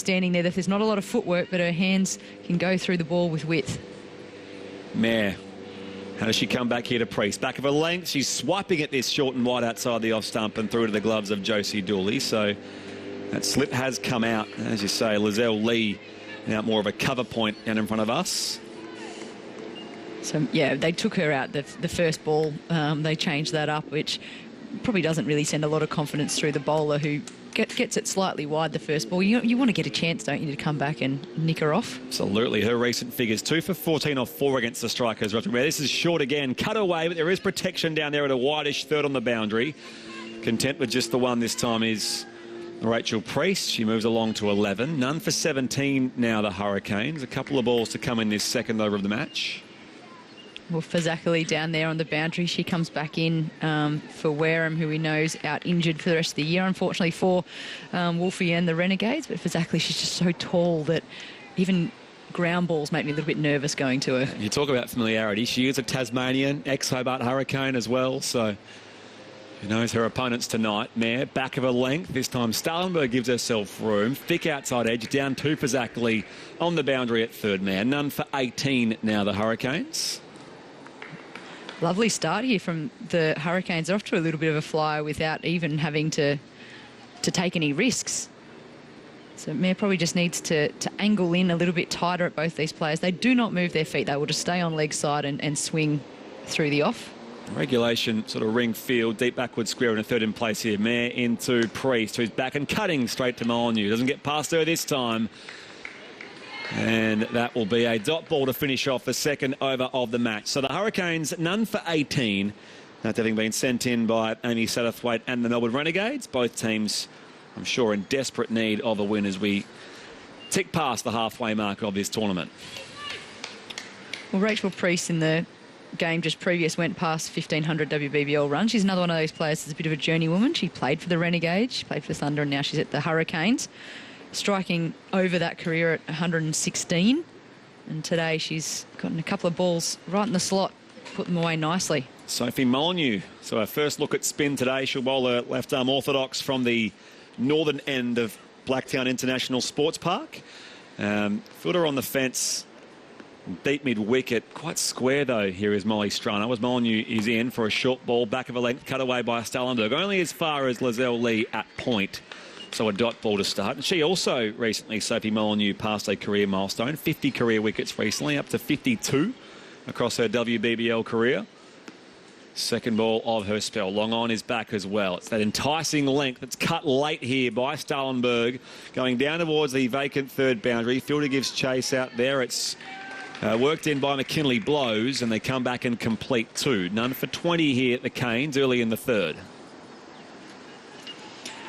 standing there. There's not a lot of footwork, but her hands can go through the ball with width. Mare. How does she come back here to Priest? Back of her length. She's swiping at this short and wide outside the off stump and through to the gloves of Josie Dooley. So that slip has come out. As you say, Lizelle Lee now more of a cover point down in front of us. So, yeah, they took her out the first ball. They changed that up, which probably doesn't really send a lot of confidence through the bowler who gets it slightly wide the first ball. You want to get a chance, don't you, to come back and nick her off? Absolutely. Her recent figures, 2 for 14 off 4 against the strikers. This is short again. Cut away, but there is protection down there at a wideish third on the boundary. Content with just the one this time is Rachel Priest. She moves along to 11. None for 17 now, the Hurricanes. A couple of balls to come in this second over of the match. Well, Fazakali down there on the boundary. She comes back in for Wareham, who we know is out injured for the rest of the year, unfortunately, for Wolfie and the Renegades. But Fazakali, she's just so tall that even ground balls make me a little bit nervous going to her. You talk about familiarity. She is a Tasmanian, ex-Hobart Hurricane as well, so who knows her opponents tonight. Mare, back of a length. This time Stalenberg gives herself room. Thick outside edge, down to Fazakali on the boundary at third man. None for 18 now, the Hurricanes. Lovely start here from the Hurricanes. They're off to a little bit of a flyer without even having to take any risks. So Mare probably just needs to angle in a little bit tighter at both these players. They do not move their feet. They will just stay on leg side and swing through the off. Regulation sort of ring field, deep backward square and a third in place here. Mare into Priest, who's back and cutting straight to Molyneux. Doesn't get past her this time. And that will be a dot ball to finish off the second over of the match. So the Hurricanes, none for 18. That having been sent in by Amy Satterthwaite and the Melbourne Renegades. Both teams, I'm sure, in desperate need of a win as we tick past the halfway mark of this tournament. Well, Rachel Priest in the game just previous went past 1,500 WBBL runs. She's another one of those players that's a bit of a journeywoman. She played for the Renegades, she played for Thunder, and now she's at the Hurricanes, striking over that career at 116. And today she's gotten a couple of balls right in the slot, put them away nicely. Sophie Molyneux. So our first look at spin today. She'll bowl her left arm orthodox from the northern end of Blacktown International Sports Park. Footer on the fence. Deep mid-wicket. Quite square, though, here is Molly Strano. As Molyneux is in for a short ball, back of a length, cut away by Stalenberg. Only as far as Lizelle Lee at point. So a dot ball to start. And she also recently, Sophie Molyneux, passed a career milestone. 50 career wickets recently, up to 52 across her WBBL career. Second ball of her spell. Long on is back as well. It's that enticing length that's cut late here by Stalenberg. Going down towards the vacant third boundary. Fielder gives chase out there. It's worked in by McKinley Blows, and they come back and complete 2. None for 20 here at the Canes early in the third.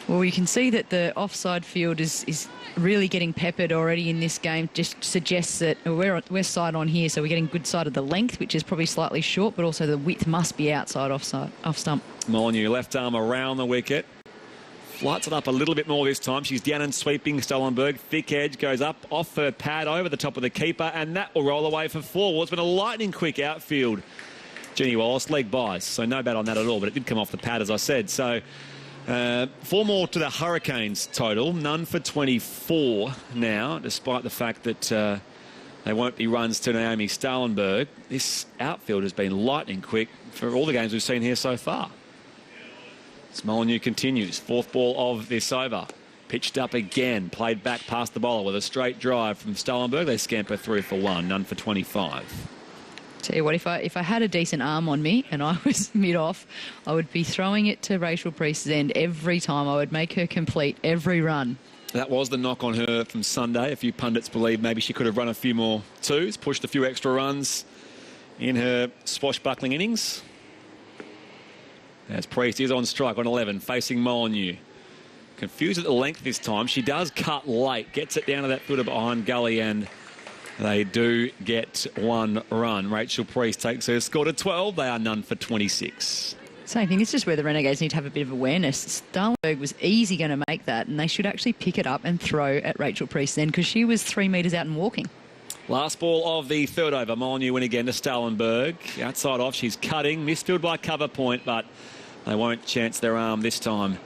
Well, you can see that the offside field is really getting peppered already in this game. Just suggests that we're side on here, so we're getting good side of the length, which is probably slightly short, but also the width must be outside off stump. Molyneux, left arm around the wicket. Flights it up a little bit more this time. She's down and sweeping Stalenberg. Thick edge goes up off her pad over the top of the keeper, and that will roll away for 4. Well, it's been a lightning quick outfield. Jenny Wallace, leg buys, so no bad on that at all, but it did come off the pad, as I said. So 4 more to the Hurricanes total. None for 24 now, despite the fact that they won't be runs to Naomi Stalenberg. This outfield has been lightning quick for all the games we've seen here so far. Molyneux continues. 4th ball of this over. Pitched up again. Played back past the bowler with a straight drive from Stalenberg. They scamper through for 1. None for 25. Tell you what, if I had a decent arm on me and I was mid-off, I would be throwing it to Rachel Priest's end every time. I would make her complete every run. That was the knock on her from Sunday. A few pundits believe maybe she could have run a few more 2s, pushed a few extra runs in her swashbuckling innings. As Priest is on strike on 11, facing Molyneux. Confused at the length this time. She does cut late, gets it down to that footer behind Gully, and they do get 1 run. Rachel Priest takes her score to 12. They are none for 26. Same thing. It's just where the Renegades need to have a bit of awareness. Stalenberg was easy going to make that, and they should actually pick it up and throw at Rachel Priest then, because she was 3 metres out and walking. Last ball of the third over. Molyneux win again to Stalenberg. Outside off, she's cutting. Misfield by cover point, but they won't chance their arm this time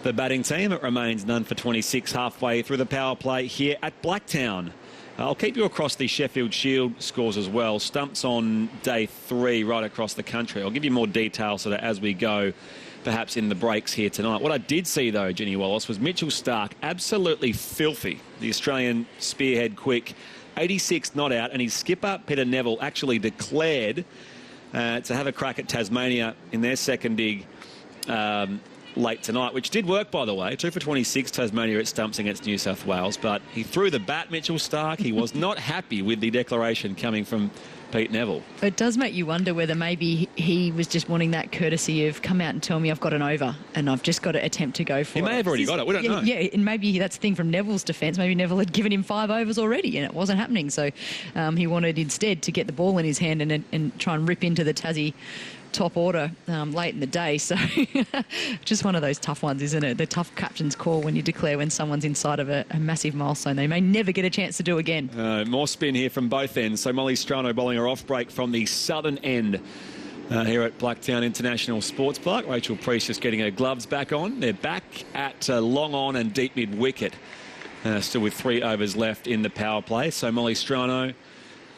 the batting team. It remains none for 26 halfway through the power play here at Blacktown. I'll keep you across the Sheffield Shield scores as well. Stumps on day 3 right across the country. I'll give you more details sort of as we go, perhaps in the breaks here tonight. What I did see, though, Jenny Wallace, was Mitchell Starc absolutely filthy. The Australian spearhead quick, 86 not out, and his skipper, Peter Neville, actually declared to have a crack at Tasmania in their second dig late tonight, which did work, by the way. 2 for 26 Tasmania at stumps against New South Wales, but he threw the bat, Mitchell Starc. He was not happy with the declaration coming from Pete Neville. It does make you wonder whether maybe he was just wanting that courtesy of come out and tell me I've got an over and I've just got to attempt to go for it. He may have already got it. We don't know. Yeah, and maybe that's the thing from Neville's defence. Maybe Neville had given him 5 overs already and it wasn't happening. So he wanted instead to get the ball in his hand and try and rip into the Tassie top order late in the day. So just one of those tough ones, isn't it? The tough captain's call when you declare when someone's inside of a massive milestone they may never get a chance to do again. More spin here from both ends. So Molly Strano bowling her off break from the southern end here at Blacktown International Sports Park. Rachel Priest just getting her gloves back on. They're back at long on and deep mid wicket, still with 3 overs left in the power play. So Molly Strano,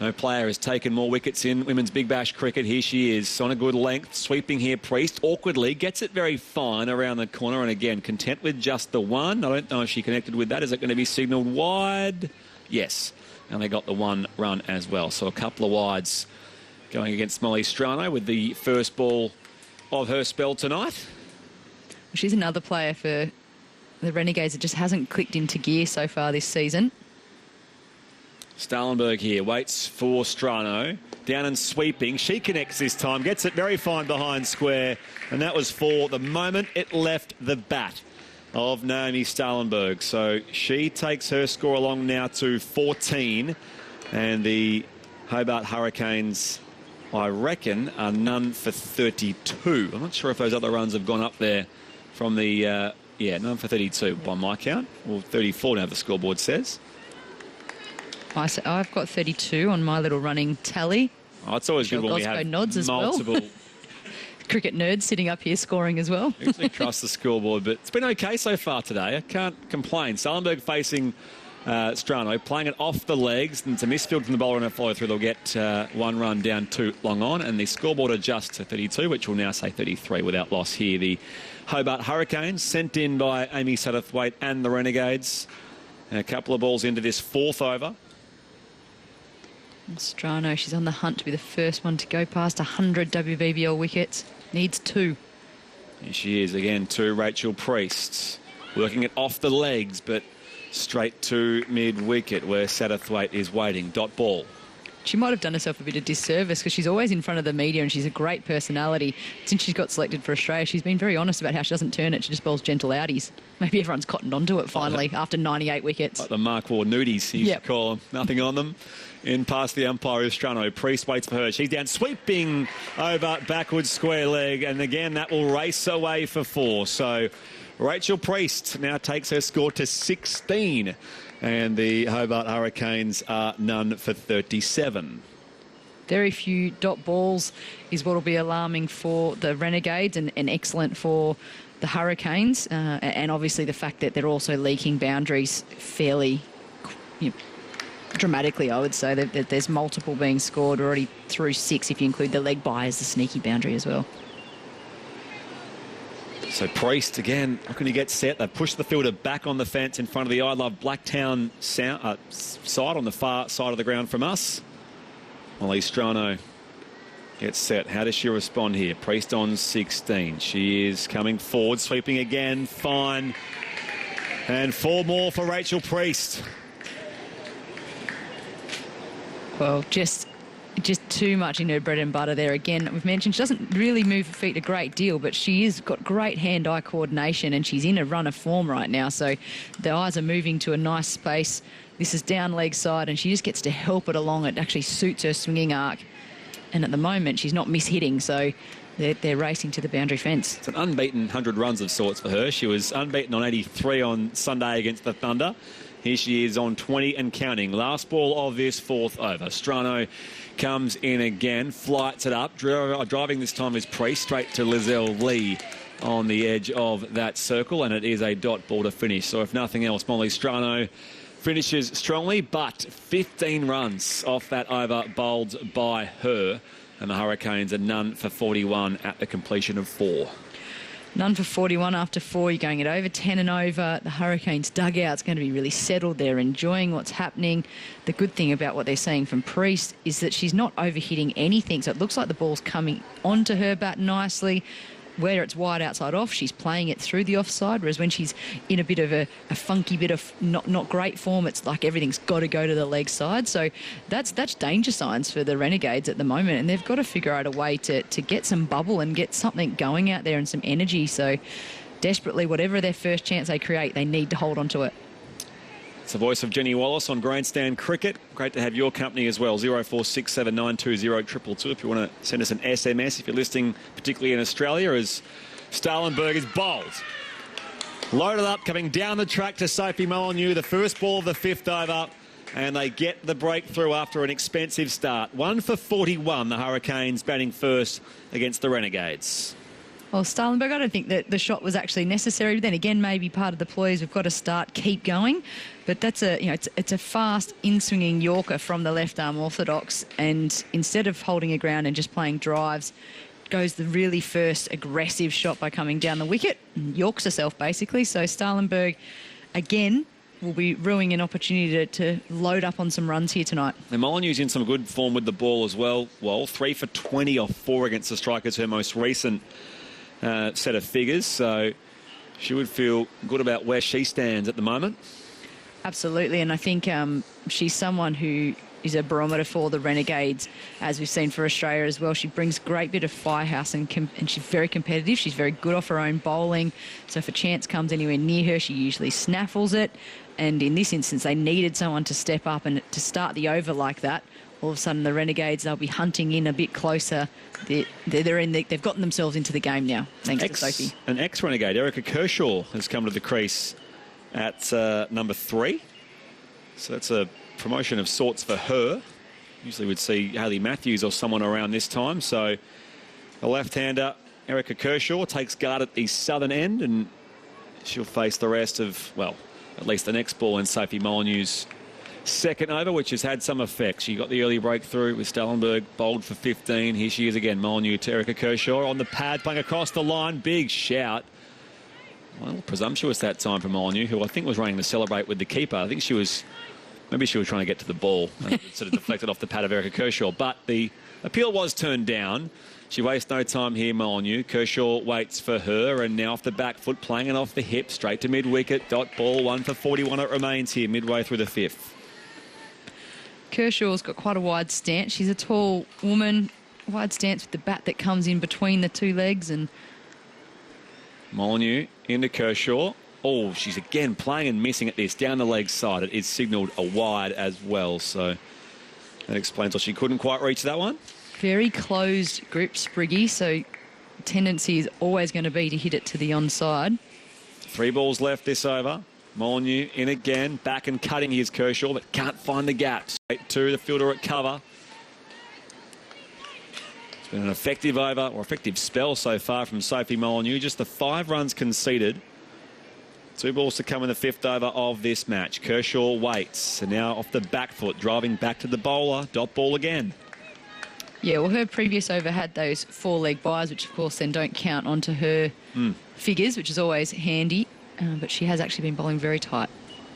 no player has taken more wickets in women's Big Bash cricket. Here she is on a good length, sweeping here. Priest awkwardly gets it very fine around the corner, and again content with just the one. I don't know if she connected with that. Is it going to be signalled wide? Yes, and they got the 1 run as well. So a couple of wides going against Molly Strano with the first ball of her spell tonight. She's another player for the Renegades that just hasn't clicked into gear so far this season. Stalenberg here, waits for Strano. Down and sweeping. She connects this time, gets it very fine behind square. And that was for the moment it left the bat of Naomi Stalenberg. So she takes her score along now to 14. And the Hobart Hurricanes, I reckon, are none for 32. I'm not sure if those other runs have gone up there from the... yeah, none for 32 by my count. Well, 34 now the scoreboard says. I've got 32 on my little running tally. Oh, it's always good when we have nods as multiple... Well. Cricket nerds sitting up here scoring as well. Usually trust the scoreboard, but it's been okay so far today. I can't complain. Stalenberg facing Strano, playing it off the legs, and it's a misfield from the bowler and a follow through. They'll get 1 run down 2 long on, and the scoreboard adjusts to 32, which will now say 33 without loss here. The Hobart Hurricanes sent in by Amy Satterthwaite and the Renegades. A couple of balls into this 4th over. Strano, she's on the hunt to be the first one to go past 100 WBBL wickets. Needs 2. Here she is again to Rachel Priest. Working it off the legs, but straight to mid-wicket where Satterthwaite is waiting. Dot ball. She might have done herself a bit of disservice because she's always in front of the media and she's a great personality. Since she's got selected for Australia, she's been very honest about how she doesn't turn it. She just bowls gentle outies. Maybe everyone's cottoned onto it finally after 98 wickets. Like the Mark Waugh nudies, you used to call them. Nothing on them. In past the umpire is Strano. Priest waits for her. She's down, sweeping over backwards square leg. And again, that will race away for 4. So Rachel Priest now takes her score to 16. And the Hobart Hurricanes are none for 37. Very few dot balls is what will be alarming for the Renegades and excellent for the Hurricanes. And obviously the fact that they're also leaking boundaries fairly dramatically, I would say. That there's multiple being scored already through 6 if you include the leg by as the sneaky boundary as well. So Priest again, not going to get set. They've pushed the fielder back on the fence in front of the I Love Blacktown side on the far side of the ground from us. Molly Strano gets set. How does she respond here? Priest on 16. She is coming forward, sweeping again. Fine. And 4 more for Rachel Priest. Well, just too much in her bread and butter there. Again, we've mentioned she doesn't really move her feet a great deal, but she has got great hand-eye coordination and she's in a run of form right now. So the eyes are moving to a nice space. This is down leg side and she just gets to help it along. It actually suits her swinging arc. And at the moment, she's not mishitting, so they're racing to the boundary fence. It's an unbeaten 100 runs of sorts for her. She was unbeaten on 83 on Sunday against the Thunder. Here she is on 20 and counting. Last ball of this 4th over. Strano comes in again, flights it up. Driving this time is Priest, straight to Lizelle Lee on the edge of that circle, and it is a dot ball to finish. So if nothing else, Molly Strano finishes strongly, but 15 runs off that over bowled by her, and the Hurricanes are none for 41 at the completion of 4. None for 41 after 4. You're going it over 10 and over. The Hurricanes dugout's going to be really settled. They're enjoying what's happening. The good thing about what they're seeing from Priest is that she's not overhitting anything. So it looks like the ball's coming onto her bat nicely. Where it's wide outside off, she's playing it through the offside, whereas when she's in a bit of a funky bit of not great form, it's like everything's got to go to the leg side. So that's danger signs for the Renegades at the moment, and they've got to figure out a way to get some bubble and get something going out there and some energy. So desperately, whatever their first chance they create, they need to hold on to it. It's the voice of Jenny Wallace on Grandstand Cricket. Great to have your company as well. 0467920222 if you want to send us an SMS if you're listening, particularly in Australia, as Stalenberg is bowled. Loaded up, coming down the track to Sophie Molyneux, the first ball of the 5th over, and they get the breakthrough after an expensive start. 1 for 41, the Hurricanes batting first against the Renegades. Well, Stalenberg, I don't think that the shot was actually necessary. But then again, maybe part of the ploy is we've got to start, keep going. But that's it's a fast in-swinging Yorker from the left arm orthodox. And instead of holding her ground and just playing drives, goes the really first aggressive shot by coming down the wicket and Yorks herself basically. So Stalenberg, again, will be ruining an opportunity to load up on some runs here tonight. And Molyneux's in some good form with the ball as well. Well, 3 for 20 off 4 against the Strikers, her most recent set of figures, so she would feel good about where she stands at the moment. Absolutely, and I think she's someone who is a barometer for the Renegades, as we've seen for Australia as well. She brings a great bit of firehouse and she's very competitive. She's very good off her own bowling, so if a chance comes anywhere near her, she usually snaffles it. And in this instance, they needed someone to step up and to start the over like that. All of a sudden, the Renegades, they'll be hunting in a bit closer. They've gotten themselves into the game now, thanks to Sophie. An ex-Renegade, Erica Kershaw, has come to the crease at number 3. So that's a promotion of sorts for her. Usually we'd see Hayley Matthews or someone around this time. So the left-hander, Erica Kershaw, takes guard at the southern end, and she'll face the rest of, well, at least the next ball in Sophie Molyneux's second over, which has had some effect. She got the early breakthrough with Stalenberg, bowled for 15. Here she is again, Molyneux to Erica Kershaw on the pad, playing across the line. Big shout. Well, presumptuous that time for Molyneux, who I think was running to celebrate with the keeper. I think maybe she was trying to get to the ball and it sort of deflected off the pad of Erica Kershaw. But the appeal was turned down. She wastes no time here, Molyneux. Kershaw waits for her, and now off the back foot, playing it off the hip, straight to mid-wicket. Dot ball, 1 for 41 it remains here, midway through the 5th. Kershaw's got quite a wide stance. She's a tall woman, wide stance with the bat that comes in between the two legs. And Molyneux into Kershaw. Oh, she's again playing and missing at this. Down the leg side, it is signalled a wide as well. So that explains why she couldn't quite reach that one. Very closed grip, Spriggy, so tendency is always going to be to hit it to the onside. 3 balls left this over. Molyneux in again, back and cutting his Kershaw, but can't find the gap. Straight to the fielder at cover. It's been an effective over, or effective spell so far from Sophie Molyneux. Just the 5 runs conceded. 2 balls to come in the 5th over of this match. Kershaw waits, and now off the back foot, driving back to the bowler. Dot ball again. Yeah, well, her previous over had those 4-leg byes, which, of course, then don't count onto her figures, which is always handy. But she has actually been bowling very tight.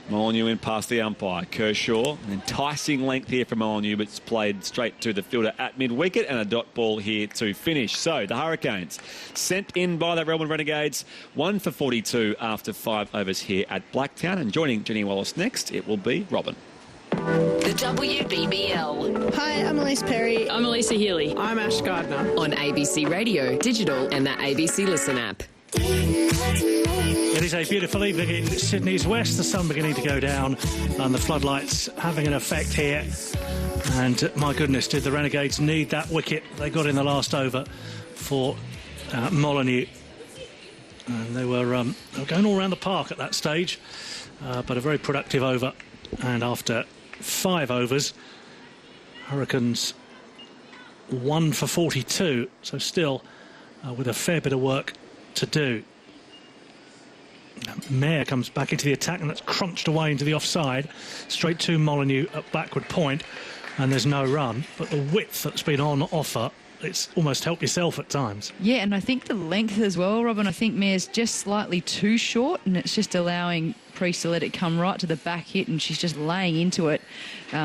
Molyneux in past the umpire. Kershaw, an enticing length here for Molyneux, but it's played straight to the fielder at mid-wicket, and a dot ball here to finish. So the Hurricanes sent in by the Melbourne Renegades, 1 for 42 after 5 overs here at Blacktown. And joining Jenny Wallace next, it will be Robin. The WBBL. Hi, I'm Elise Perry. I'm Elisa Healy. I'm Ash Gardner. On ABC Radio, digital and the ABC Listen app. It is a beautiful evening in Sydney's west. The sun beginning to go down and the floodlights having an effect here. And my goodness, did the Renegades need that wicket they got in the last over for Molyneux. And they were going all around the park at that stage, but a very productive over. And after 5 overs, Hurricanes 1 for 42. So still with a fair bit of work to do. Mayer comes back into the attack, and that's crunched away into the offside, straight to Molyneux at backward point, and there's no run. But the width that's been on offer, it's almost help yourself at times. Yeah, and I think the length as well, Robin. I think Mayer's just slightly too short, and it's just allowing Priest to let it come right to the back hit, and she's just laying into it.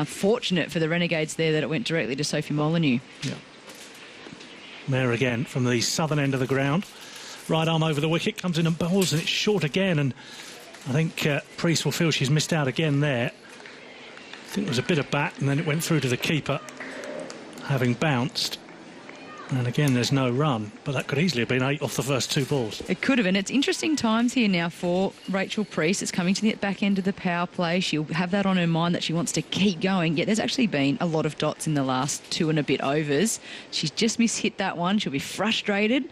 Fortunate for the Renegades there that it went directly to Sophie Molyneux. Yeah. Mayer again from the southern end of the ground. Right arm over the wicket, comes in and bowls, and it's short again, and I think Priest will feel she's missed out again there. I think there was a bit of bat, and then it went through to the keeper, having bounced. And again, there's no run, but that could easily have been 8 off the first 2 balls. It could have, and it's interesting times here now for Rachel Priest. It's coming to the back end of the power play. She'll have that on her mind that she wants to keep going, yet there's actually been a lot of dots in the last 2 and a bit overs. She's just mishit that one. She'll be frustrated.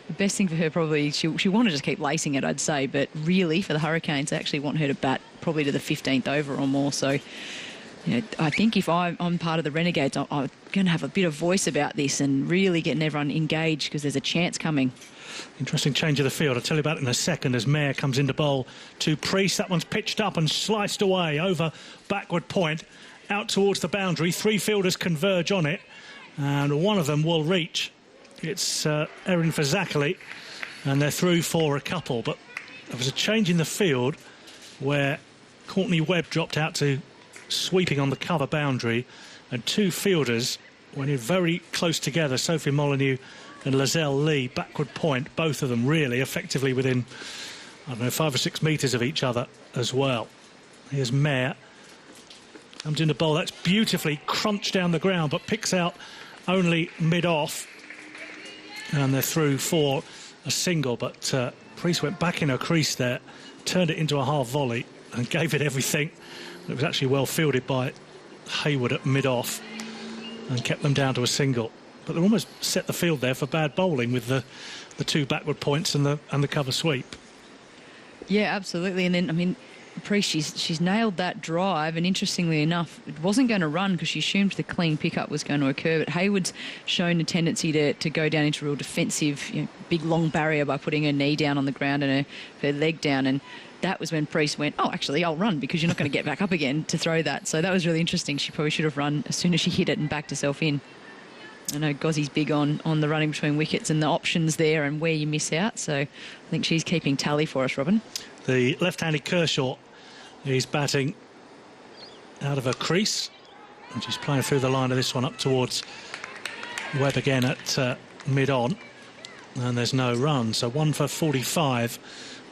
The best thing for her probably, she'll want to just keep lacing it, I'd say, but really for the Hurricanes, they actually want her to bat probably to the 15th over or more. So, you know, I think if I'm part of the Renegades, I'm going to have a bit of voice about this and really getting everyone engaged because there's a chance coming. Interesting change of the field. I'll tell you about it in a second as Mayer comes into bowl to Priest. That one's pitched up and sliced away over backward point, out towards the boundary. 3 fielders converge on it, and one of them will reach. It's Erin Fazakali, and they're through for a couple. But there was a change in the field where Courtney Webb dropped out to sweeping on the cover boundary, and 2 fielders went in very close together, Sophie Molyneux and Lizelle Lee, backward point, both of them really effectively within, I don't know, 5 or 6 metres of each other as well. Here's Mayer, comes into bowl, that's beautifully crunched down the ground, but picks out only mid-off, and they're through for a single. But Priest went back in her crease there, turned it into a half volley and gave it everything. It was actually well fielded by Hayward at mid-off and kept them down to a single. But they almost set the field there for bad bowling with the 2 backward points and the cover sweep. Yeah, absolutely. And then, I mean, Priest, she's nailed that drive, and interestingly enough, it wasn't going to run because she assumed the clean pickup was going to occur, but Hayward's shown a tendency to go down into real defensive, big long barrier by putting her knee down on the ground and her leg down, and that was when Priest went, oh, actually, I'll run because you're not going to get back up again to throw that. So that was really interesting. She probably should have run as soon as she hit it and backed herself in. I know Gozzy's big on the running between wickets and the options there and where you miss out, so I think she's keeping tally for us, Robin. The left-handed Kershaw is batting out of her crease, and she's playing through the line of this one up towards Webb again at mid-on, and there's no run. So 1 for 45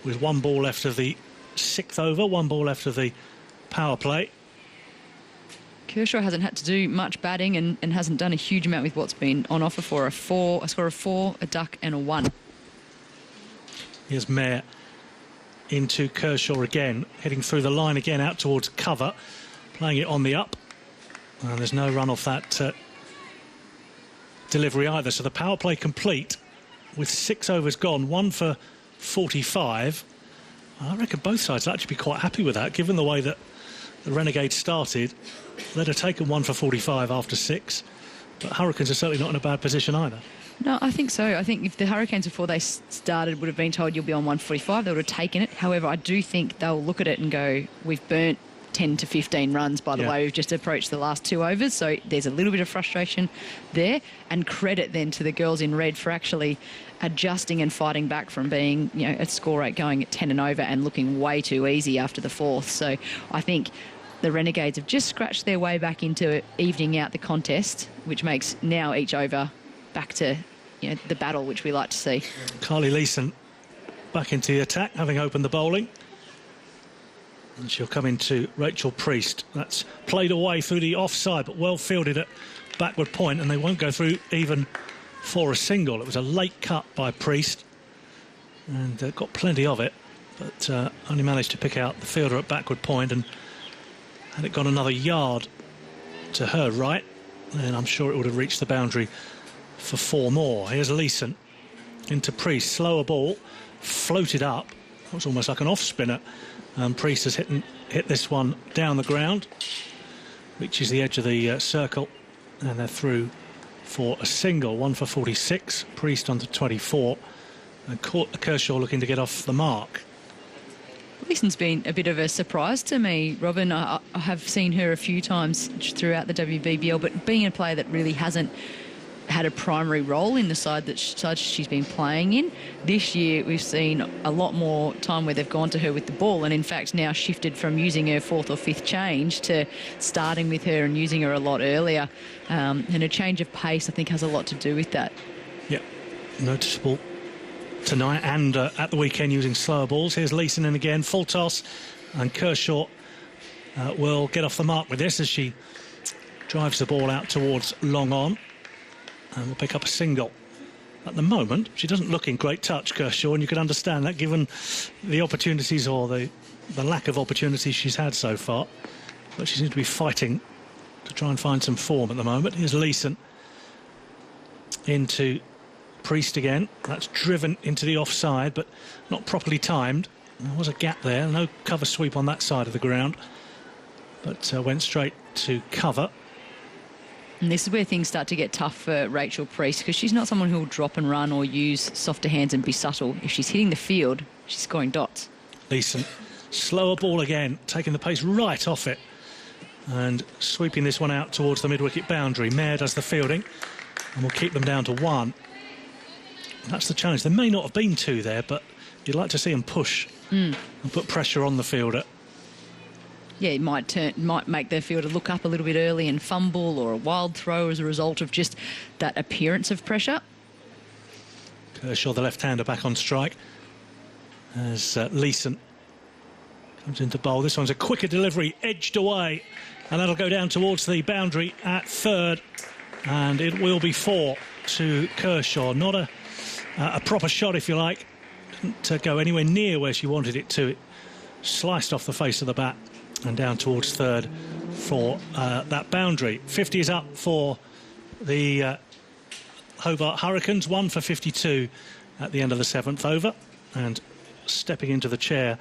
with 1 ball left of the 6th over, 1 ball left of the power play. Kershaw hasn't had to do much batting and hasn't done a huge amount with what's been on offer for a score of 4, a duck and a 1. Here's Mayer into Kershaw again, heading through the line again out towards cover, playing it on the up, and there's no run off that delivery either. So the power play complete with 6 overs gone, 1 for 45. I reckon both sides will actually be quite happy with that, given the way that the Renegades started. They'd have taken 1 for 45 after 6, but Hurricanes are certainly not in a bad position either. No, I think so. I think if the Hurricanes before they started would have been told you'll be on 145, they would have taken it. However, I do think they'll look at it and go, we've burnt 10 to 15 runs by the way we've just approached the last 2 overs, so there's a little bit of frustration there, and credit then to the girls in red for actually adjusting and fighting back from being, a score rate going at 10 and over and looking way too easy after the 4th. So I think the Renegades have just scratched their way back into evening out the contest, which makes now each over back to the battle which we like to see. Carly Leeson back into the attack, having opened the bowling. And she'll come into Rachel Priest. That's played away through the offside, but well fielded at backward point, and they won't go through even for a single. It was a late cut by Priest, and got plenty of it, but only managed to pick out the fielder at backward point, and had it gone another yard to her right, then I'm sure it would have reached the boundary for 4 more. Here's Leeson into Priest. Slower ball, floated up. It was almost like an off-spinner. Priest has hit this one down the ground, reaches the edge of the circle, and they're through for a single. 1 for 46. Priest on to 24, And Kershaw looking to get off the mark. Leeson's been a bit of a surprise to me, Robin. I have seen her a few times throughout the WBBL, but being a player that really hasn't had a primary role in the side she's been playing in. This year we've seen a lot more time where they've gone to her with the ball, and in fact now shifted from using her fourth or fifth change to starting with her and using her a lot earlier. And a change of pace, I think, has a lot to do with that. Yep, noticeable tonight and at the weekend using slower balls. Here's Leeson in again, full toss, and Kershaw will get off the mark with this as she drives the ball out towards long on. And will pick up a single. At the moment, she doesn't look in great touch, Kershaw, and you can understand that given the opportunities or the lack of opportunities she's had so far. But she seems to be fighting to try and find some form at the moment. Here's Leeson into Priest again. That's driven into the offside, but not properly timed. There was a gap there. No cover sweep on that side of the ground, but went straight to cover. And this is where things start to get tough for Rachel Priest, because she's not someone who will drop and run or use softer hands and be subtle. If she's hitting the field, she's scoring dots. Leeson, slower ball again, taking the pace right off it and sweeping this one out towards the mid-wicket boundary. Mayer does the fielding and will keep them down to 1. That's the challenge. There may not have been 2 there, but you'd like to see them push and put pressure on the fielder. Yeah, it might make their fielder look up a little bit early and fumble, or a wild throw as a result of just that appearance of pressure. Kershaw, the left-hander, back on strike as Leeson comes into bowl. This one's a quicker delivery, edged away, and that'll go down towards the boundary at third, and it will be 4 to Kershaw. Not a proper shot, if you like. Didn't go anywhere near where she wanted it to. It sliced off the face of the bat and down towards third for that boundary. 50 is up for the Hobart Hurricanes, 1 for 52 at the end of the 7th over. And stepping into the chair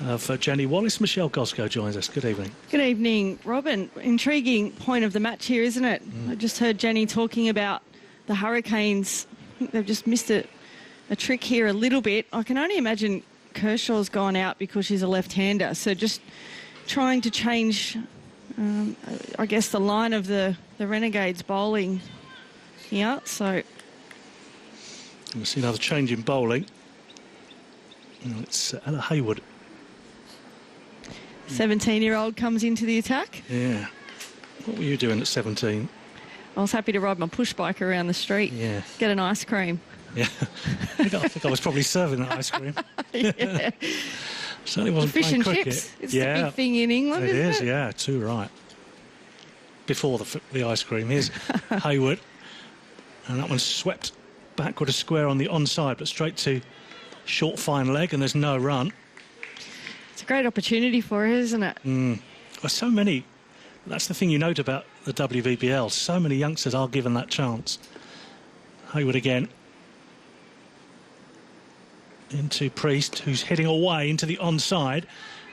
of Jenny Wallace, Michelle Goscoe joins us. Good evening. Good evening, Robin. Intriguing point of the match here, isn't it? I just heard Jenny talking about the Hurricanes. I think they've just missed a trick here a little bit. I can only imagine Kershaw's gone out because she's a left-hander. So just trying to change, I guess, the line of the Renegades bowling here. So we'll see another change in bowling. It's Ella Hayward. 17-year-old comes into the attack. Yeah. What were you doing at 17? I was happy to ride my push bike around the street. Yeah. Get an ice cream. Yeah. I think I was probably serving that ice cream. Yeah. Certainly wasn't Fish playing and cricket. chips. It's the big thing in England, it isn't is, it? yeah, too right. Before the ice cream. Here's Hayward. And that one's swept backward a square on the onside, but straight to short fine leg, and there's no run. It's a great opportunity for her, isn't it? Well, so many. That's the thing you note about the WBBL. So many youngsters are given that chance. Hayward again. Into Priest, who's heading away into the onside,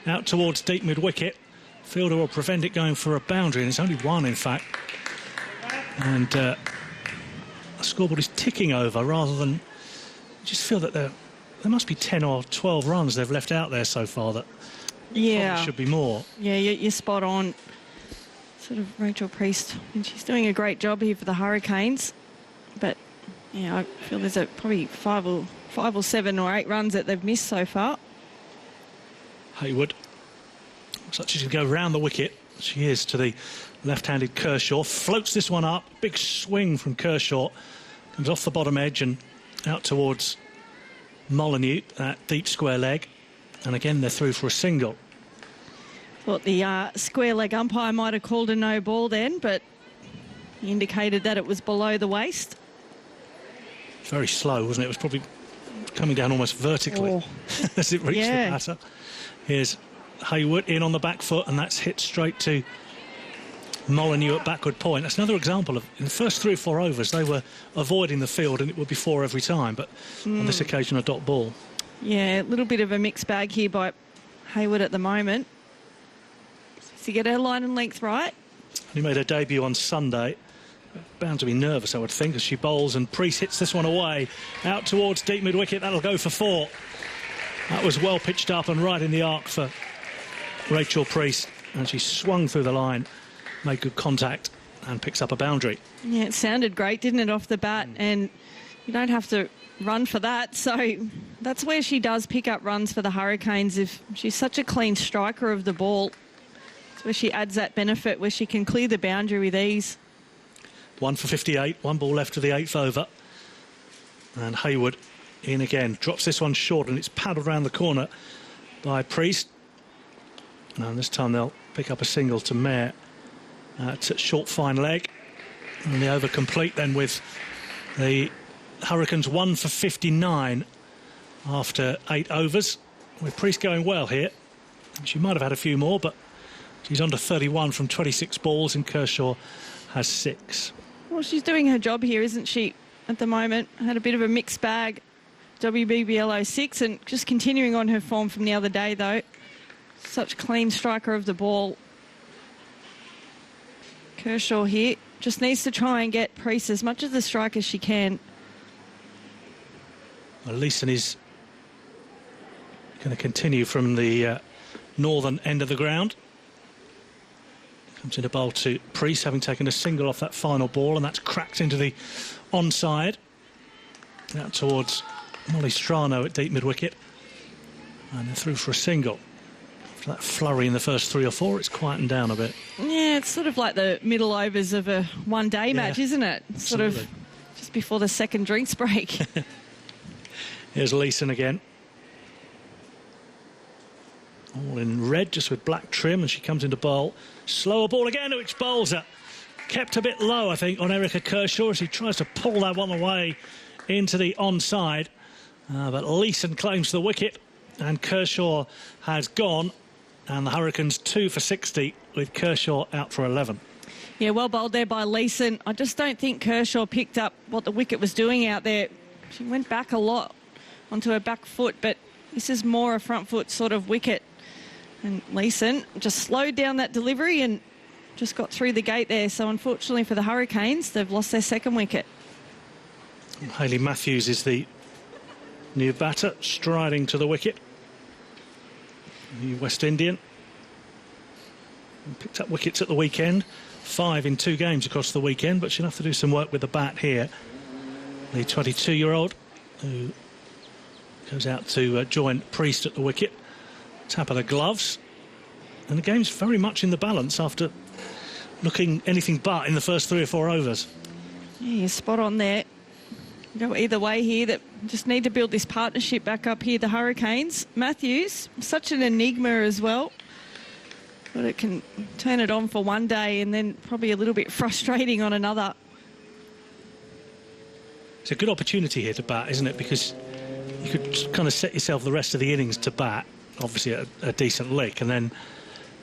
out towards deep mid-wicket. Fielder will prevent it going for a boundary, and it's only 1, in fact. And the scoreboard is ticking over rather than... You just feel that there must be 10 or 12 runs they've left out there so far that probably should be more. Yeah, you're spot on. Sort of Rachel Priest, and she's doing a great job here for the Hurricanes. But, yeah, I feel there's probably 5 or 7 or 8 runs that they've missed so far. Hayward. Looks like she's going to go round the wicket. She is to the left-handed Kershaw. Floats this one up. Big swing from Kershaw. Comes off the bottom edge and out towards Molyneux, that deep square leg. And again, they're through for a single. Thought the square leg umpire might have called a no ball then, but he indicated that it was below the waist. Very slow, wasn't it? It was probably coming down almost vertically as it reached the batter. Here's Hayward in on the back foot, and that's hit straight to Molyneux at backward point. That's another example of, in the first 3 or 4 overs, they were avoiding the field, and it would be 4 every time, but on this occasion, a dot ball. Yeah, a little bit of a mixed bag here by Hayward at the moment. Does he get her line and length right? He made her debut on Sunday bound to be nervous, I would think, as she bowls, and Priest hits this one away out towards deep mid-wicket. That'll go for 4. That was well pitched up and right in the arc for Rachel Priest, and she swung through the line, made good contact and picks up a boundary. Yeah, it sounded great, didn't it, off the bat? And you don't have to run for that. So that's where she does pick up runs for the Hurricanes. If she's such a clean striker of the ball, it's where she adds that benefit, where she can clear the boundary with ease. 1 for 58, 1 ball left to the 8th over. And Hayward in again, drops this one short, and it's paddled around the corner by Priest. And this time they'll pick up a single to Mayer. It's a short fine leg, and the over complete then with the Hurricanes 1 for 59 after 8 overs, with Priest going well here. She might have had a few more, but she's on to 31 from 26 balls, and Kershaw has 6. Well, she's doing her job here, isn't she, at the moment? Had a bit of a mixed bag, WBBL 06, and just continuing on her form from the other day, though. Such clean striker of the ball. Kershaw here just needs to try and get Priest as much of the strike as she can. Well, Leeson is going to continue from the northern end of the ground. Comes in a bowl to Priest, having taken a single off that final ball, and that's cracked into the onside. Out towards Molly Strano at deep mid-wicket. And they're through for a single. After that flurry in the first 3 or 4, it's quietened down a bit. Yeah, it's sort of like the middle overs of a one-day match, isn't it? Sort Absolutely. of just before the second drinks break. Here's Leeson again. All in red, just with black trim, and she comes into bowl. Slower ball again, which bowls her. Kept a bit low, I think, on Erica Kershaw as he tries to pull that one away into the onside. But Leeson claims the wicket, and Kershaw has gone. And the Hurricanes 2 for 60 with Kershaw out for 11. Yeah, well bowled there by Leeson. I just don't think Kershaw picked up what the wicket was doing out there. She went back a lot onto her back foot, but this is more a front foot sort of wicket. And Leeson just slowed down that delivery and just got through the gate there. So unfortunately for the Hurricanes, they've lost their second wicket. Hayley Matthews is the new batter, striding to the wicket. The West Indian picked up wickets at the weekend, 5 in 2 games across the weekend, but she'll have to do some work with the bat here. The 22-year-old who goes out to join Priest at the wicket. Tap of the gloves, and the game's very much in the balance after looking anything but in the first 3 or 4 overs. Yeah, you're spot on there. Go either way here. That just need to build this partnership back up here, the Hurricanes. Matthews, such an enigma as well. But it can turn it on for one day and then probably a little bit frustrating on another. It's a good opportunity here to bat, isn't it? Because you could kind of set yourself the rest of the innings to bat, obviously a decent lick, and then,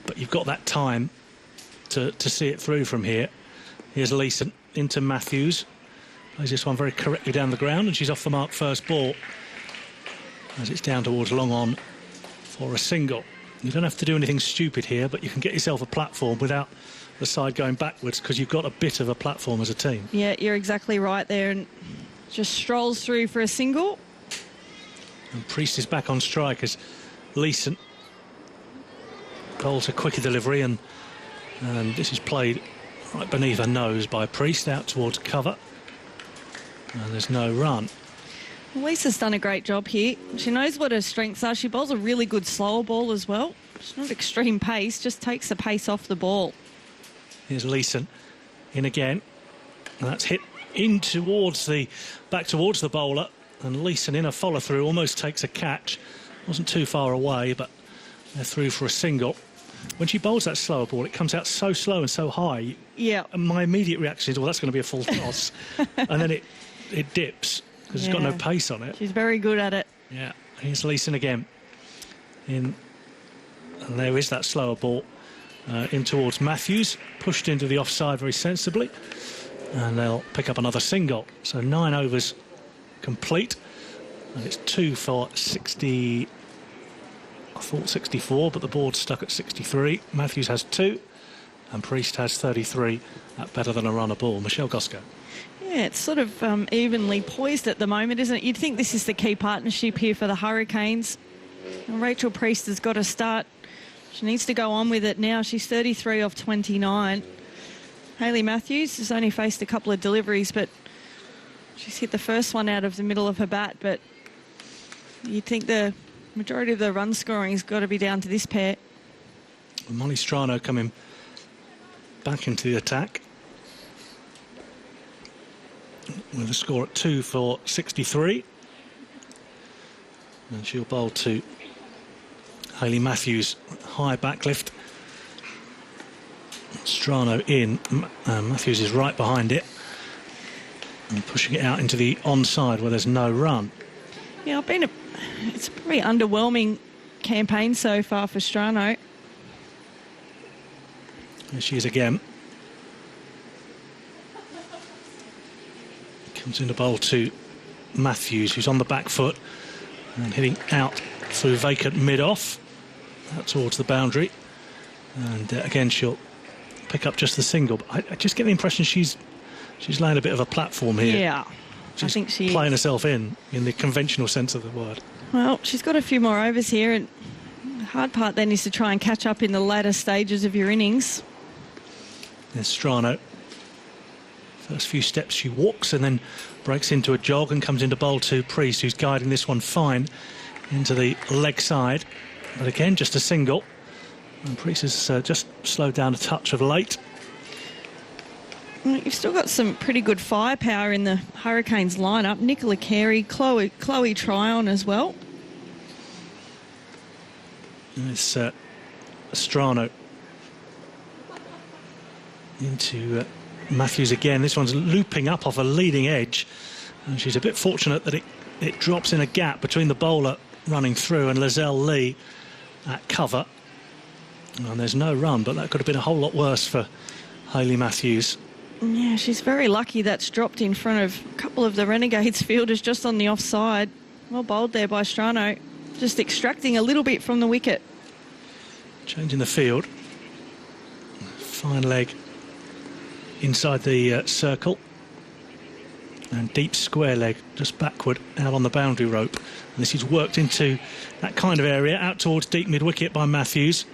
but you've got that time to see it through from here. Here's Leeson into Matthews. Plays this one very correctly down the ground, and she's off the mark first ball as it's down towards long on for a single. You don't have to do anything stupid here, but you can get yourself a platform without the side going backwards, because you've got a bit of a platform as a team. Yeah, you're exactly right there, and just strolls through for a single. And Priest is back on strike as Leeson bowls a quicker delivery, and this is played right beneath her nose by Priest out towards cover. And there's no run. Lisa's done a great job here. She knows what her strengths are. She bowls a really good slower ball as well. It's not extreme pace, just takes the pace off the ball. Here's Leeson in again. And that's hit in towards back towards the bowler. And Leeson in a follow through almost takes a catch. Wasn't too far away, but they're through for a single. When she bowls that slower ball, it comes out so slow and so high. Yeah. And my immediate reaction is, well, that's going to be a full toss. And then it dips because it's got no pace on it. She's very good at it. Yeah. Here's Leeson again. And there is that slower ball in towards Matthews. Pushed into the offside very sensibly. And they'll pick up another single. So 9 overs complete. And it's 2 for 60. I thought 64, but the board's stuck at 63. Matthews has 2. and Priest has 33 at better than a run a ball. Michelle Gosco. Yeah, it's sort of evenly poised at the moment, isn't it? You'd think this is the key partnership here for the Hurricanes. And Rachel Priest has got to start. She needs to go on with it now. She's 33 off 29. Hayley Matthews has only faced a couple of deliveries, but she's hit the first one out of the middle of her bat. But you'd think the majority of the run scoring has got to be down to this pair. Molly Strano coming back into the attack with a score at 2 for 63. And she'll bowl to Hayley Matthews, high backlift. Strano in. Matthews is right behind it and pushing it out into the onside where there's no run. Yeah, it's a pretty underwhelming campaign so far for Strano. There she is again. Comes in to bowl to Matthews, who's on the back foot and hitting out through vacant mid-off, out towards the boundary. And again, she'll pick up just the single. But I just get the impression she's laying a bit of a platform here. Yeah, I think she's playing herself in the conventional sense of the word. Well, she's got a few more overs here, and the hard part then is to try and catch up in the latter stages of your innings. There's Strano. First few steps she walks and then breaks into a jog and comes into bowl to Priest, who's guiding this one fine into the leg side. But again, just a single. And Priest has just slowed down a touch of late. Well, you've still got some pretty good firepower in the Hurricanes lineup. Nicola Carey, Chloe Tryon as well. It's Strano into Matthews again. This one's looping up off a leading edge, and she's a bit fortunate that it drops in a gap between the bowler running through and Lizelle Lee at cover. And there's no run, but that could have been a whole lot worse for Hayley Matthews. Yeah, she's very lucky that's dropped in front of a couple of the Renegades fielders just on the offside. Well bowled there by Strano, just extracting a little bit from the wicket. Changing the field. Fine leg inside the circle. And deep square leg just backward out on the boundary rope. And this is worked into that kind of area out towards deep mid-wicket by Matthews.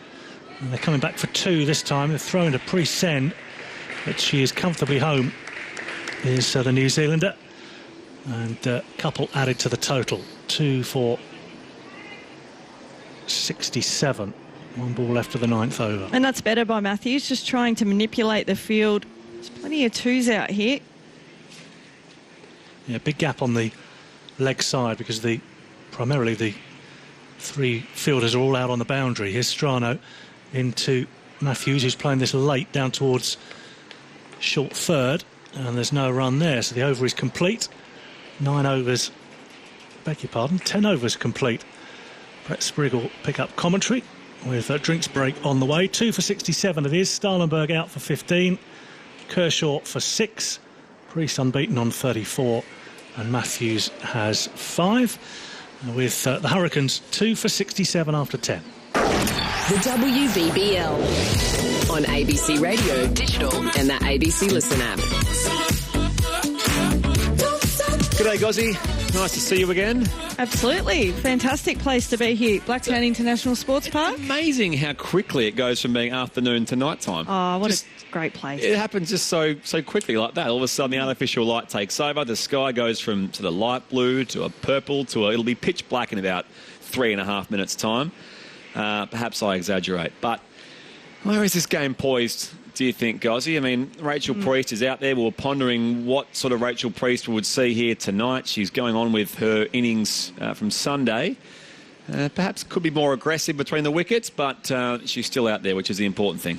And they're coming back for 2 this time. They're throwing to Priest's end, but she is comfortably home, is the New Zealander. And a couple added to the total. 2 for 67. One ball left of the 9th over. And that's better by Matthews, just trying to manipulate the field. There's plenty of 2s out here. Yeah, big gap on the leg side because primarily the 3 fielders are all out on the boundary. Here's Strano into Matthews, who's playing this late down towards short third, and there's no run there, so the over is complete. 9 overs, beg your pardon, 10 overs complete. Brett Sprigg will pick up commentary with a drinks break on the way. 2 for 67 it is. Stalenberg out for 15, Kershaw for 6, Priest unbeaten on 34, and Matthews has 5, with the Hurricanes 2 for 67 after 10. The WBBL on ABC Radio, digital and the ABC Listen app. G'day, Gozzy. Nice to see you again. Absolutely. Fantastic place to be here. Blacktown International Sports Park. Amazing how quickly it goes from being afternoon to night time. Oh, what a great place. It happens just so quickly like that. All of a sudden, the artificial light takes over. The sky goes from sort of light blue to a purple to it'll be pitch black in about 3.5 minutes' time. Perhaps I exaggerate. But where is this game poised, do you think, Gozzy? I mean, Rachel Priest is out there. We were pondering what sort of Rachel Priest we would see here tonight. She's going on with her innings from Sunday. Perhaps could be more aggressive between the wickets, but she's still out there, which is the important thing.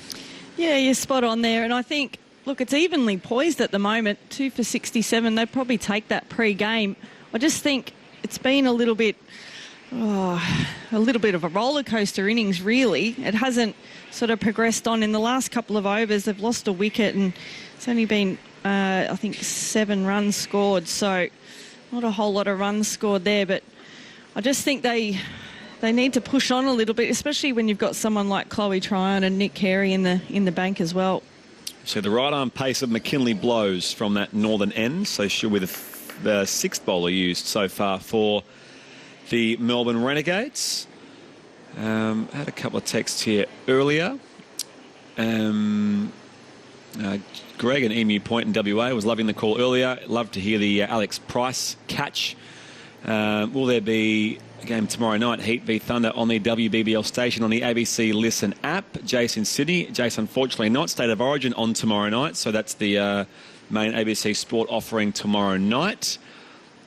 Yeah, you're spot on there. And I think, look, it's evenly poised at the moment. 2 for 67. They'd probably take that pre-game. I just think it's been a little bit of a roller coaster innings, really. It hasn't sort of progressed on in the last couple of overs. They've lost a wicket and it's only been, I think, 7 runs scored. So not a whole lot of runs scored there, but I just think they they need to push on a little bit, especially when you've got someone like Chloe Tryon and Nick Carey in the bank as well. So the right arm pace of McKinley blows from that northern end. So she'll be the sixth bowler used so far for the Melbourne Renegades. Had a couple of texts here earlier. Greg and Emu Point in WA was loving the call earlier. Love to hear the Alex Price catch. Will there be a game tomorrow night, Heat v Thunder, on the WBBL station on the ABC Listen app? Jason Sydney. Jason, unfortunately not. State of Origin on tomorrow night. So that's the main ABC Sport offering tomorrow night.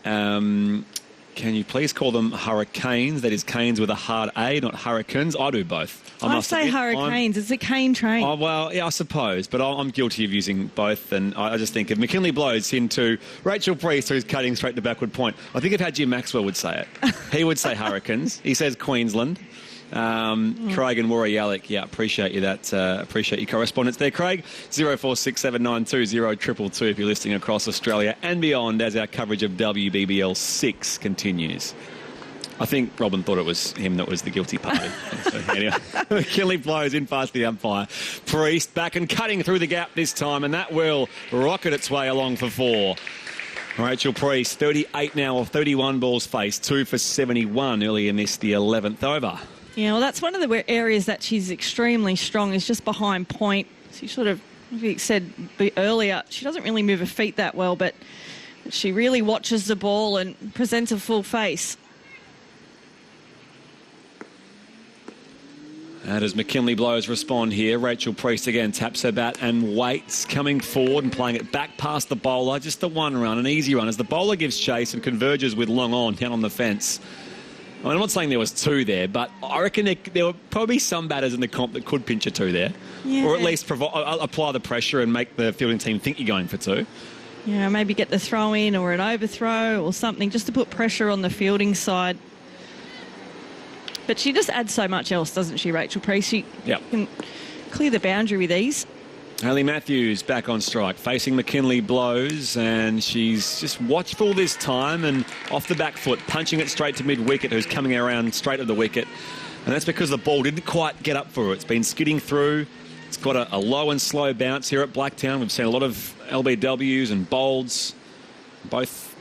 Can you please call them Hurricanes? That is Canes with a hard A, not Hurricanes. I do both. I say Hurricanes. It's a cane train. Oh, well, yeah, I suppose. But I'm guilty of using both. And I just think if McKinley blows into Rachel Priest, who's cutting straight to backward point, I think of how Jim Maxwell would say it. He would say Hurricanes. He says Queensland. Craig and Warri Yallick, yeah, appreciate you that. Appreciate your correspondence there, Craig. 0467920222 if you're listening across Australia and beyond as our coverage of WBBL 6 continues. I think Robin thought it was him that was the guilty party. So anyway, McKinley blows in past the umpire. Priest back and cutting through the gap this time, and that will rocket its way along for 4. Rachel Priest, 38 now of 31 balls faced, 2 for 71. Earlier missed the 11th over. Yeah, well, that's one of the areas that she's extremely strong, is just behind point. She sort of, like you said earlier, she doesn't really move her feet that well, but she really watches the ball and presents a full face. And as McKinley blows respond here, Rachel Priest again taps her bat and waits, coming forward and playing it back past the bowler. Just the one run, an easy run, as the bowler gives chase and converges with long on down on the fence. I mean, I'm not saying there was 2 there, but I reckon there were probably some batters in the comp that could pinch a 2 there. Yeah. Or at least apply the pressure and make the fielding team think you're going for 2. Yeah, maybe get the throw in or an overthrow or something just to put pressure on the fielding side. But she just adds so much else, doesn't she, Rachel Priest? She can clear the boundary with ease. Hayley Matthews back on strike, facing McKinley blows, and she's just watchful this time and off the back foot, punching it straight to mid-wicket, who's coming around straight of the wicket. And that's because the ball didn't quite get up for her. It's been skidding through. It's got a low and slow bounce here at Blacktown. We've seen a lot of LBWs and bolds. Both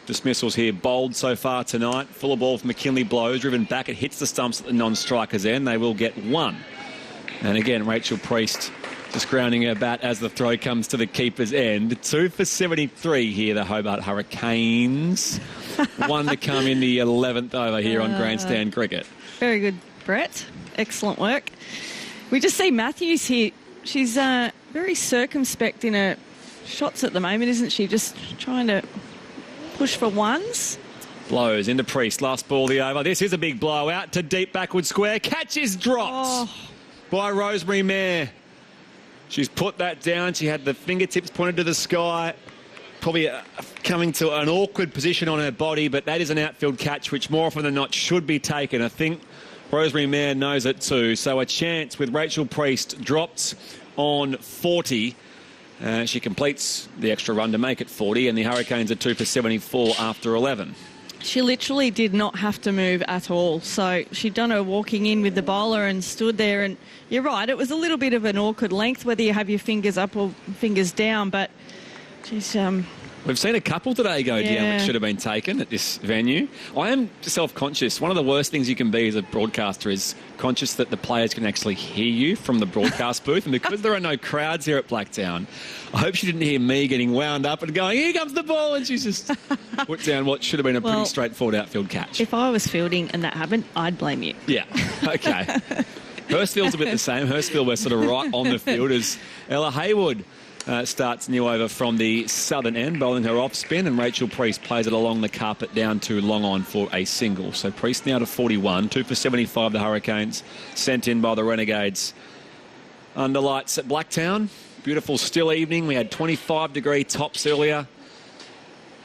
dismissals here bowled so far tonight. Full of ball for McKinley blows, driven back. It hits the stumps at the non-striker's end. They will get 1. And again, Rachel Priest just grounding her bat as the throw comes to the keeper's end. 2 for 73 here, the Hobart Hurricanes. 1 to come in the 11th over here on Grandstand Cricket. Very good, Brett. Excellent work. We just see Matthews here. She's very circumspect in her shots at the moment, isn't she? Just trying to push for ones. Blows into Priest. Last ball the over. This is a big blow out to deep backward square. Catch is dropped by Rosemary Mayer. She's put that down. She had the fingertips pointed to the sky. Probably coming to an awkward position on her body, but that is an outfield catch, which more often than not should be taken. I think Rosemary Mayer knows it too. So a chance with Rachel Priest dropped on 40. She completes the extra run to make it 40, and the Hurricanes are 2 for 74 after 11. She literally did not have to move at all. So she'd done her walking in with the bowler and stood there. And you're right, it was a little bit of an awkward length, whether you have your fingers up or fingers down. But she's... We've seen a couple today go down, which should have been taken at this venue. I am self-conscious. One of the worst things you can be as a broadcaster is conscious that the players can actually hear you from the broadcast booth. And because there are no crowds here at Blacktown, I hope she didn't hear me getting wound up and going, here comes the ball, and she's just put down what should have been a pretty straightforward outfield catch. If I was fielding and that happened, I'd blame you. Yeah, okay. Hurstfield's a bit the same. Hurstfield, we're sort of right on the field as Ella Haywood starts new over from the southern end, bowling her off spin, and Rachel Priest plays it along the carpet down to long on for a single. So Priest now to 41, 2 for 75 the Hurricanes, sent in by the Renegades. Under lights at Blacktown, beautiful still evening. We had 25-degree tops earlier.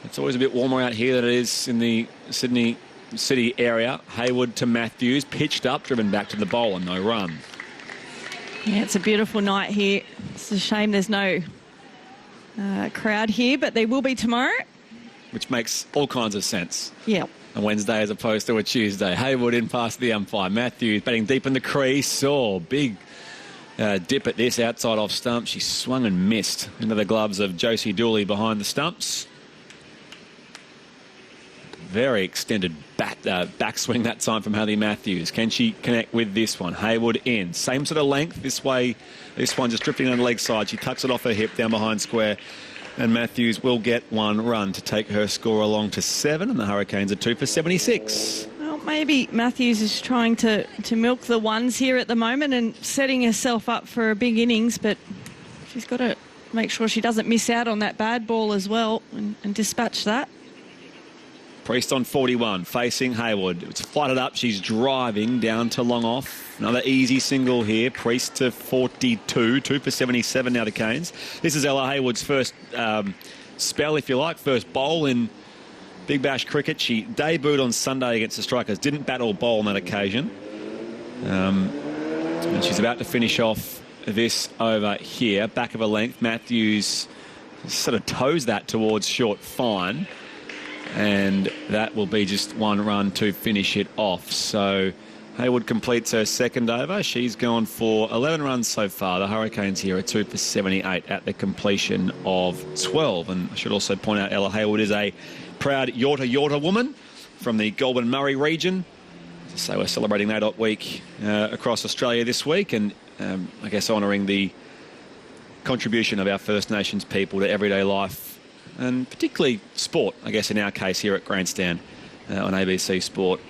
It's always a bit warmer out here than it is in the Sydney City area. Haywood to Matthews, pitched up, driven back to the bowler, no run. Yeah, it's a beautiful night here. It's a shame there's no crowd here, but there will be tomorrow. Which makes all kinds of sense. Yeah. a Wednesday as opposed to a Tuesday. Haywood in past the umpire. Matthews batting deep in the crease. Oh, big dip at this outside off stump. She swung and missed into the gloves of Josie Dooley behind the stumps. Very extended backswing that time from Hayley Matthews. Can she connect with this one? Haywood in. Same sort of length this way. This one just drifting on the leg side. She tucks it off her hip down behind square. And Matthews will get one run to take her score along to 7. And the Hurricanes are 2 for 76. Well, maybe Matthews is trying to milk the ones here at the moment and setting herself up for a big innings. But she's got to make sure she doesn't miss out on that bad ball as well and dispatch that. Priest on 41, facing Haywood. It's flighted up. She's driving down to long off. Another easy single here. Priest to 42, 2 for 77 now to Canes. This is Ella Haywood's first spell, if you like, first bowl in Big Bash cricket. She debuted on Sunday against the Strikers. Didn't bat or bowl on that occasion. And she's about to finish off this over here. Back of a length. Matthews sort of toes that towards short fine. And that will be just one run to finish it off. So Haywood completes her second over. She's gone for 11 runs so far. The Hurricanes here are 2 for 78 at the completion of 12. And I should also point out Ella Haywood is a proud Yorta woman from the Goulburn Murray region. So we're celebrating NAIDOC Week across Australia this week. And I guess honouring the contribution of our First Nations people to everyday life. And particularly sport, I guess, in our case here at Grandstand on ABC Sport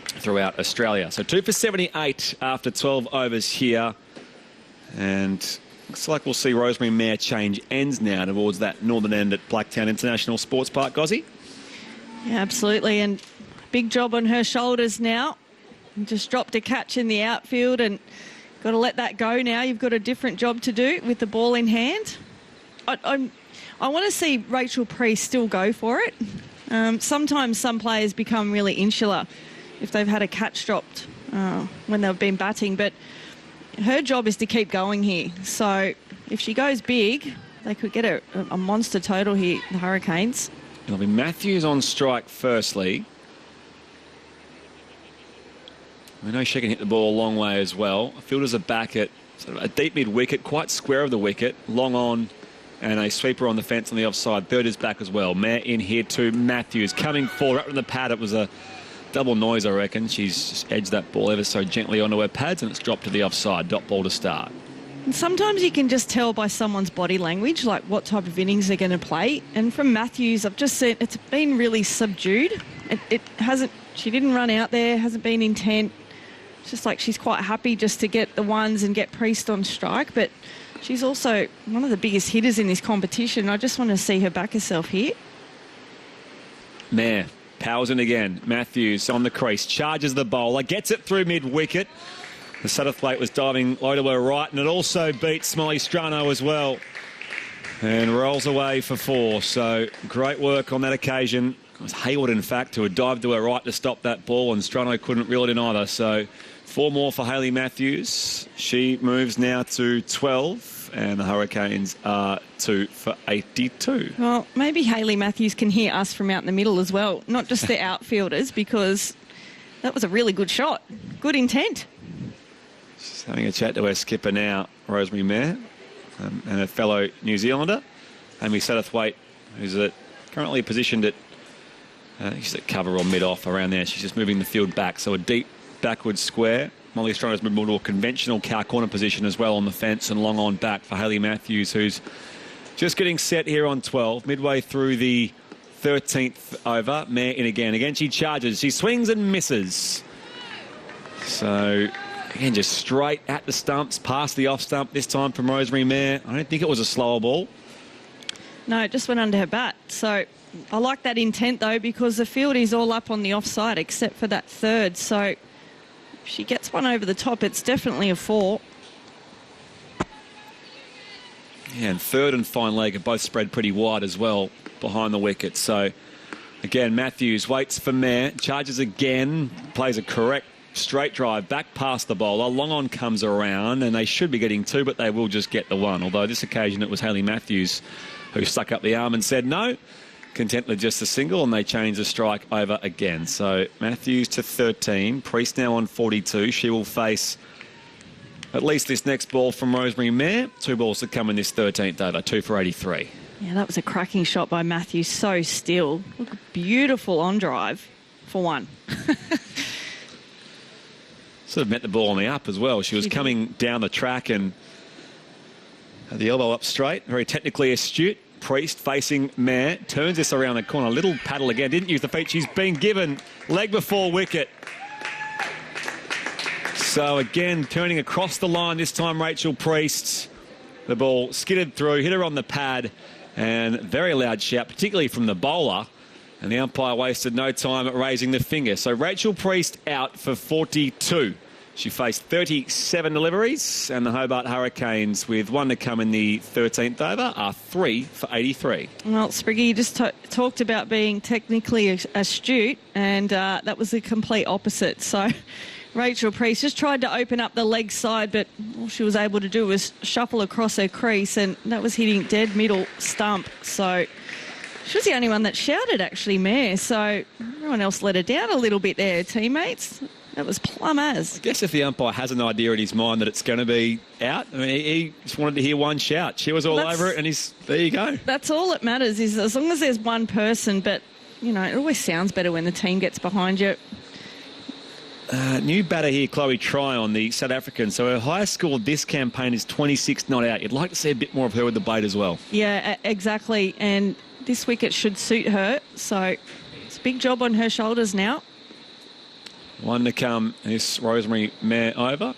throughout Australia. So 2 for 78 after 12 overs here. And looks like we'll see Rosemary Mayer change ends now towards that northern end at Blacktown International Sports Park, Gozzy. Yeah, absolutely. And big job on her shoulders now. Just dropped a catch in the outfield and got to let that go now. You've got a different job to do with the ball in hand. I want to see Rachel Priest still go for it. Sometimes some players become really insular if they've had a catch dropped when they've been batting, but her job is to keep going here. So if she goes big, they could get a monster total here, the Hurricanes. It'll be Matthews on strike firstly. We know she can hit the ball a long way as well. Fielders are back at sort of a deep mid-wicket, quite square of the wicket, long on, and a sweeper on the fence on the offside. Third is back as well. Mayer in here too. Matthews coming forward up in the pad. It was a double noise, I reckon. She's just edged that ball ever so gently onto her pads, and it's dropped to the offside. Dot ball to start. And sometimes you can just tell by someone's body language, like what type of innings they're going to play. And from Matthews, I've just seen it's been really subdued. It hasn't. She didn't run out there. Hasn't been intent. It's just like she's quite happy just to get the ones and get Priest on strike, but she's also one of the biggest hitters in this competition. I just want to see her back herself here. Mayer powers in again. Matthews on the crease, charges the bowler, gets it through mid-wicket. The Satterthwaite was diving low to her right, and it also beats Molly Strano as well. And rolls away for 4. So great work on that occasion. It was Haywood, in fact, who had dived to her right to stop that ball, and Strano couldn't reel it in either. So 4 more for Hayley Matthews. She moves now to 12, and the Hurricanes are 2 for 82. Well, maybe Hayley Matthews can hear us from out in the middle as well, not just the outfielders, because that was a really good shot. Good intent. She's having a chat to her skipper now, Rosemary Mayer, and her fellow New Zealander, Amy Satterthwaite, who's currently positioned at, she's at cover or mid-off around there. She's just moving the field back, so a deep backward square. Molly Strano's moved more to a conventional cow corner position as well on the fence, and long on back for Hayley Matthews, who's just getting set here on 12, midway through the 13th over. Mayer in again. Again, she charges. She swings and misses. So, again, just straight at the stumps, past the off stump this time from Rosemary Mayer. I don't think it was a slower ball. No, it just went under her bat. So I like that intent, though, because the field is all up on the offside except for that third. So if she gets one over the top, it's definitely a 4. Yeah, and third and fine leg are both spread pretty wide as well behind the wicket. So, again, Matthews waits for Mayer, charges again, plays a correct straight drive back past the bowler. Long on comes around, and they should be getting 2, but they will just get the 1. Although this occasion it was Hayley Matthews who stuck up the arm and said no. content with just a single, and they change the strike over again. So Matthews to 13. Priest now on 42. She will face at least this next ball from Rosemary Mayer. 2 balls to come in this 13th over. 2 for 83. Yeah, that was a cracking shot by Matthews. So still. Look, beautiful on drive for one. Sort of met the ball on the up as well. She was coming down the track and had the elbow up straight. Very technically astute. Priest facing Mayer. Turns this around the corner. Little paddle again. Didn't use the feet. She's been given leg before wicket. So again, turning across the line this time, Rachel Priest. The ball skidded through, hit her on the pad, and very loud shout, particularly from the bowler. And the umpire wasted no time at raising the finger. So Rachel Priest out for 42. She faced 37 deliveries, and the Hobart Hurricanes, with 1 to come in the 13th over, are 3 for 83. Well, Spriggy, you just talked about being technically astute, and that was the complete opposite. So Rachel Priest just tried to open up the leg side, but all she was able to do was shuffle across her crease, and that was hitting dead middle stump. So she was the only one that shouted, actually, Mayer. So everyone else let her down a little bit there, teammates. That was plumb as. I guess if the umpire has an idea in his mind that it's going to be out, I mean, he just wanted to hear one shout. She was all over it, and there you go. That's all that matters, is as long as there's one person. But, you know, it always sounds better when the team gets behind you. New batter here, Chloe Tryon, the South African. So her highest score this campaign is 26 not out. You'd like to see a bit more of her with the bait as well. Yeah, exactly. And this wicket should suit her. So it's a big job on her shoulders now. 1 to come, this Rosemary Mayer over.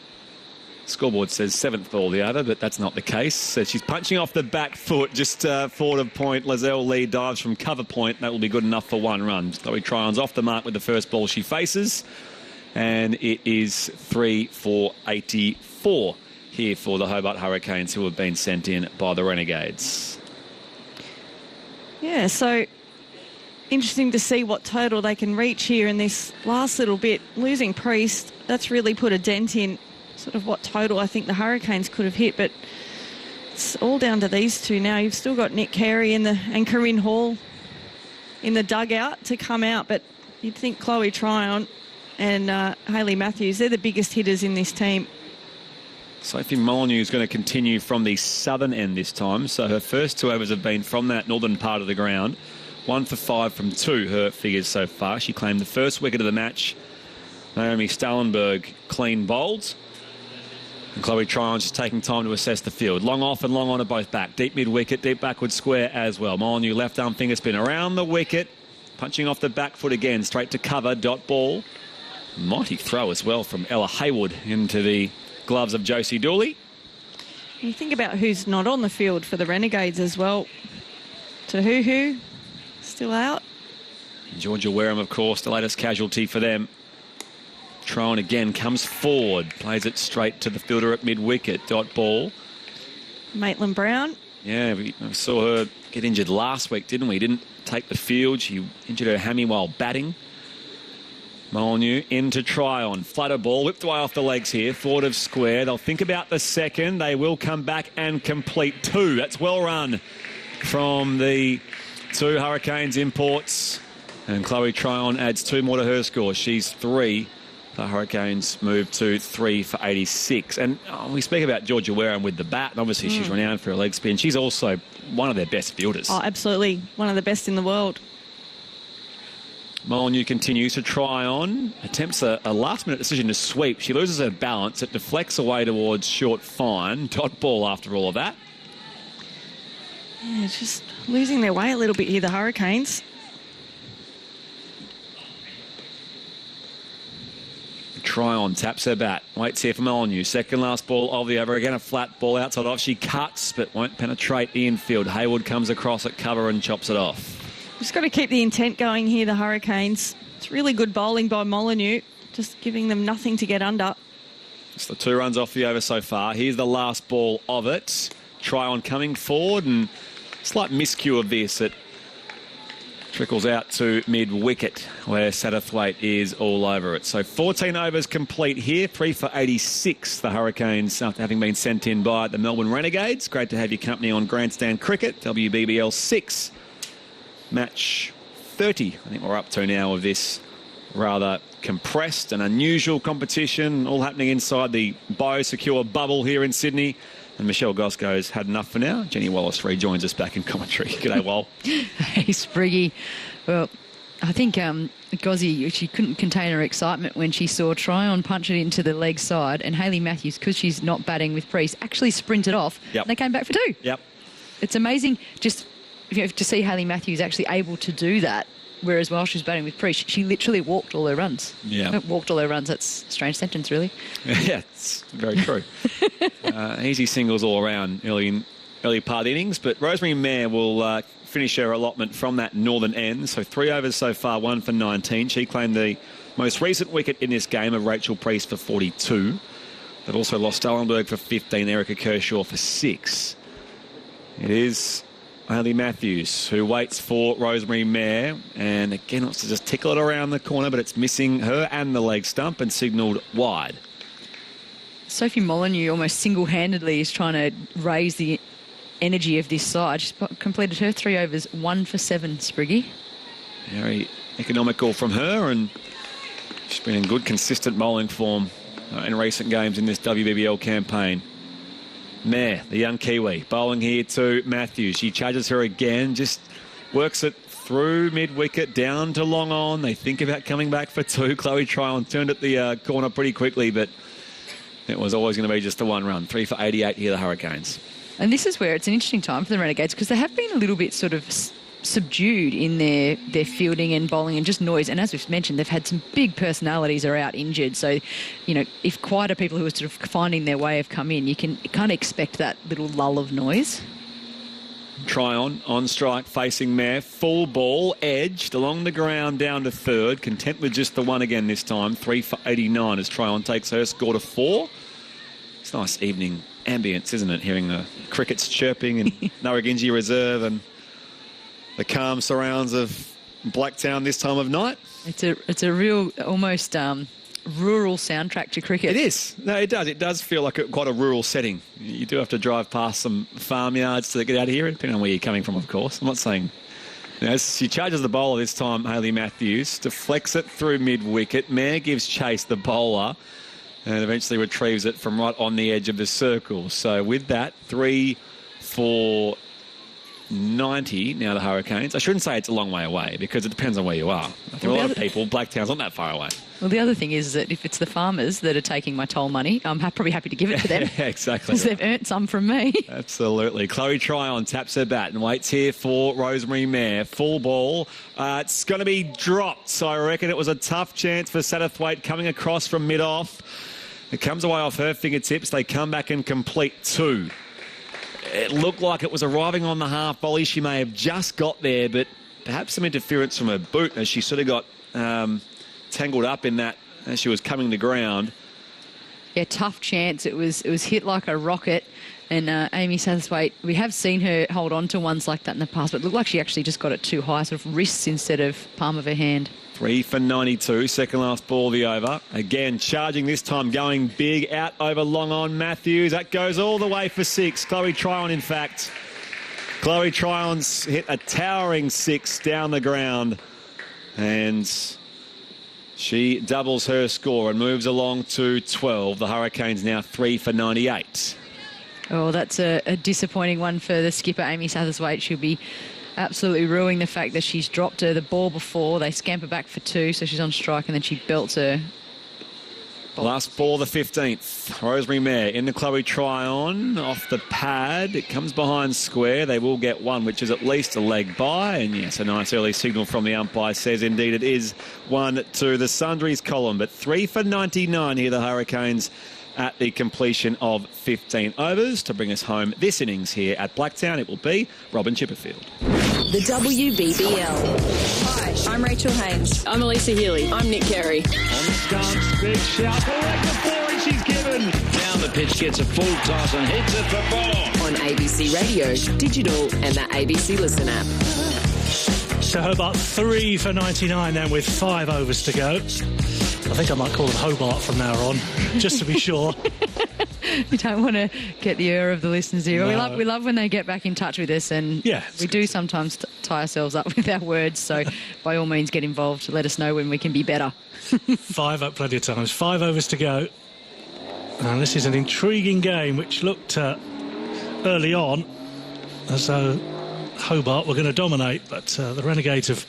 Scoreboard says 7th ball the over, but that's not the case. So she's punching off the back foot just forward of point. Lizelle Lee dives from cover point. That will be good enough for 1 run. Chloe Tryon's off the mark with the first ball she faces. And it is 3 for 84 here for the Hobart Hurricanes, who have been sent in by the Renegades. Yeah, so interesting to see what total they can reach here in this last little bit. Losing Priest, that's really put a dent in sort of what total I think the Hurricanes could have hit, but it's all down to these two now. You've still got Nick Carey and Corinne Hall in the dugout to come out, but you'd think Chloe Tryon and Hayley Matthews, they're the biggest hitters in this team. Sophie Molyneux is going to continue from the southern end this time, so her first 2 overs have been from that northern part of the ground. 1 for 5 from 2, her figures so far. She claimed the first wicket of the match. Naomi Stallenberg clean bowled. And Chloe Tryon's just taking time to assess the field. Long off and long on are both back. Deep mid-wicket, deep backward square as well. Molyneux left arm finger spin around the wicket. Punching off the back foot again, straight to cover, dot ball. Mighty throw as well from Ella Haywood into the gloves of Josie Dooley. You think about who's not on the field for the Renegades as well. Tahuhu, still out. Georgia Wareham, of course, the latest casualty for them. Tryon again comes forward, plays it straight to the fielder at mid-wicket, dot ball. Maitland Brown. Yeah, we saw her get injured last week, didn't we? Didn't take the field. She injured her hammy while batting. Molyneux into Tryon. Flutter ball, whipped away off the legs here. Forward of square. They'll think about the second. They will come back and complete 2. That's well run from the 2 Hurricanes imports. And Chloe Tryon adds 2 more to her score. She's 3. The Hurricanes move to 3 for 86. And we speak about Georgia Wareham with the bat. And obviously she's renowned for her leg spin. She's also one of their best fielders. Oh, absolutely. One of the best in the world. Molyneux continues to Tryon. Attempts a last-minute decision to sweep. She loses her balance. It deflects away towards short fine. Dot ball after all of that. Yeah, just losing their way a little bit here, the Hurricanes. Tryon taps her bat. Waits here for Molyneux. Second last ball of the over. Again, a flat ball outside off. She cuts, but won't penetrate the infield. Haywood comes across at cover and chops it off. Just got to keep the intent going here, the Hurricanes. It's really good bowling by Molyneux, just giving them nothing to get under. It's the 2 runs off the over so far. Here's the last ball of it. Tryon coming forward, and slight miscue of this. It trickles out to mid-wicket, where Satterthwaite is all over it. So 14 overs complete here. 3 for 86, the Hurricanes, after having been sent in by the Melbourne Renegades. Great to have your company on Grandstand Cricket, WBBL 6. match 30. I think we're up to now of this rather compressed and unusual competition, all happening inside the biosecure bubble here in Sydney. And Michelle Goscoe's had enough for now. Jenny Wallace rejoins us back in commentary. G'day, Wal. Hey, Spriggy. Well, I think Gozzy, she couldn't contain her excitement when she saw Tryon punch it into the leg side, and Hayley Matthews, because she's not batting with Priest, actually sprinted off. Yep. And they came back for 2. Yep. It's amazing just to see Hayley Matthews actually able to do that, whereas while she was batting with Priest, she literally walked all her runs. Yeah. Walked all her runs. That's a strange sentence, really. Yeah, it's very true. Easy singles all around early part of the innings, but Rosemary Mayer will finish her allotment from that northern end. So 3 overs so far, 1 for 19. She claimed the most recent wicket in this game of Rachel Priest for 42. They've also lost Stellenberg for 15, Erica Kershaw for 6. It is Hayley Matthews who waits for Rosemary Mayer, and again wants to just tickle it around the corner, but it's missing her and the leg stump and signalled wide. Sophie Molyneux almost single-handedly is trying to raise the energy of this side. She's completed her 3 overs, 1 for 7, Spriggy. Very economical from her, and she's been in good, consistent bowling form in recent games in this WBBL campaign. Mayer, the young Kiwi, bowling here to Matthews. She charges her again, just works it through mid-wicket, down to long on. They think about coming back for 2. Chloe Tryon turned at the corner pretty quickly, but it was always going to be just the 1 run. 3 for 88 here, the Hurricanes. And this is where it's an interesting time for the Renegades, because they have been a little bit sort of subdued in their fielding and bowling and just noise. And as we've mentioned, they've had some big personalities are out injured. So, if quieter people who are sort of finding their way have come in, you can kind of expect that little lull of noise. Tryon on strike, facing Mayer. Full ball, edged along the ground down to third. Content with just the 1 again this time. 3 for 89 as Tryon takes her score to 4. It's a nice evening ambience, isn't it? Hearing the crickets chirping in Narragansett Reserve and the calm surrounds of Blacktown this time of night. It's a real almost rural soundtrack to cricket. It is. No, it does. It does feel like quite a rural setting. You do have to drive past some farmyards to get out of here, depending on where you're coming from, of course. I'm not saying... she charges the bowler this time, Hayley Matthews, deflects it through mid-wicket. Mayer gives chase, the bowler, and eventually retrieves it from right on the edge of the circle. So with that, 3 for 90 now, the Hurricanes. I shouldn't say it's a long way away, because it depends on where you are. For a lot of people, Blacktown's not that far away. Well, the other thing is that if it's the farmers that are taking my toll money, I'm probably happy to give it to them. Yeah, exactly. Because they've earned some from me. Absolutely. Chloe Tryon taps her bat and waits here for Rosemary Mayer. Full ball. It's going to be dropped, so I reckon it was a tough chance for Satterthwaite coming across from mid-off. It comes away off her fingertips. They come back and complete 2. It looked like it was arriving on the half volley. She may have just got there, but perhaps some interference from her boot as she sort of got tangled up in that as she was coming to ground. Yeah, tough chance. It was hit like a rocket. And Amy Satterthwaite, we have seen her hold on to ones like that in the past, but it looked like she actually just got it too high, sort of wrists instead of palm of her hand. 3 for 92, second last ball of the over. Again, charging this time, going big, out over long on Matthews. That goes all the way for 6. Chloe Tryon, in fact. Chloe Tryon's hit a towering 6 down the ground. And she doubles her score and moves along to 12. The Hurricanes now 3 for 98. Oh, that's a disappointing one for the skipper, Amy Satterthwaite. She'll be absolutely ruining the fact that she's dropped her the ball before. They scamper back for 2, so she's on strike, and then she belts her. Last ball, the 15th. Rosemary Mayer in the Chloe Tryon off the pad. It comes behind square. They will get 1, which is at least a leg by. And yes, a nice early signal from the umpire says indeed it is 1 to the Sundries column. But 3 for 99 here, the Hurricanes, at the completion of 15 overs. To bring us home this innings here at Blacktown, it will be Robin Chipperfield. The WBBL. Hi, I'm Rachel Haynes. I'm Elisa Healy. I'm Nick Carey. On the stance, big shout. Correct the 4, and she's given. Down the pitch, gets a full toss and hits it for 4. On ABC Radio, digital and the ABC Listen app. So Hobart 3 for 99 then with 5 overs to go. I think I might call them Hobart from now on, just to be sure. We don't want to get the ear of the listeners here. No. We love when they get back in touch with us, and we do sometimes tie ourselves up with our words. So by all means, get involved. Let us know when we can be better. 5 up plenty of times. 5 overs to go. And this is an intriguing game, which looked early on as though Hobart were going to dominate, but the Renegades have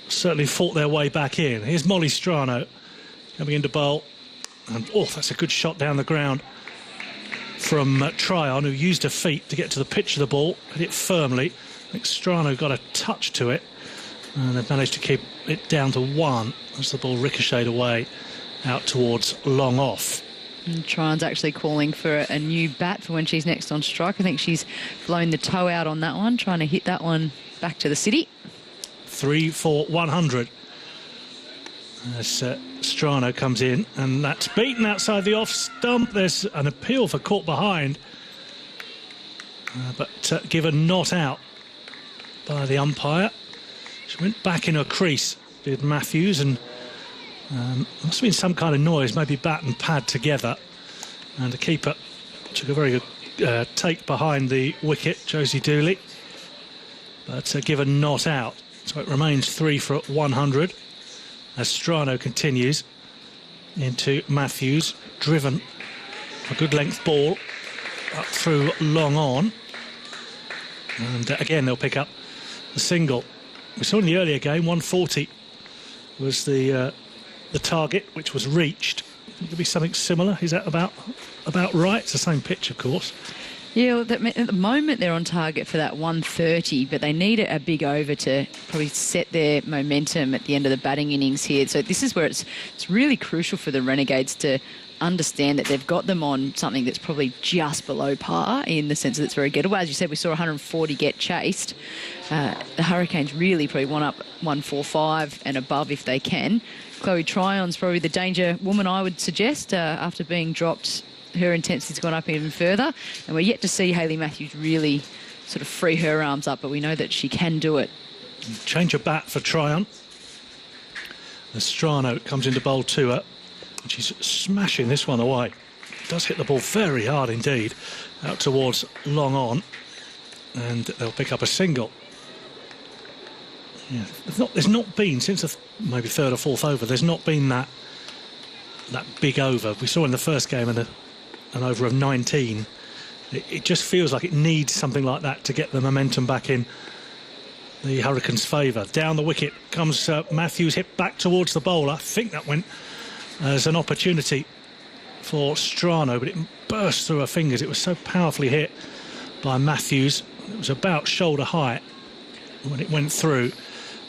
certainly fought their way back in. Here's Molly Strano coming into bowl. And, that's a good shot down the ground from Tryon, who used her feet to get to the pitch of the ball, hit it firmly. I think Strano got a touch to it, and they've managed to keep it down to 1 as the ball ricocheted away out towards long off. And Tryon's actually calling for a new bat for when she's next on strike. I think she's blown the toe out on that one, trying to hit that one back to the city. 3 for 100. As Strano comes in, and that's beaten outside the off stump. There's an appeal for caught behind, but given not out by the umpire. She went back in her crease, did Matthews, and must have been some kind of noise, maybe bat and pad together. And the keeper took a very good take behind the wicket, Josie Dooley, but given not out. So it remains 3 for 100 as Strano continues into Matthews, driven a good length ball up through long on. And again, they'll pick up the single. We saw in the earlier game, 140 was the target, which was reached. Think there'll be something similar. Is that about right? It's the same pitch, of course. Yeah, at the moment they're on target for that 130, but they need a big over to probably set their momentum at the end of the batting innings here. So this is where it's really crucial for the Renegades to understand that they've got them on something that's probably just below par in the sense that it's very gettable. As you said, we saw 140 get chased. The Hurricanes really probably want up 145 and above if they can. Chloe Tryon's probably the danger woman, I would suggest, after being dropped. Her intensity's gone up even further, and we're yet to see Hayley Matthews really sort of free her arms up, but we know that she can do it. Change of bat for Tryon. As Strano comes into bowl to her, and she's smashing this one away. Does hit the ball very hard indeed, out towards long on, and they'll pick up a single. Yeah, there's not been, since the maybe third or fourth over, there's not been that big over. We saw in the first game an over of 19. It just feels like it needs something like that to get the momentum back in the Hurricanes' favour. Down the wicket comes Matthews, hit back towards the bowler. I think that went as an opportunity for Strano, but it burst through her fingers. It was so powerfully hit by Matthews. It was about shoulder height when it went through,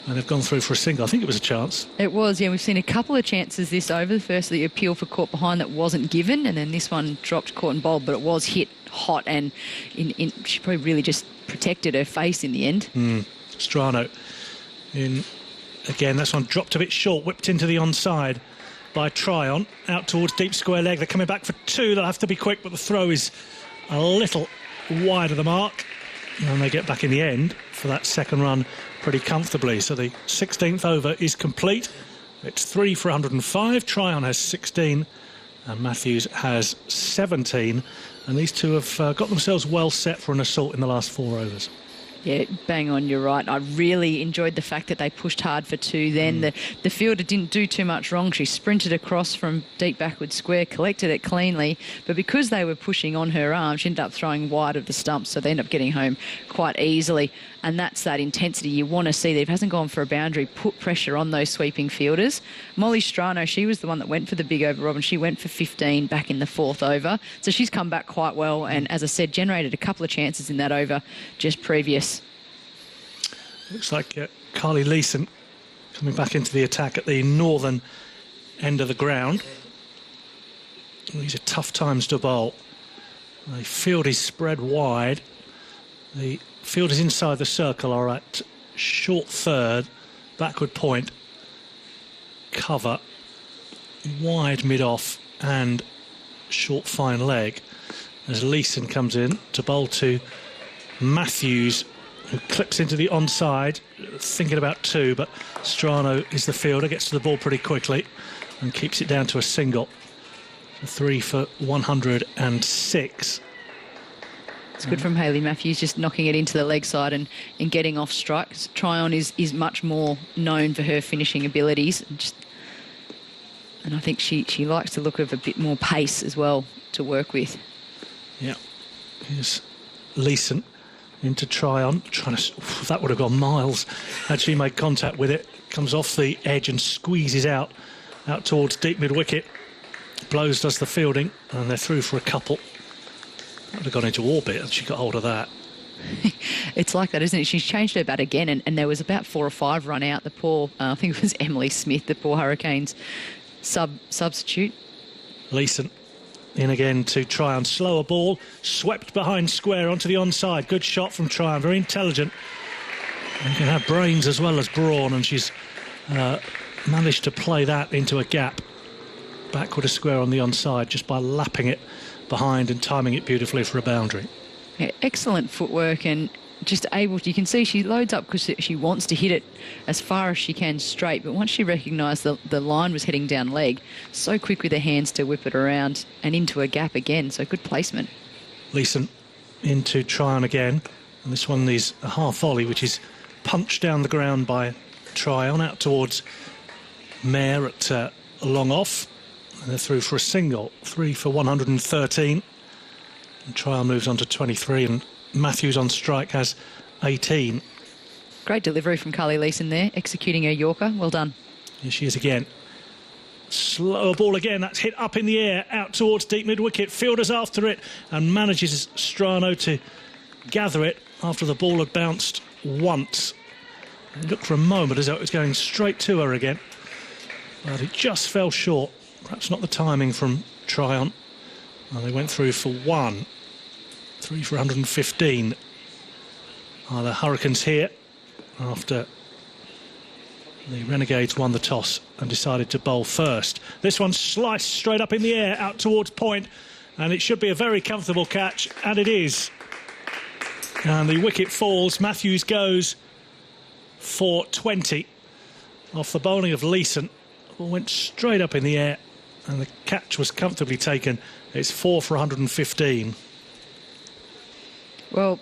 and they've gone through for a single. I think it was a chance. It was, yeah. We've seen a couple of chances this over. The first, the appeal for caught behind that wasn't given, and then this one dropped caught and bowled, but it was hit hot, and she probably really just protected her face in the end. Strano in again. This one dropped a bit short, whipped into the onside by Tryon, out towards deep square leg. They're coming back for 2. They'll have to be quick, but the throw is a little wide of the mark, and they get back in the end for that second run pretty comfortably. So the 16th over is complete. It's 3 for 105. Tryon has 16 and Matthews has 17, and these two have got themselves well set for an assault in the last 4 overs. Yeah, bang on, you're right. I really enjoyed the fact that they pushed hard for 2 then. The fielder didn't do too much wrong. She sprinted across from deep backward square, collected it cleanly, but because they were pushing on her arm, she ended up throwing wide of the stumps, so they ended up getting home quite easily. And that's that intensity you want to see. That if it hasn't gone for a boundary, put pressure on those sweeping fielders. Molly Strano, she was the one that went for the big over, Robin. She went for 15 back in the 4th over. So she's come back quite well, and as I said, generated a couple of chances in that over just previous. Looks like Carly Leeson coming back into the attack at the northern end of the ground. These are tough times to bowl. The field is spread wide. The fielders inside the circle are at short third, backward point, cover, wide mid-off and short fine leg, as Leeson comes in to bowl to Matthews, who clips into the onside, thinking about 2, but Strano is the fielder, gets to the ball pretty quickly and keeps it down to a single. 3 for 106. It's good from Hayley Matthews, just knocking it into the leg side and getting off strikes. Tryon is much more known for her finishing abilities. And I think she likes the look of a bit more pace as well to work with. Yeah. Here's Leeson into Tryon. That would have gone miles had she made contact with it. Comes off the edge and squeezes out towards deep mid-wicket. Blows does the fielding, and they're through for a couple. Would have gone into orbit and she got hold of that. It's like that, isn't it? She's changed her bat again, and there was about 4 or 5 run out. The poor, I think it was Emily Smith, the poor Hurricanes substitute. Leeson in again to Tryon. Slower ball, swept behind square onto the onside. Good shot from Tryon, very intelligent. And you can have brains as well as brawn, and she's managed to play that into a gap. Backward a square on the onside just by lapping it behind and timing it beautifully for a boundary. Yeah, excellent footwork, and just able to, you can see she loads up because she wants to hit it as far as she can straight, but once she recognised the line was heading down leg, so quick with her hands to whip it around and into a gap again, so good placement. Leeson into Tryon again, and this one is a half volley which is punched down the ground by Tryon out towards Mayer at long off. And they're through for a single. 3 for 113. And Tryon moves on to 23, and Matthews on strike has 18. Great delivery from Carly Leeson there, executing her Yorker. Well done. Here she is again. Slower ball again. That's hit up in the air, out towards deep mid-wicket. Fielders after it, and manages Strano to gather it after the ball had bounced once. It looked for a moment as though it was going straight to her again, but it just fell short. Perhaps not the timing from Tryon. And they went through for 1. 3 for 115. Are the Hurricanes here after the Renegades won the toss and decided to bowl first. This one sliced straight up in the air out towards point, and it should be a very comfortable catch, and it is. And the wicket falls. Matthews goes for 20 off the bowling of Leeson. Ball went straight up in the air, and the catch was comfortably taken. It's 4 for 115. Well,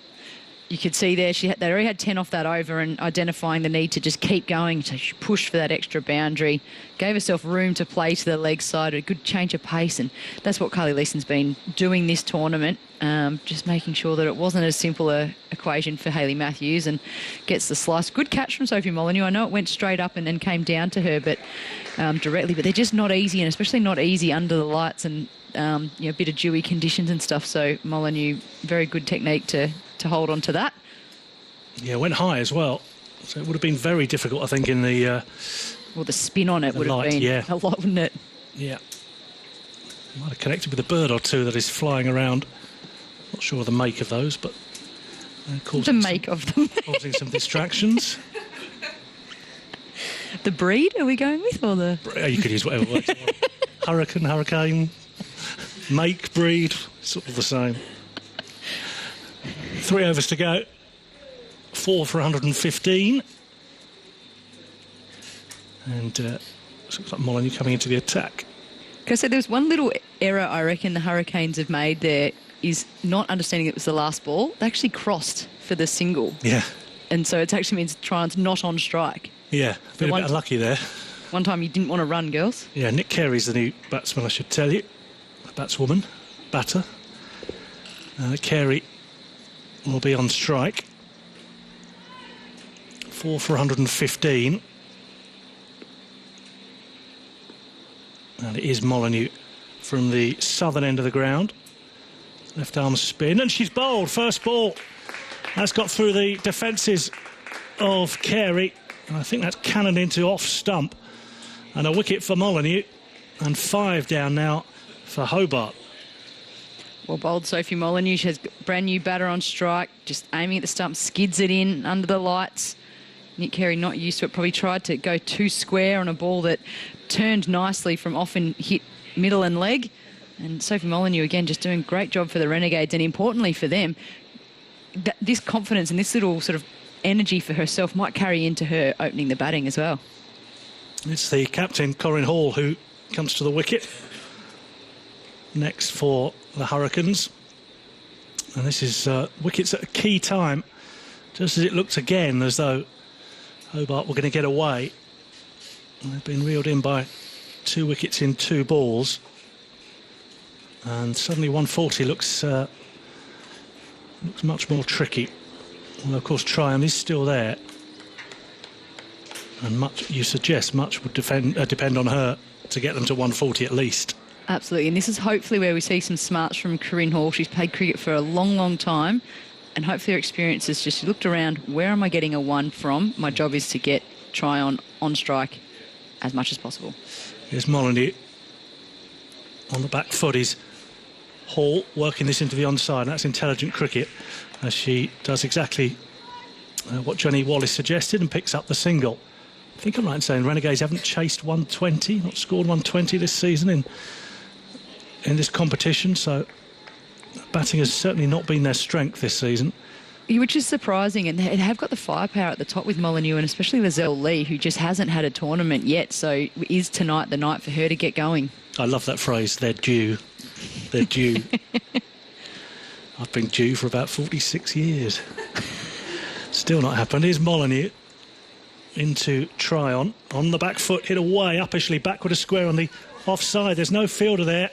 you could see there they already had 10 off that over, and identifying the need to just keep going. So she pushed for that extra boundary, gave herself room to play to the leg side, a good change of pace, and that's what Carly Leeson's been doing this tournament, just making sure that it wasn't as simple a equation for Hayley Matthews, and gets the slice. Good catch from Sophie Molyneux. I know it went straight up and then came down to her, but directly, but they're just not easy, and especially not easy under the lights and a bit of dewy conditions and stuff. So Molyneux, very good technique to hold on to that. Yeah, went high as well. So it would have been very difficult, I think, in the... well, the spin on it would have been a lot, wouldn't it? Yeah. Might have connected with a bird or two that is flying around. Not sure of the make of those, but... causing some distractions. The breed are we going with, or the... You could use whatever works. Hurricane, make, breed, sort of the same. 3 overs to go. 4 for 115. And looks like Molyneux coming into the attack. So there's one little error I reckon the Hurricanes have made there, is not understanding it was the last ball. They actually crossed for the single. Yeah. And so it actually means Tryon's not on strike. Yeah, a bit unlucky there. One time you didn't want to run, girls. Yeah, Nick Carey's the new batsman, I should tell you. Batswoman, batter. Carey will be on strike. 4 for 115. And it is Molyneux from the southern end of the ground. Left arm spin, and she's bowled. First ball. That's got through the defences of Carey. And I think that's cannoned into off stump. And a wicket for Molyneux. And 5 down now for Hobart. Well bowled, Sophie Molyneux. She has brand new batter on strike, just aiming at the stump, skids it in under the lights. Nick Carey not used to it, probably tried to go too square on a ball that turned nicely from off and hit middle and leg. And Sophie Molyneux, again, just doing a great job for the Renegades, and importantly for them, this confidence and this little sort of energy for herself might carry into her opening the batting as well. It's the captain, Corinne Hall, who comes to the wicket. next for the Hurricanes. And this is wickets at a key time, just as it looks again as though Hobart were going to get away. And they've been reeled in by 2 wickets in 2 balls. And suddenly 140 looks much more tricky. Well, of course, Tryon is still there. And much, you suggest, much would depend on her to get them to 140 at least. Absolutely, and this is hopefully where we see some smarts from Corinne Hall. She's played cricket for a long, long time, and hopefully her experience is just looked around, where am I getting a 1 from? My job is to get Tryon on strike as much as possible. Here's Molyneux on the back foot. Is Hall working this into the onside, and that's intelligent cricket, as she does exactly what Jenny Wallace suggested and picks up the single. I think I'm right in saying Renegades haven't chased 120, not scored 120 this season in this competition, so batting has certainly not been their strength this season. Which is surprising, and they have got the firepower at the top with Molyneux and especially Lizelle Lee, who just hasn't had a tournament yet, so is tonight the night for her to get going? I love that phrase, they're due. They're due. I've been due for about 46 years. Still not happened. Here's Molyneux into Tryon on the back foot, hit away, uppishly backward a square on the offside. There's no fielder there.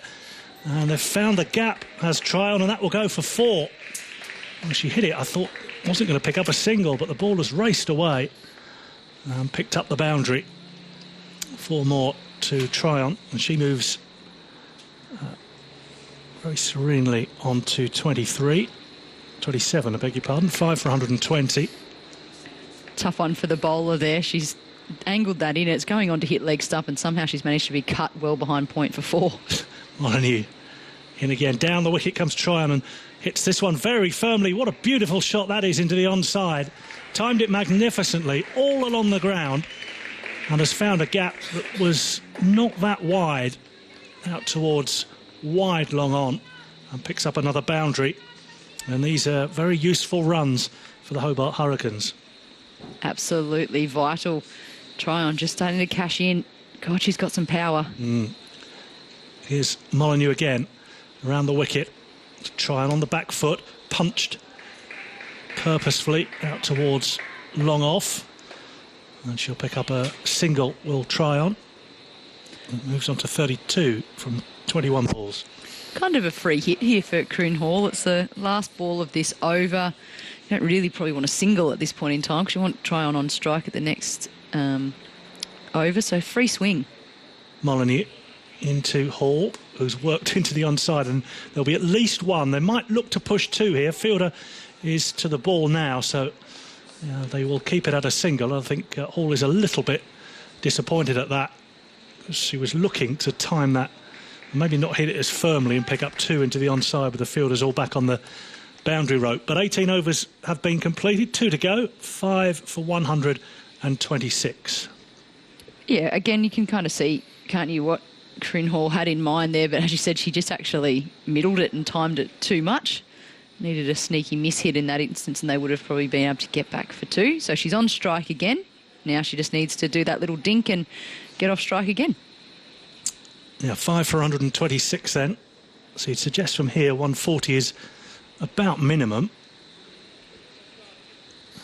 And they've found the gap as Tryon, and that will go for 4. When she hit it, I thought wasn't going to pick up a single, but the ball has raced away and picked up the boundary. 4 more to Tryon, and she moves very serenely on to 27, I beg your pardon, 5 for 120. Tough one for the bowler there. She's angled that in. It's going on to hit leg stump, and somehow she's managed to be cut well behind point for 4. Molyneux in again. Down the wicket comes Tryon and hits this one very firmly. What a beautiful shot that is into the onside. Timed it magnificently all along the ground and has found a gap that was not that wide out towards wide long on, and picks up another boundary. And these are very useful runs for the Hobart Hurricanes. Absolutely vital. Tryon just starting to cash in. God, she's got some power. Here's Molyneux again around the wicket. Tryon on the back foot, punched purposefully out towards long off, and she'll pick up a single. Will Tryon. It moves on to 32 from 21 balls. Kind of a free hit here for Corinne Hall. It's the last ball of this over. You don't really probably want a single at this point in time because you want Tryon on strike at the next over, so free swing. Molyneux into Hall, who's worked into the onside, and there'll be at least 1. They might look to push 2 here. Fielder is to the ball now, so they will keep it at a single. I think Hall is a little bit disappointed at that, because she was looking to time that, maybe not hit it as firmly and pick up 2 into the onside with the fielders all back on the boundary rope. But 18 overs have been completed, 2 to go, 5 for 126. Yeah, again, you can kind of see, can't you, what Corinne Hall had in mind there, but as you said, she just actually middled it and timed it too much. Needed a sneaky miss hit in that instance, and they would have probably been able to get back for 2. So she's on strike again. Now she just needs to do that little dink and get off strike again. Yeah, 5 for 126 then. So you'd suggest from here 140 is about minimum.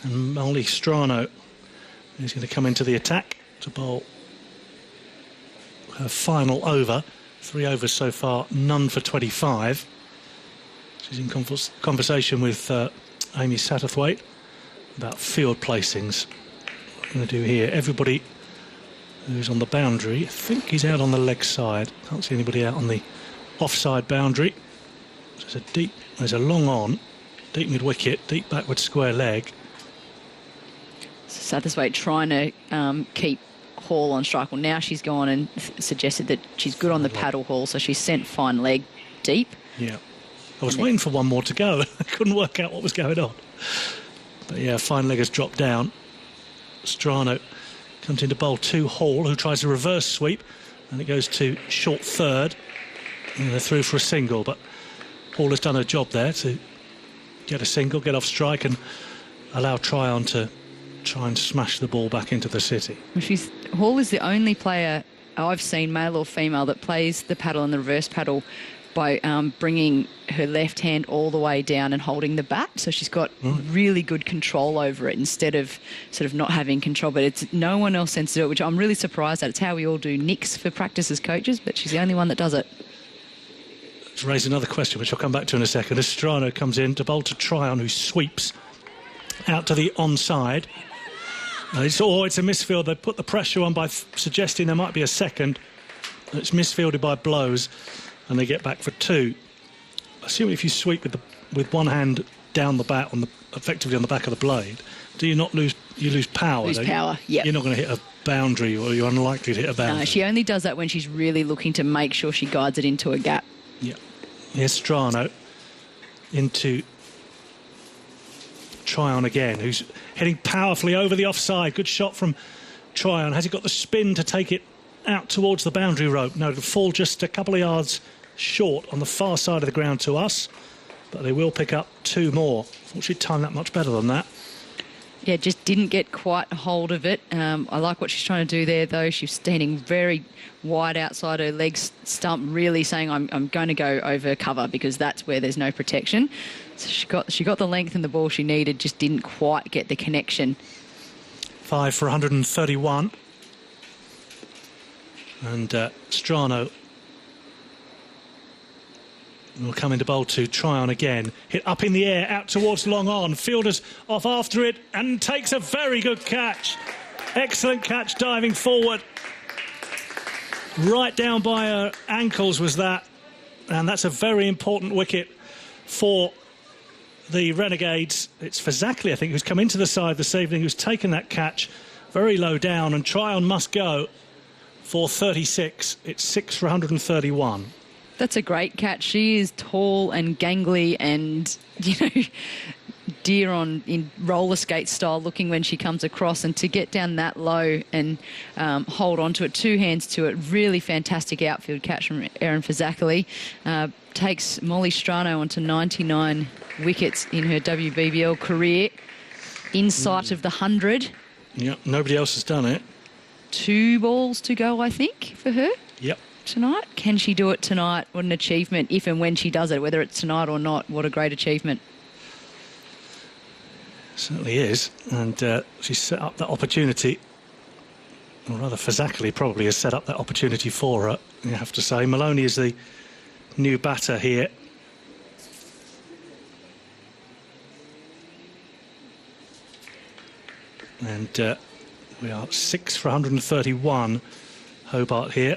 And Molly Strano is going to come into the attack to bowl her final over. 3 overs so far, none for 25. She's in conversation with Amy Satterthwaite about field placings. What we're going to do here, everybody who's on the boundary, I think he's out on the leg side. Can't see anybody out on the offside boundary. There's a long on, deep mid wicket, deep backward square leg. So Satterthwaite trying to keep Hall on strike. Well, now she's gone and suggested that she's good on the paddle, Hall, so she's sent fine leg deep. Yeah. I was waiting for one more to go. I couldn't work out what was going on. But yeah, fine leg has dropped down. Strano comes in to bowl to Hall, who tries a reverse sweep, and it goes to short third. And they're through for a single, but Hall has done her job there to get a single, get off strike, and allow Tryon to try and smash the ball back into the city. Hall is the only player I've seen, male or female, that plays the paddle and the reverse paddle by bringing her left hand all the way down and holding the bat. So she's got really good control over it instead of sort of not having control. But it's no one else tends to do it, which I'm really surprised at. It's how we all do nicks for practice as coaches, but she's the only one that does it. Let's raise another question, which I'll come back to in a second. Estrano comes in to bowl to Tryon, who sweeps out to the onside. It's a misfield. They put the pressure on by suggesting there might be a second. It's misfielded by Blows, and they get back for 2. Assuming if you sweep with one hand down the bat effectively on the back of the blade, do you not lose? You lose power. Lose power. Yeah. You're not going to hit a boundary, or you're unlikely to hit a boundary. No, she only does that when she's really looking to make sure she guides it into a gap. Yeah. Here's Strano into Tryon again, who's heading powerfully over the offside. Good shot from Tryon. Has he got the spin to take it out towards the boundary rope? No, it'll fall just a couple of yards short on the far side of the ground to us, but they will pick up 2 more. Thought she'd time that much better than that. Yeah, just didn't get quite a hold of it. I like what she's trying to do there, though. She's standing very wide outside her leg stump, really saying, I'm going to go over cover because that's where there's no protection. So she got the length in the ball she needed, just didn't quite get the connection. 5 for 131. And Strano will come into bowl to Tryon again. Hit up in the air, out towards long on. Fielder's off after it and takes a very good catch. Excellent catch, diving forward. Right down by her ankles was that. And that's a very important wicket for the Renegades. It's Fazakli, I think, who's come into the side this evening, who's taken that catch very low down. And Tryon must go for 36. It's 6 for 131. That's a great catch. She is tall and gangly and, deer in roller skate style looking when she comes across, and to get down that low and hold on to it, 2 hands to it, really fantastic outfield catch from Erin Fazakli. Takes Molly Strano onto 99 wickets in her WBBL career, in sight of the 100. Yeah, nobody else has done it. 2 balls to go, I think, for her. Yep. Tonight. Can she do it tonight? What an achievement, if and when she does it, whether it's tonight or not. What a great achievement. Certainly is. And she's set up that opportunity, or rather Fazakli probably has set up that opportunity for her, you have to say. Maloney is the new batter here. And we are 6 for 131, Hobart here.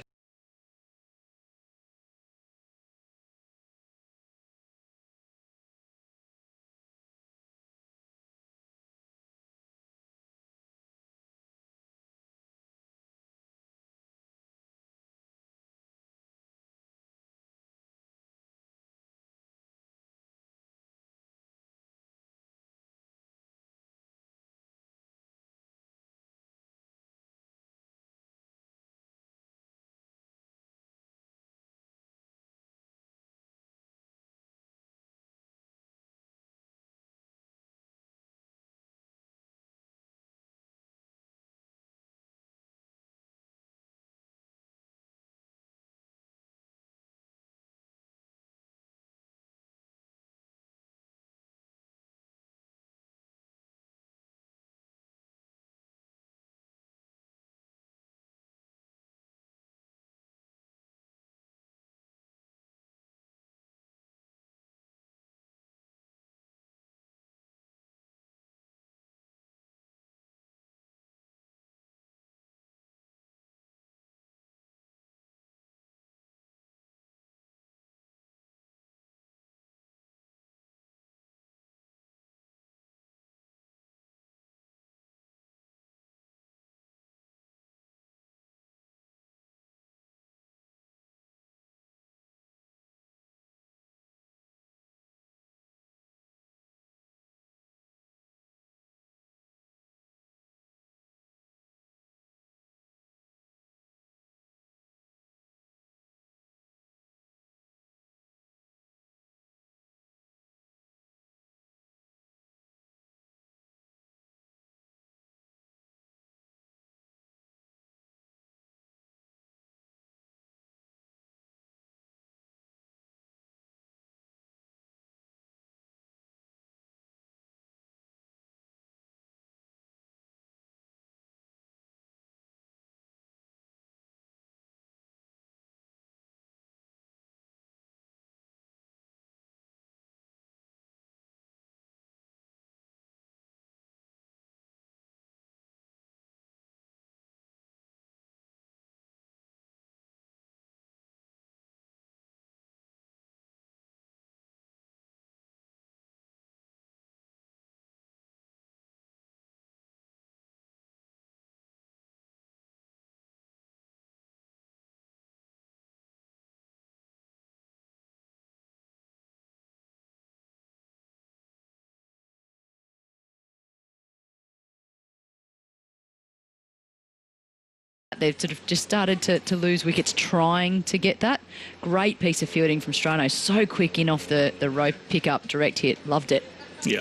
They've sort of just started to lose wickets trying to get that. Great piece of fielding from Strano. So quick in off the rope, pick up, direct hit. Loved it. Yeah.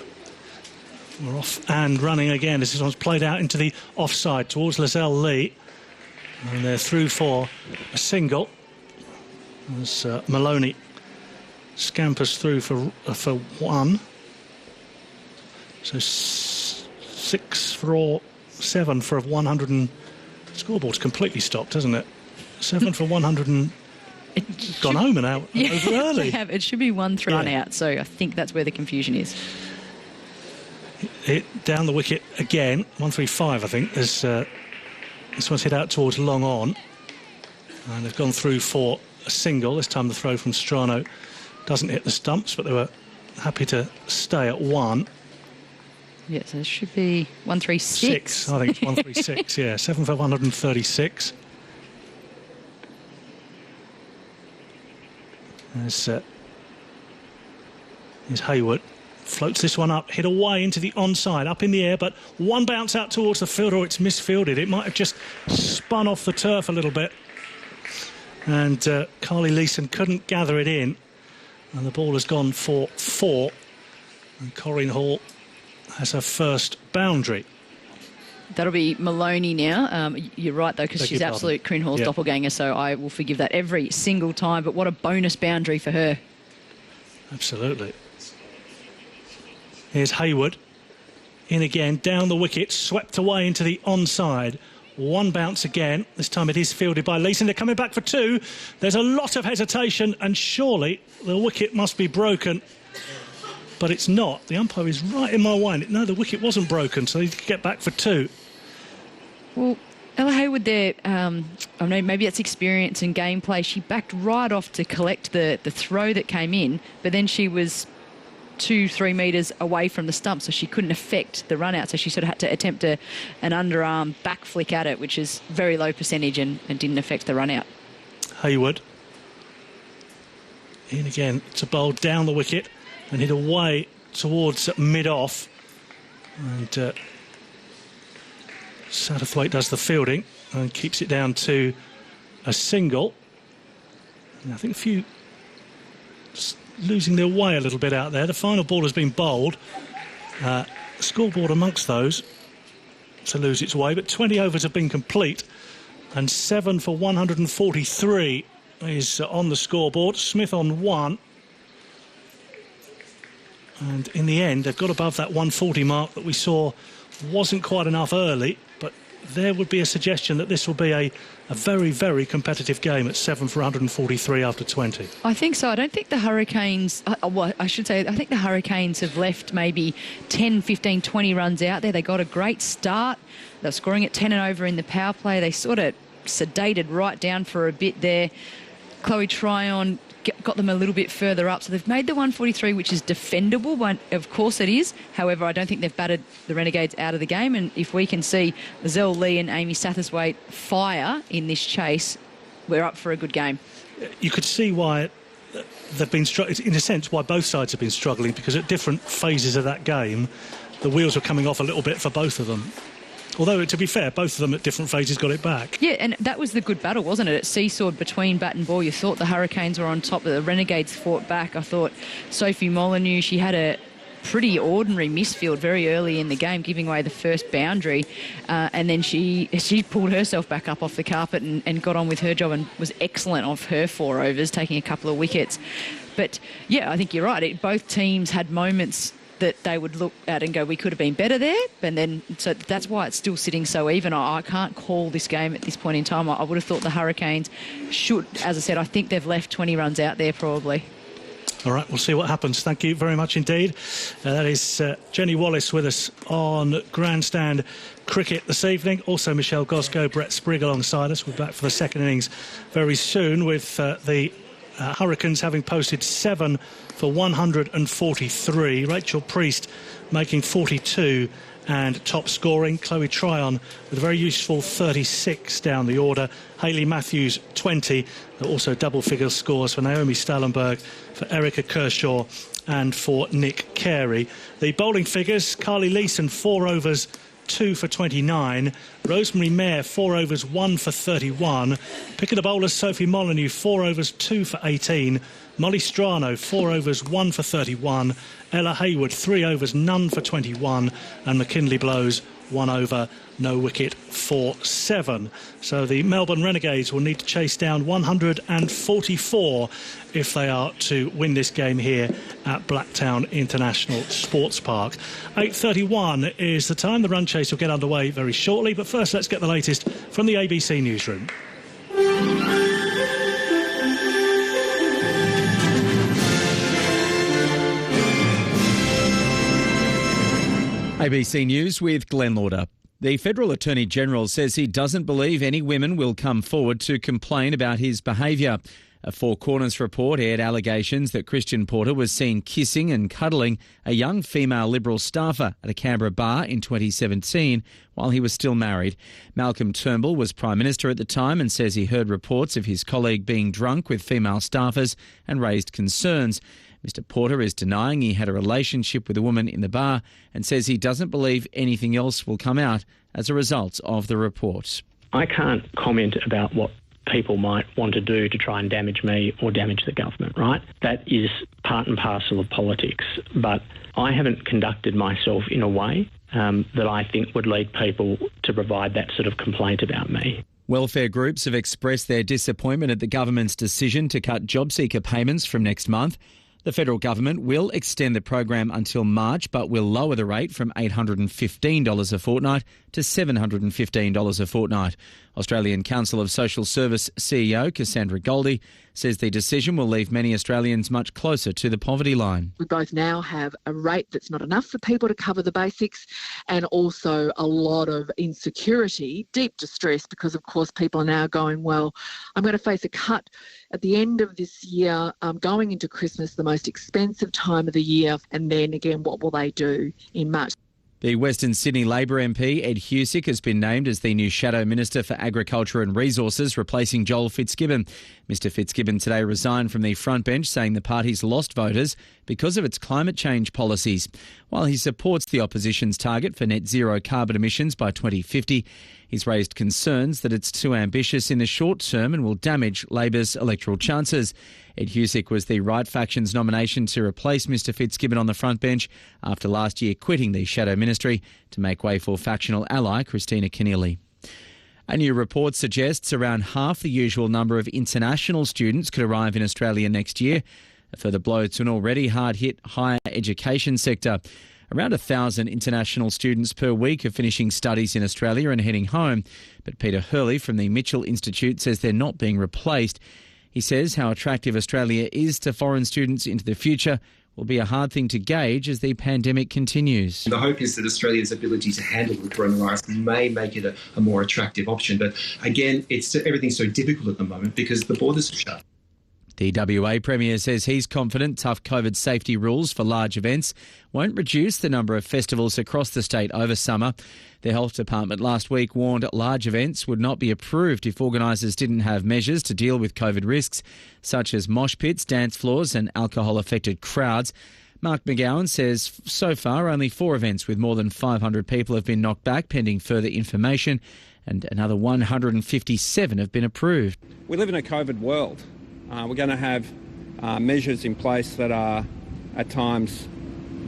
We're off and running again. This one's played out into the offside towards Lizelle Lee. And they're through for a single. As Maloney scampers through for one. So 6 for 7 for 100 and... Scoreboard's completely stopped, hasn't it? 7 for 100 and... gone home and out over early. It should be 1-3 run out, so I think that's where the confusion is. Hit down the wicket again, 135, I think. There's, this one's hit out towards long on. And they've gone through for a single. This time the throw from Strano doesn't hit the stumps, but they were happy to stay at 1. Yeah, so it should be 136. I think it's 136, yeah. 7 for 136. There's Hayward. Floats this one up, hit away into the onside, up in the air, but one bounce out towards the field, or it's misfielded. It might have just spun off the turf a little bit. And Carly Leeson couldn't gather it in. And the ball has gone for 4. And Corinne Hall has her first boundary. That'll be Maloney now. You're right, though, because she's absolute Corinne Hall's doppelganger, so I will forgive that every single time. But what a bonus boundary for her. Absolutely. Here's Hayward. In again, down the wicket, swept away into the onside. One bounce again. This time it is fielded by Leeson. They're coming back for 2. There's a lot of hesitation, and surely the wicket must be broken. But it's not. The umpire is right in my way. No, the wicket wasn't broken, so he could get back for 2. Well, Ella Hayward there, I know maybe that's experience and gameplay. She backed right off to collect the throw that came in, but then she was 2-3 metres away from the stump, so she couldn't affect the run out. So she sort of had to attempt an underarm back flick at it, which is very low percentage and didn't affect the run out. Hayward. In again to bowl down the wicket and hit away towards mid-off. And Satterthwaite does the fielding and keeps it down to a single. And I think a few losing their way a little bit out there. The final ball has been bowled. Scoreboard amongst those to lose its way, but 20 overs have been complete and 7 for 143 is on the scoreboard. Smith on 1. And in the end, they've got above that 140 mark that we saw wasn't quite enough early, but there would be a suggestion that this will be a very, very competitive game at 7 for 143 after 20. I think so. I don't think the Hurricanes... I should say, I think the Hurricanes have left maybe 10, 15, 20 runs out there. They got a great start. They're scoring at 10 and over in the power play. They sort of sedated right down for a bit there. Chloe Tryon got them a little bit further up. So they've made the 143, which is defendable. But of course it is. However, I don't think they've battered the Renegades out of the game. And if we can see Zell Lee and Amy Satterthwaite fire in this chase, we're up for a good game. You could see why they've been in a sense, why both sides have been struggling, because at different phases of that game, the wheels were coming off a little bit for both of them. Although, to be fair, both of them at different phases got it back. Yeah, and that was the good battle, wasn't it? It seesawed between bat and ball. You thought the Hurricanes were on top, but the Renegades fought back. I thought Sophie Molyneux, she had a pretty ordinary misfield very early in the game, giving away the first boundary. And then she pulled herself back up off the carpet and got on with her job and was excellent off her 4 overs, taking a couple of wickets. But, yeah, I think you're right. Both teams had moments that they would look at and go, we could have been better there. And then, so that's why it's still sitting so even. I can't call this game at this point in time. I would have thought the Hurricanes should, as I said, I think they've left 20 runs out there probably. All right, we'll see what happens. Thank you very much indeed. That is Jenny Wallace with us on Grandstand Cricket this evening. Also Michelle Goscoe, Brett Sprigg alongside us. We're back for the second innings very soon with the Hurricanes having posted 7 for 143. Rachel Priest making 42 and top scoring. Chloe Tryon with a very useful 36 down the order. Hayley Matthews 20. Also double figure scores for Naomi Stallenberg, for Erica Kershaw and for Nick Carey. The bowling figures: Carly Leeson 4 overs 2 for 29. Rosemary Mayer, 4 overs, 1 for 31. Picking the bowlers, Sophie Molyneux, 4 overs, 2 for 18. Molly Strano, 4 overs, 1 for 31. Ella Hayward, 3 overs, none for 21. And McKinley Blows, 1 over, no wicket for 7. So the Melbourne Renegades will need to chase down 144 if they are to win this game here at Blacktown International Sports Park. 8:31 is the time. The run chase will get underway very shortly. But first, let's get the latest from the ABC newsroom. ABC News with Glenn Lauder. The Federal Attorney-General says he doesn't believe any women will come forward to complain about his behaviour. A Four Corners report aired allegations that Christian Porter was seen kissing and cuddling a young female Liberal staffer at a Canberra bar in 2017 while he was still married. Malcolm Turnbull was Prime Minister at the time and says he heard reports of his colleague being drunk with female staffers and raised concerns. Mr Porter is denying he had a relationship with a woman in the bar and says he doesn't believe anything else will come out as a result of the report. I can't comment about what people might want to do to try and damage me or damage the government, right? That is part and parcel of politics. But I haven't conducted myself in a way that I think would lead people to provide that sort of complaint about me. Welfare groups have expressed their disappointment at the government's decision to cut JobSeeker payments from next month. The federal government will extend the program until March, but will lower the rate from $815 a fortnight to $715 a fortnight. Australian Council of Social Service CEO Cassandra Goldie says the decision will leave many Australians much closer to the poverty line. We both now have a rate that's not enough for people to cover the basics, and also a lot of insecurity, deep distress, because of course people are now going, well, I'm going to face a cut at the end of this year, going into Christmas, the most expensive time of the year, and then again, what will they do in March? The Western Sydney Labor MP, Ed Husick, has been named as the new Shadow Minister for Agriculture and Resources, replacing Joel Fitzgibbon. Mr Fitzgibbon today resigned from the front bench, saying the party's lost voters because of its climate change policies. While he supports the opposition's target for net zero carbon emissions by 2050, he's raised concerns that it's too ambitious in the short term and will damage Labor's electoral chances. Ed Husick was the Right Faction's nomination to replace Mr Fitzgibbon on the front bench after last year quitting the Shadow Ministry to make way for factional ally Christina Keneally. A new report suggests around half the usual number of international students could arrive in Australia next year, a further blow to an already hard-hit higher education sector. Around 1,000 international students per week are finishing studies in Australia and heading home, but Peter Hurley from the Mitchell Institute says they're not being replaced. He says how attractive Australia is to foreign students into the future will be a hard thing to gauge as the pandemic continues. The hope is that Australia's ability to handle the coronavirus may make it a more attractive option. But again, everything's so difficult at the moment because the borders are shut. The WA Premier says he's confident tough COVID safety rules for large events won't reduce the number of festivals across the state over summer. The Health Department last week warned large events would not be approved if organisers didn't have measures to deal with COVID risks, such as mosh pits, dance floors and alcohol-affected crowds. Mark McGowan says so far only 4 events with more than 500 people have been knocked back pending further information, and another 157 have been approved. We live in a COVID world. We're going to have measures in place that are at times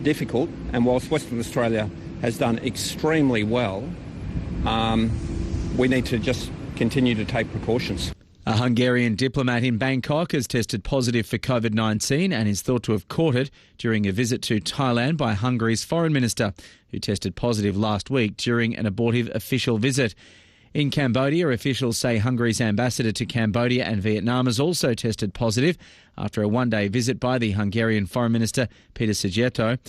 difficult, and whilst Western Australia has done extremely well, we need to just continue to take precautions. A Hungarian diplomat in Bangkok has tested positive for COVID-19 and is thought to have caught it during a visit to Thailand by Hungary's foreign minister, who tested positive last week during an abortive official visit. In Cambodia, officials say Hungary's ambassador to Cambodia and Vietnam has also tested positive after a one-day visit by the Hungarian Foreign Minister, Peter Szijjártó.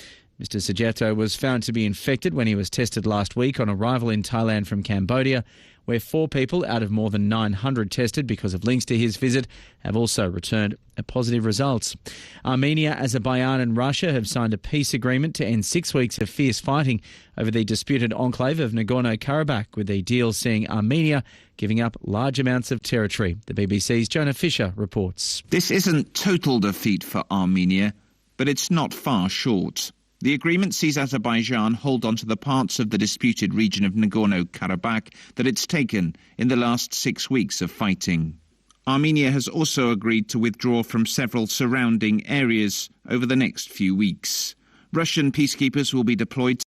Mr Szijjártó was found to be infected when he was tested last week on arrival in Thailand from Cambodia, where 4 people out of more than 900 tested because of links to his visit have also returned positive results. Armenia, Azerbaijan and Russia have signed a peace agreement to end 6 weeks of fierce fighting over the disputed enclave of Nagorno-Karabakh, with the deal seeing Armenia giving up large amounts of territory. The BBC's Jonah Fisher reports. This isn't total defeat for Armenia, but it's not far short. The agreement sees Azerbaijan hold on to the parts of the disputed region of Nagorno-Karabakh that it's taken in the last 6 weeks of fighting. Armenia has also agreed to withdraw from several surrounding areas over the next few weeks. Russian peacekeepers will be deployed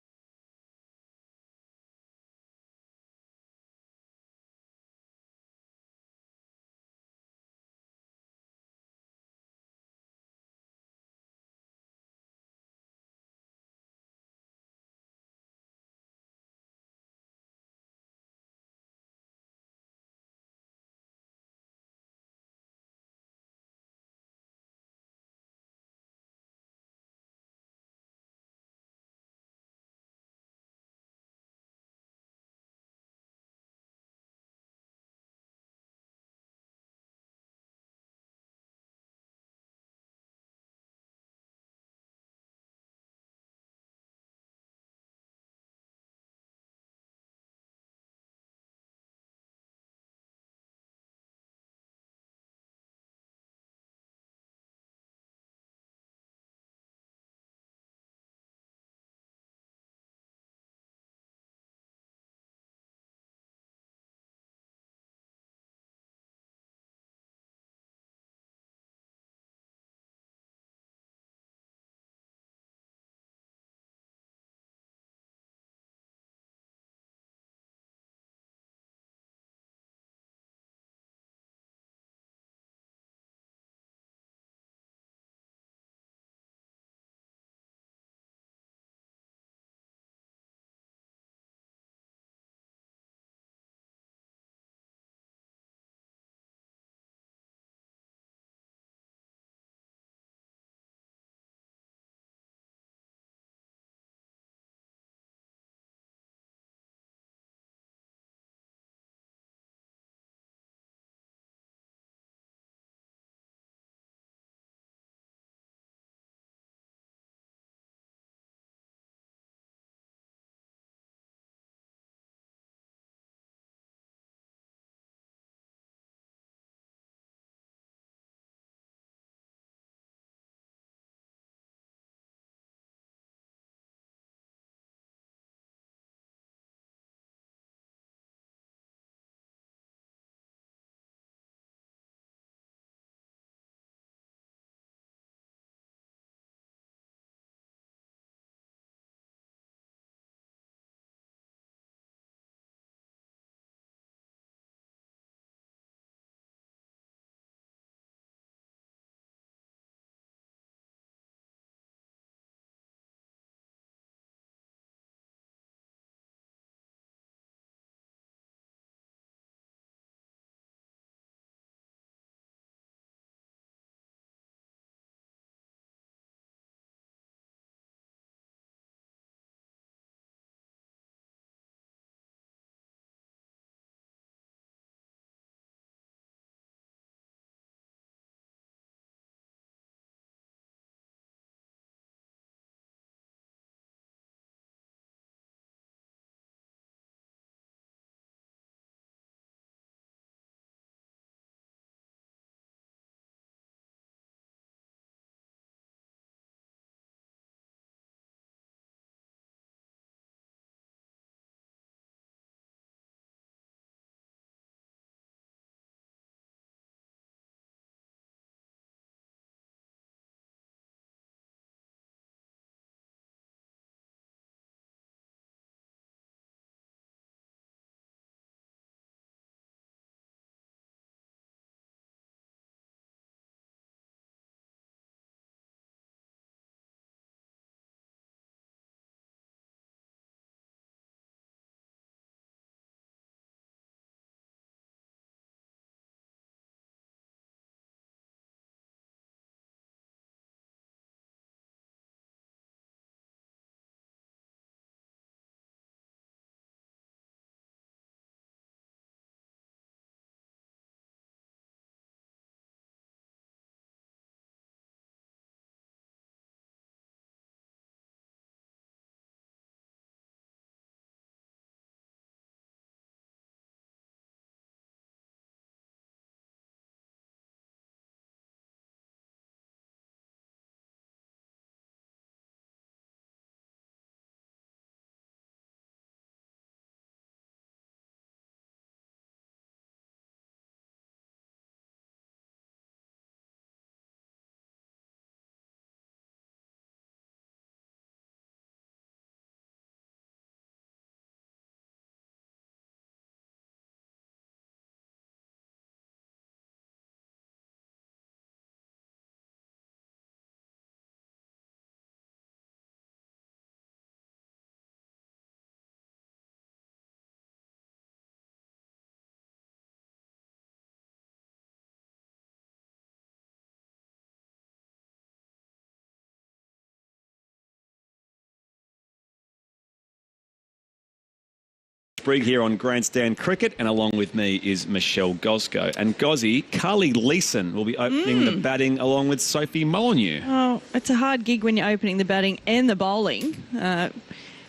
Sprigg here on Grandstand Cricket, and along with me is Michelle Gosco. And Gozzy, Carly Leeson will be opening the batting along with Sophie Molyneux. Oh, it's a hard gig when you're opening the batting and the bowling.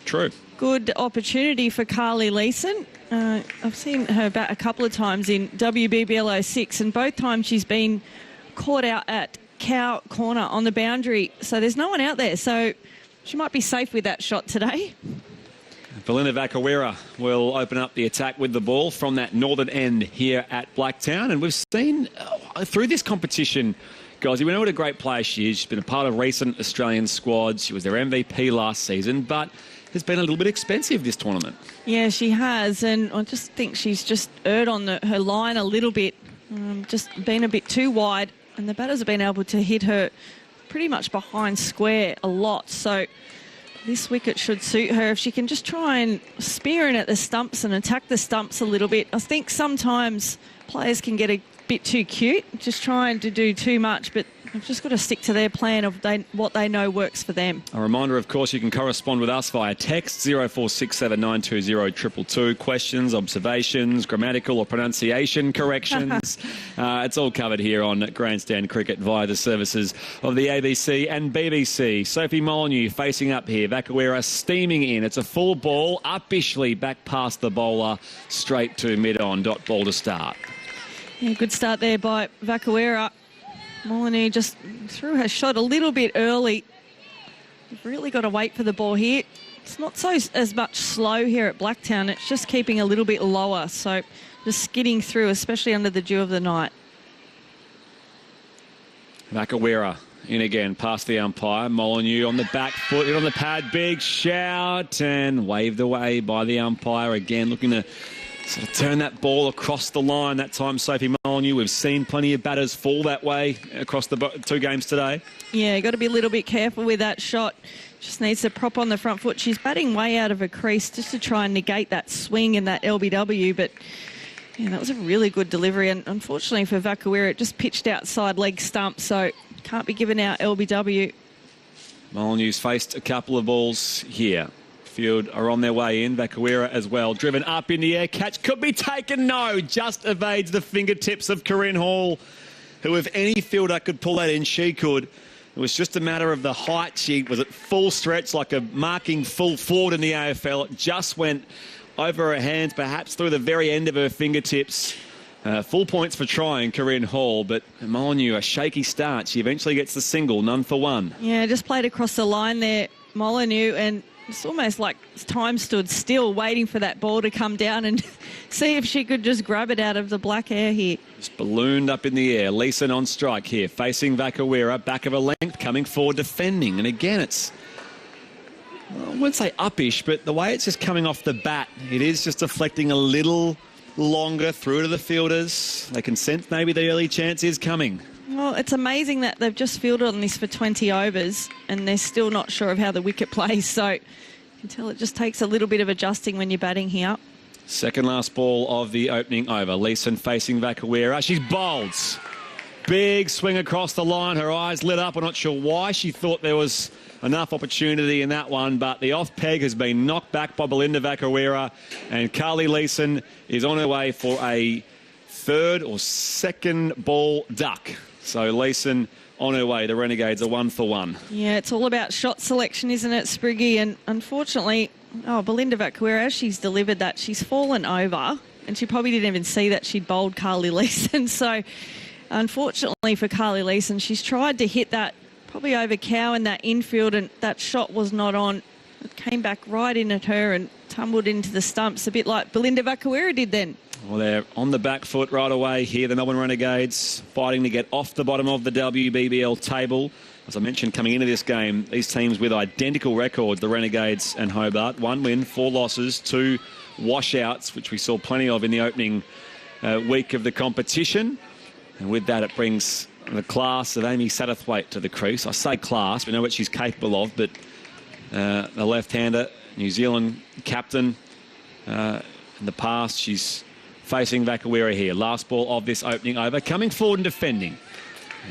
True. Good opportunity for Carly Leeson. I've seen her bat a couple of times in WBBL 06, and both times she's been caught out at cow corner on the boundary. So there's no one out there. So she might be safe with that shot today. Belinda Vakawera will open up the attack with the ball from that northern end here at Blacktown. And we've seen through this competition, guys, we know what a great player she is. She's been a part of recent Australian squads. She was their MVP last season, but has been a little bit expensive this tournament. Yeah, she has. And I just think she's just erred on her line a little bit, just been a bit too wide. And the batters have been able to hit her pretty much behind square a lot. So this wicket should suit her if she can just try and spear in at the stumps and attack the stumps a little bit. I think sometimes players can get a bit too cute, just trying to do too much, but they've just got to stick to their plan of what they know works for them. A reminder, of course, you can correspond with us via text 0467920222. Questions, observations, grammatical or pronunciation corrections. It's all covered here on Grandstand Cricket via the services of the ABC and BBC. Sophie Molyneux facing up here. Vakawera steaming in. It's a full ball, uppishly back past the bowler, straight to mid-on. Dot ball to start. Yeah, good start there by Vakawera. Molyneux just threw her shot a little bit early. You've really got to wait for the ball here. It's not as much slow here at Blacktown. It's just keeping a little bit lower. So just skidding through, especially under the dew of the night. Vakawera in again, past the umpire. Molyneux on the back foot, hit on the pad, big shout, and waved away by the umpire. Again, looking to sort of turn that ball across the line. That time, Sophie Molyneux, we've seen plenty of batters fall that way across the two games today. Yeah, you've got to be a little bit careful with that shot. Just needs to prop on the front foot. She's batting way out of her crease just to try and negate that swing and that LBW, but yeah, that was a really good delivery. And unfortunately for Vakawera, it just pitched outside leg stump, so can't be given out LBW. Molyneux's faced a couple of balls here. Field are on their way in. Vakawera as well. Driven up in the air. Catch could be taken. No, just evades the fingertips of Corinne Hall, who, if any fielder could pull that in, she could. It was just a matter of the height. She was at full stretch, like a marking full forward in the AFL. It just went over her hands, perhaps through the very end of her fingertips. Full points for trying, Corinne Hall, but Molyneux, a shaky start. She eventually gets the single, none for one. Yeah, just played across the line there, Molyneux, and it's almost like time stood still, waiting for that ball to come down and see if she could just grab it out of the black air here. Just ballooned up in the air. Leeson on strike here, facing Vakawera, back of a length, coming forward, defending. And again, it's, I wouldn't say uppish, but the way it's just coming off the bat, it is just deflecting a little longer through to the fielders. They can sense maybe the early chance is coming. Well, it's amazing that they've just fielded on this for 20 overs and they're still not sure of how the wicket plays. So you can tell it just takes a little bit of adjusting when you're batting here. Second last ball of the opening over. Leeson facing Vakawera. She's bowled. Big swing across the line. Her eyes lit up. I'm not sure why she thought there was enough opportunity in that one, but the off peg has been knocked back by Belinda Vakawera, and Carly Leeson is on her way for a third or second ball duck. So Leeson on her way. The Renegades are 1 for 1. Yeah, it's all about shot selection, isn't it, Spriggy? And unfortunately, Belinda Vakawera, as she's delivered that, she's fallen over, and she probably didn't even see that she'd bowled Carly Leeson. So unfortunately for Carly Leeson, she's tried to hit that probably over cow in that infield, and that shot was not on. It came back right in at her and tumbled into the stumps, a bit like Belinda Vakawera did then. Well, they're on the back foot right away here. The Melbourne Renegades fighting to get off the bottom of the WBBL table. As I mentioned, coming into this game, these teams with identical records, the Renegades and Hobart. 1 win, 4 losses, 2 washouts, which we saw plenty of in the opening week of the competition. And with that, it brings the class of Amy Satterthwaite to the crease. I say class, we know what she's capable of, but the left-hander, New Zealand captain, in the past, she's facing Vakawera here. Last ball of this opening over. Coming forward and defending.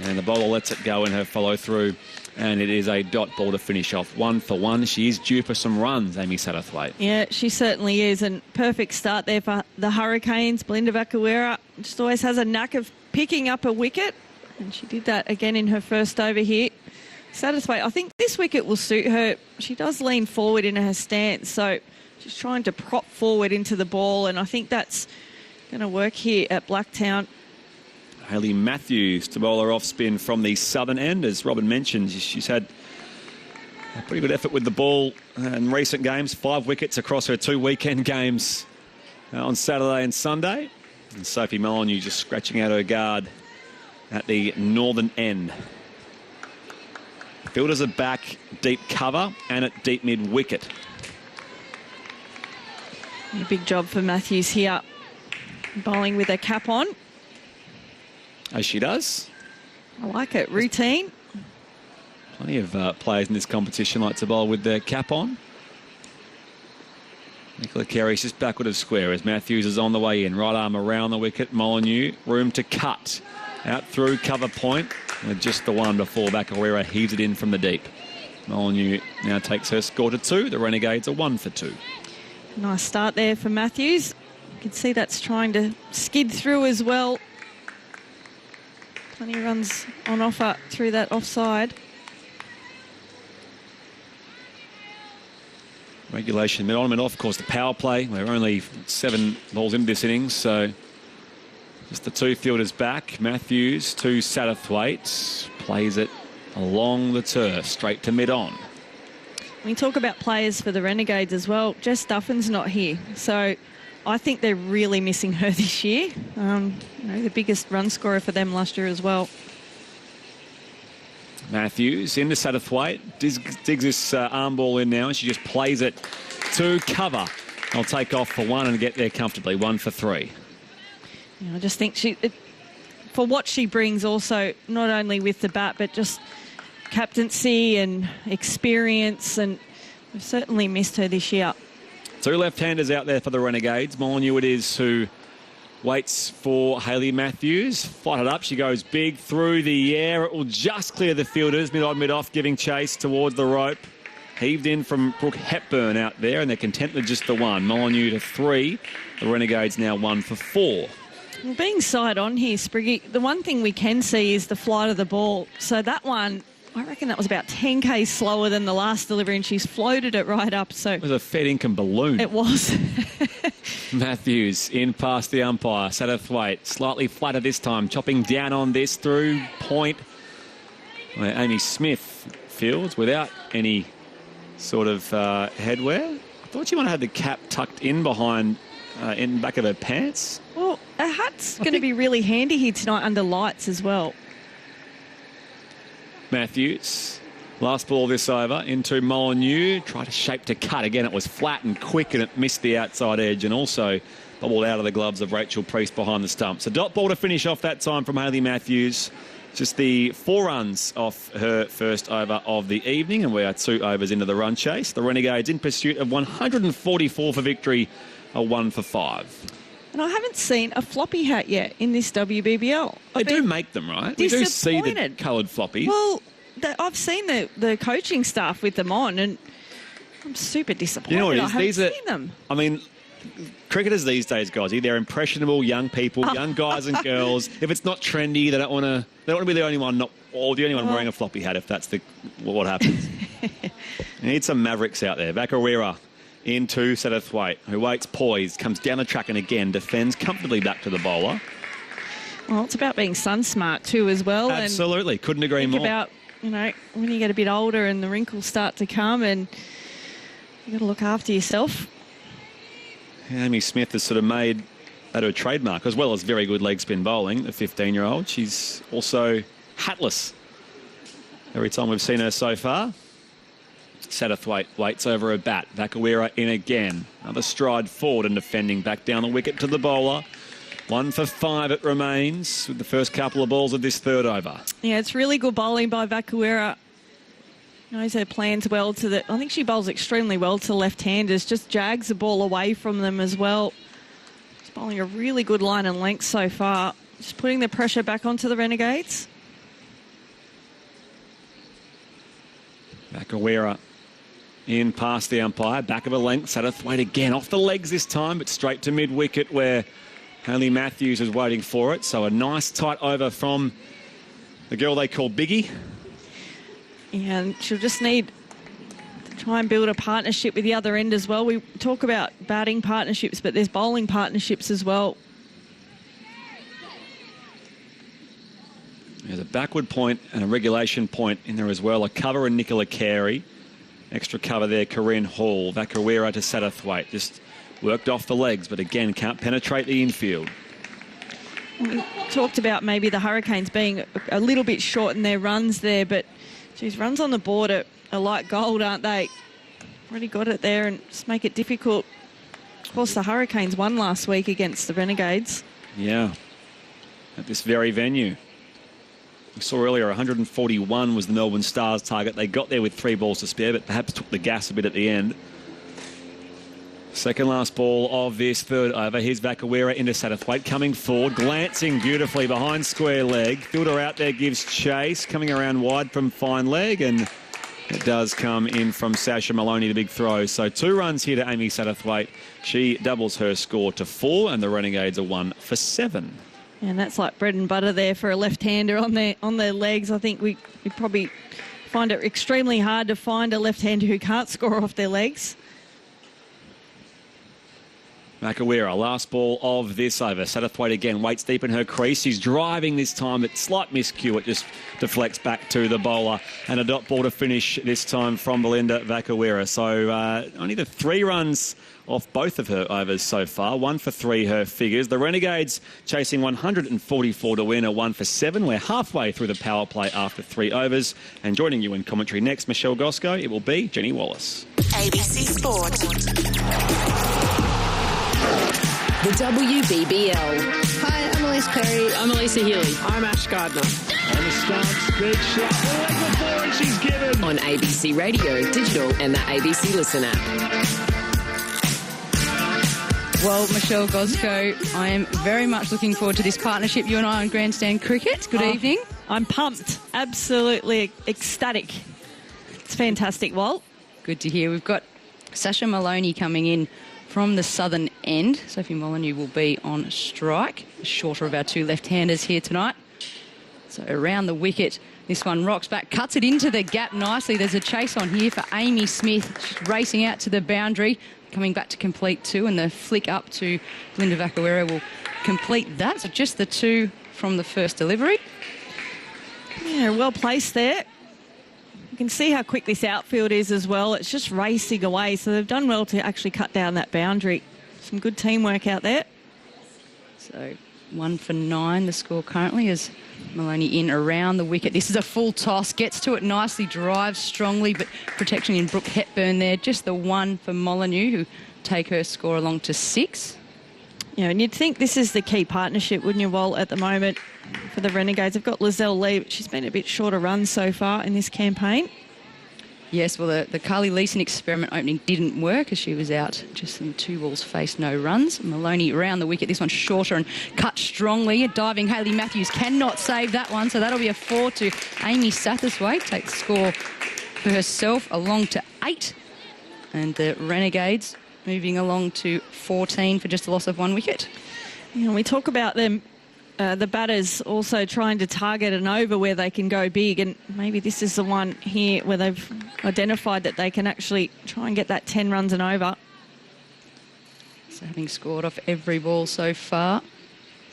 And the bowler lets it go in her follow-through. And it is a dot ball to finish off. 1 for 1. She is due for some runs, Amy Satterthwaite. Yeah, she certainly is. And perfect start there for the Hurricanes. Belinda Vakuera just always has a knack of picking up a wicket. And she did that again in her first over here. Satterthwaite, I think this wicket will suit her. She does lean forward in her stance. So she's trying to prop forward into the ball. And I think that's going to work here at Blacktown. Hayley Matthews to bowl her off spin from the southern end. As Robin mentioned, she's had a pretty good effort with the ball in recent games. 5 wickets across her 2 weekend games on Saturday and Sunday. And Sophie Molyneux just scratching out her guard at the northern end. Fielders are back, deep cover and at deep mid wicket. A big job for Matthews here. Bowling with her cap on. As she does. I like it. Routine. Plenty of players in this competition like to bowl with their cap on. Nicola Carey's just backward of square as Matthews is on the way in. Right arm around the wicket. Molyneux, room to cut. Out through cover point. And just the one before Vakuera heaves it in from the deep. Molyneux now takes her score to 2. The Renegades are 1 for 2. Nice start there for Matthews. You can see that's trying to skid through as well. Plenty of runs on offer through that offside. Regulation mid on, mid off. Of course, the power play. We're only 7 balls into this innings, so just the 2 fielders back. Matthews to Satterthwaite. Plays it along the turf, straight to mid on. We talk about players for the Renegades as well. Jess Duffin's not here, so I think they're really missing her this year. The biggest run scorer for them last year as well. Matthews into Satterthwaite. Digs this arm ball in now, and she just plays it to cover. I'll take off for 1 and get there comfortably. 1 for 3. Yeah, I just think for what she brings also, not only with the bat, but just captaincy and experience, and we've certainly missed her this year. 2 left-handers out there for the Renegades. Molyneux it is who waits for Hayley Matthews. Flighted up, she goes big through the air. It will just clear the fielders, mid-on, mid-off, giving chase towards the rope. Heaved in from Brooke Hepburn out there, and they're content with just the 1. Molyneux to 3. The Renegades now 1 for 4. Well, being side on here, Spriggy, the one thing we can see is the flight of the ball. So that one, I reckon that was about 10 k's slower than the last delivery, and she's floated it right up. So it was a fair income balloon. It was. Matthews in past the umpire. Satterthwaite slightly flatter this time, chopping down on this through point. Amy Smith fields without any sort of headwear. I thought she might have had the cap tucked in behind, in the back of her pants. Well, a hat's going to be really handy here tonight under lights as well. Matthews, last ball this over into Molyneux. Tried to shape to cut. Again, it was flat and quick and it missed the outside edge and also bobbled out of the gloves of Rachel Priest behind the stumps. A dot ball to finish off that time from Hayley Matthews. Just the 4 runs off her first over of the evening, and we are 2 overs into the run chase. The Renegades in pursuit of 144 for victory, a 1 for 5. And I haven't seen a floppy hat yet in this WBBL. They do make them, right? We do see the coloured floppies. Well, I've seen the coaching staff with them on, and I'm super disappointed. You know what it is? I haven't seen them. I mean, cricketers these days, guys, they're impressionable young people, young guys and girls. If it's not trendy, they don't want to be the only one, wearing a floppy hat. If that's what happens, you need some mavericks out there. Vakuera into Satterthwaite, who waits poised, comes down the track and again defends comfortably back to the bowler. Well, it's about being sun smart too as well. Absolutely, and couldn't agree more. About when you get a bit older and the wrinkles start to come, and you got to look after yourself. Amy Smith has sort of made that her trademark, as well as very good leg spin bowling, the 15-year-old. She's also hatless every time we've seen her so far. Satterthwaite waits over her bat. Vakuera in again. Another stride forward and defending back down the wicket to the bowler. 1 for 5 it remains with the first couple of balls of this third over. Yeah, it's really good bowling by Vakuera. Knows her plans well I think she bowls extremely well to left-handers, just jags the ball away from them as well. She's bowling a really good line and length so far. Just putting the pressure back onto the Renegades. Vakawera in past the umpire, back of a length, Satterthwaite again off the legs this time, but straight to mid-wicket where Hayley Matthews is waiting for it. So a nice tight over from the girl they call Biggie. Yeah, and she'll just need to try and build a partnership with the other end as well. We talk about batting partnerships, but there's bowling partnerships as well. There's a backward point and a regulation point in there as well. A cover and Nicola Carey. Extra cover there, Corinne Hall. Vakawera to Satterthwaite. Just worked off the legs, but again, can't penetrate the infield. We talked about maybe the Hurricanes being a little bit short in their runs there, but geez, runs on the board are like gold, aren't they? Already got it there and just make it difficult. Of course, the Hurricanes won last week against the Renegades. Yeah, at this very venue. We saw earlier 141 was the Melbourne Stars target. They got there with 3 balls to spare, but perhaps took the gas a bit at the end. Second last ball of this third over. Here's Vakawera into Satterthwaite, coming forward, glancing beautifully behind square leg. Fielder out there gives chase, coming around wide from fine leg, and it does come in from Sasha Maloney, the big throw. So 2 runs here to Amy Satterthwaite. She doubles her score to 4, and the Renegades are 1 for 7. And that's like bread and butter there for a left-hander on their legs. I think we probably find it extremely hard to find a left-hander who can't score off their legs. Vakawera, last ball of this over. Satterthwaite again, waits deep in her crease. She's driving this time, but slight miscue. It just deflects back to the bowler. And a dot ball to finish this time from Belinda Vakawera. So only the 3 runs off both of her overs so far. 1 for 3 her figures. The Renegades chasing 144 to win, a 1 for 7. We're halfway through the power play after 3 overs. And joining you in commentary next, Michelle Goscoe, it will be Jenny Wallace. ABC Sport. The WBBL. Hi, I'm Elise Perry. I'm Elisa Healy. I'm Ash Gardner. And the stance, big shot. Oh, before and she's given. On ABC Radio, digital and the ABC Listen app. Well, Michelle Goscoe, I am very much looking forward to this partnership, you and I, on Grandstand Cricket. Good evening. I'm pumped. Absolutely ecstatic. It's fantastic, Walt. Good to hear. We've got Sasha Maloney coming in from the southern end. Sophie Molyneux will be on strike. The shorter of our 2 left-handers here tonight. So around the wicket, this one rocks back, cuts it into the gap nicely. There's a chase on here for Amy Smith. She's racing out to the boundary, coming back to complete 2, and the flick up to Linda Vakawera will complete that. So just the 2 from the first delivery. Yeah, well placed there. You can see how quick this outfield is as well. It's just racing away. So they've done well to actually cut down that boundary. Some good teamwork out there. So 1 for 9 the score currently as Maloney in around the wicket. This is a full toss. Gets to it nicely, drives strongly, but protection in Brooke Hepburn there. Just the 1 for Molyneux, who take her score along to 6. Yeah, and you'd think this is the key partnership, wouldn't you, Walt, at the moment for the Renegades? They've got Lizelle Lee, but she's been a bit shorter runs so far in this campaign. Yes, well, the Carly Leeson experiment opening didn't work as she was out just in 2 balls faced, no runs. Maloney around the wicket. This one's shorter and cut strongly. A diving Hayley Matthews cannot save that one, so that'll be a 4 to Amy Satterthwaite. Takes the score for herself along to 8. And the Renegades moving along to 14 for just a loss of 1 wicket. You know, we talk about them, the batters also trying to target an over where they can go big, and maybe this is the one here where they've identified that they can actually try and get that 10 runs and over. So having scored off every ball so far.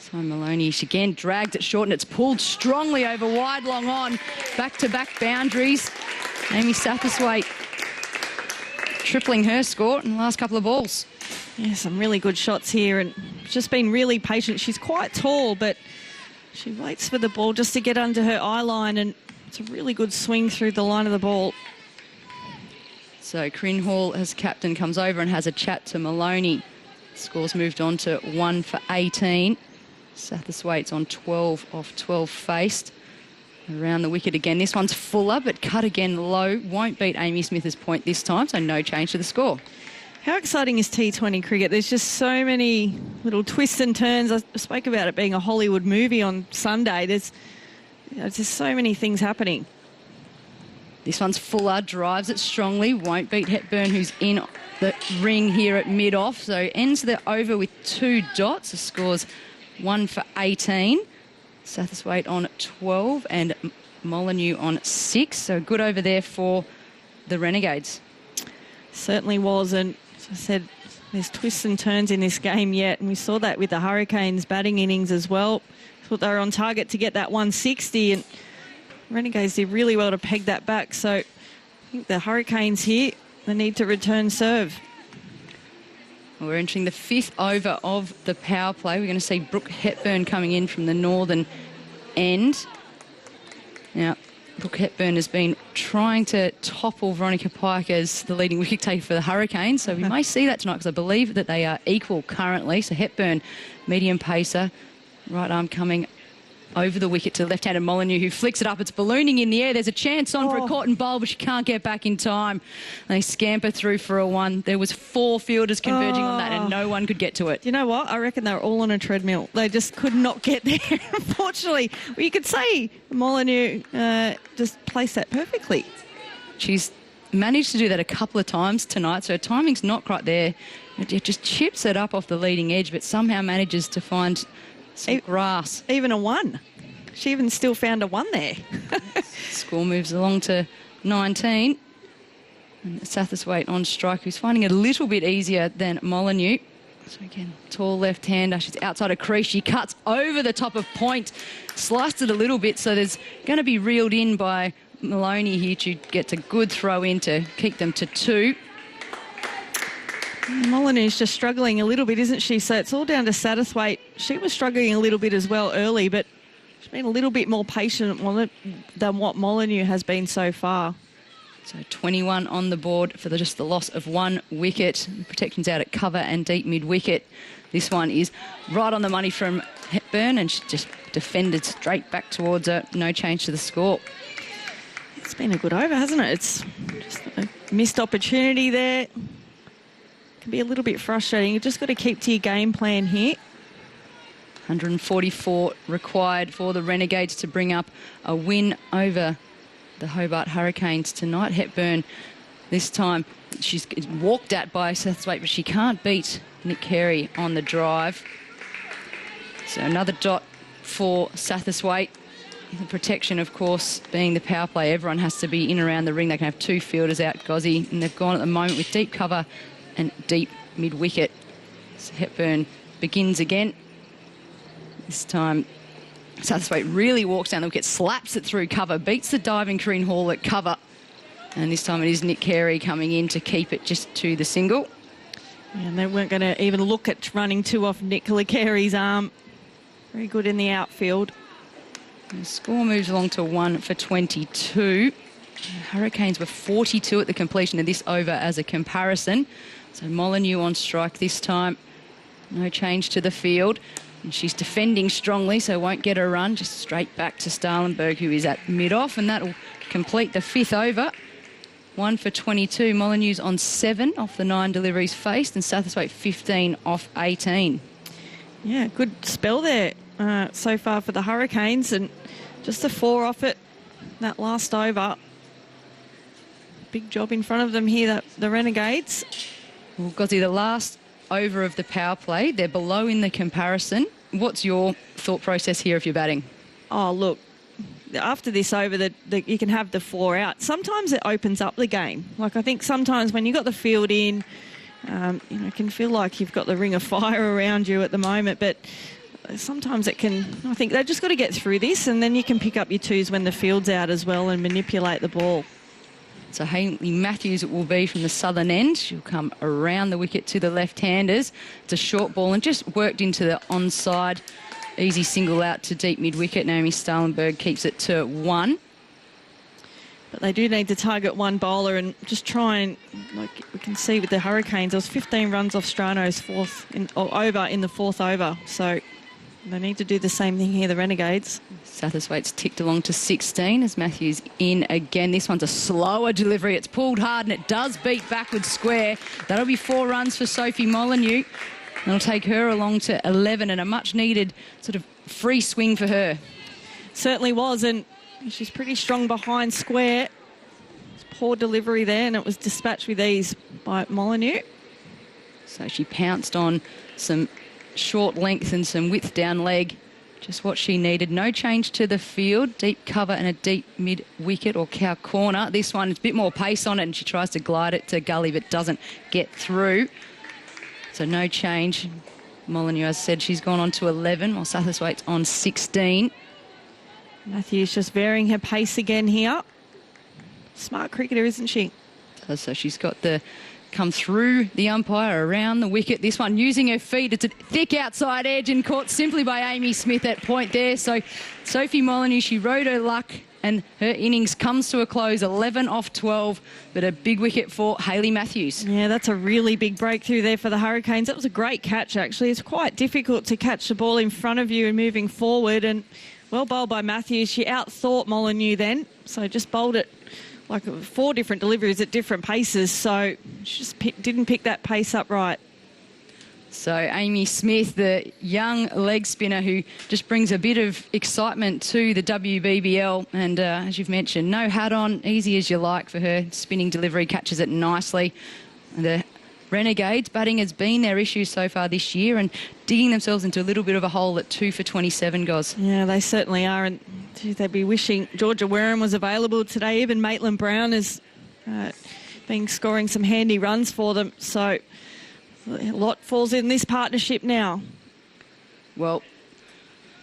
So Maloney, she again dragged it short and it's pulled strongly over wide, long on. Back-to-back boundaries. Amy Satterthwaite tripling her score in the last couple of balls. Yeah, some really good shots here and just been really patient. She's quite tall, but she waits for the ball just to get under her eye line, and it's a really good swing through the line of the ball. So Corinne Hall as captain comes over and has a chat to Maloney. Score's moved on to 1 for 18. Satterthwaite's on 12 off 12 faced. Around the wicket again. This one's fuller, but cut again low. Won't beat Amy Smith's point this time, so no change to the score. How exciting is T20 cricket? There's just so many little twists and turns. I spoke about it being a Hollywood movie on Sunday. There's just so many things happening. This one's Fuller, drives it strongly, won't beat Hepburn, who's in the ring here at mid-off. So ends the over with 2 dots. The score's 1 for 18. Satterthwaite on 12 and Molyneux on 6. So good over there for the Renegades. Certainly was. And as I said, there's twists and turns in this game yet. And we saw that with the Hurricanes batting innings as well. Thought they were on target to get that 160 and Renegades did really well to peg that back. So I think the Hurricanes here, they need to return serve. Well, we're entering the 5th over of the power play. We're going to see Brooke Hepburn coming in from the northern end. Now, Brooke Hepburn has been trying to topple Veronica Pike as the leading wicket taker for the Hurricanes. So we may see that tonight because I believe that they are equal currently. So Hepburn, medium pacer, right arm coming over the wicket to left-handed Molyneux, who flicks it up. It's ballooning in the air. There's a chance on for a caught and bowl, but she can't get back in time. They scamper through for a 1. There was 4 fielders converging on that, and no one could get to it. You know what? I reckon they were all on a treadmill. They just could not get there, unfortunately. Well, you could say Molyneux just placed that perfectly. She's managed to do that a couple of times tonight, so her timing's not quite there. It just chips it up off the leading edge, but somehow manages to find some grass. Even a 1. She even still found a 1 there. Score moves along to 19. And Satterthwaite on strike, who's finding it a little bit easier than Molyneux. So again, tall left-hander. She's outside a crease. She cuts over the top of point, sliced it a little bit, so there's going to be reeled in by Maloney here. She gets a good throw in to keep them to 2. Molyneux's just struggling a little bit, isn't she? So it's all down to Satterthwaite. She was struggling a little bit as well early, but she's been a little bit more patient than what Molyneux has been so far. So 21 on the board for just the loss of 1 wicket. Protection's out at cover and deep mid-wicket. This one is right on the money from Hepburn, and she just defended straight back towards her. No change to the score. It's been a good over, hasn't it? It's just a missed opportunity there. Can be a little bit frustrating. You've just got to keep to your game plan here. 144 required for the Renegades to bring up a win over the Hobart Hurricanes tonight. Hepburn, this time, she's walked at by Satterthwaite, but she can't beat Nick Carey on the drive. So another dot for Satterthwaite. The protection, of course, being the power play. Everyone has to be in around the ring. They can have 2 fielders out, Gozzy, and they've gone at the moment with deep cover and deep mid-wicket. So Hepburn begins again. This time, Satterthwaite really walks down the wicket, slaps it through cover, beats the diving Corinne Hall at cover. And this time it is Nick Carey coming in to keep it just to the single. And they weren't going to even look at running 2 off Nicola Carey's arm. Very good in the outfield. And the score moves along to 1 for 22. The Hurricanes were 42 at the completion of this over as a comparison. So Molyneux on strike this time. No change to the field. And she's defending strongly, so won't get a run. Just straight back to Starlenberg, who is at mid-off, and that'll complete the 5th over. 1 for 22. Molyneux's on 7 off the 9 deliveries faced, and Satterthwaite 15 off 18. Yeah, good spell there so far for the Hurricanes, and just a 4 off it, that last over. Big job in front of them here, the Renegades. Well, Gozzy, the last over of the power play, they're below in the comparison. What's your thought process here if you're batting? Oh, look, after this over, you can have the 4 out. Sometimes it opens up the game. Like, I think sometimes when you've got the field in, it can feel like you've got the ring of fire around you at the moment, but sometimes it can, I think they've just got to get through this, and then you can pick up your 2s when the field's out as well and manipulate the ball. So Hayley Matthews will be from the southern end. She'll come around the wicket to the left-handers. It's a short ball and just worked into the onside. Easy single out to deep mid-wicket. Naomi Starlenberg keeps it to 1. But they do need to target 1 bowler and just try and, like we can see with the Hurricanes, there was 15 runs off Strano's over in the 4th over. So they need to do the same thing here, the Renegades. Satterthwaite's ticked along to 16 as Matthews in again. This one's a slower delivery. It's pulled hard and it does beat backwards square. That'll be 4 runs for Sophie Molyneux. That'll take her along to 11 and a much-needed sort of free swing for her. Certainly was, and she's pretty strong behind square. poor delivery there, and it was dispatched with ease by Molyneux. So she pounced on some short length and some width down leg. Just what she needed. No change to the field. Deep cover and a deep mid-wicket or cow corner. This one, it's a bit more pace on it, and she tries to glide it to gully but doesn't get through. So no change. Molyneux, as I said, she's gone on to 11, while Satterthwaite's on 16. Matthews just varying her pace again here. Smart cricketer, isn't she? So she's got the come through the umpire, around the wicket. This one using her feet. It's a thick outside edge and caught simply by Amy Smith at point there. So Sophie Molyneux, she rode her luck and her innings comes to a close, 11 off 12, but a big wicket for Hayley Matthews. Yeah, that's a really big breakthrough there for the Hurricanes. That was a great catch, actually. It's quite difficult to catch the ball in front of you and moving forward, and well bowled by Matthews. She outthought Molyneux then, so just bowled it like 4 different deliveries at different paces, so she just didn't pick that pace up right. So Amy Smith, the young leg spinner who just brings a bit of excitement to the WBBL, and as you've mentioned, no hat on, easy as you like for her. Spinning delivery, catches it nicely. And the Renegades, batting has been their issue so far this year, and digging themselves into a little bit of a hole at 2 for 27, Goz. Yeah, they certainly are, and they'd be wishing Georgia Wareham was available today. Even Maitland Brown has been scoring some handy runs for them, so a lot falls in this partnership now. Well,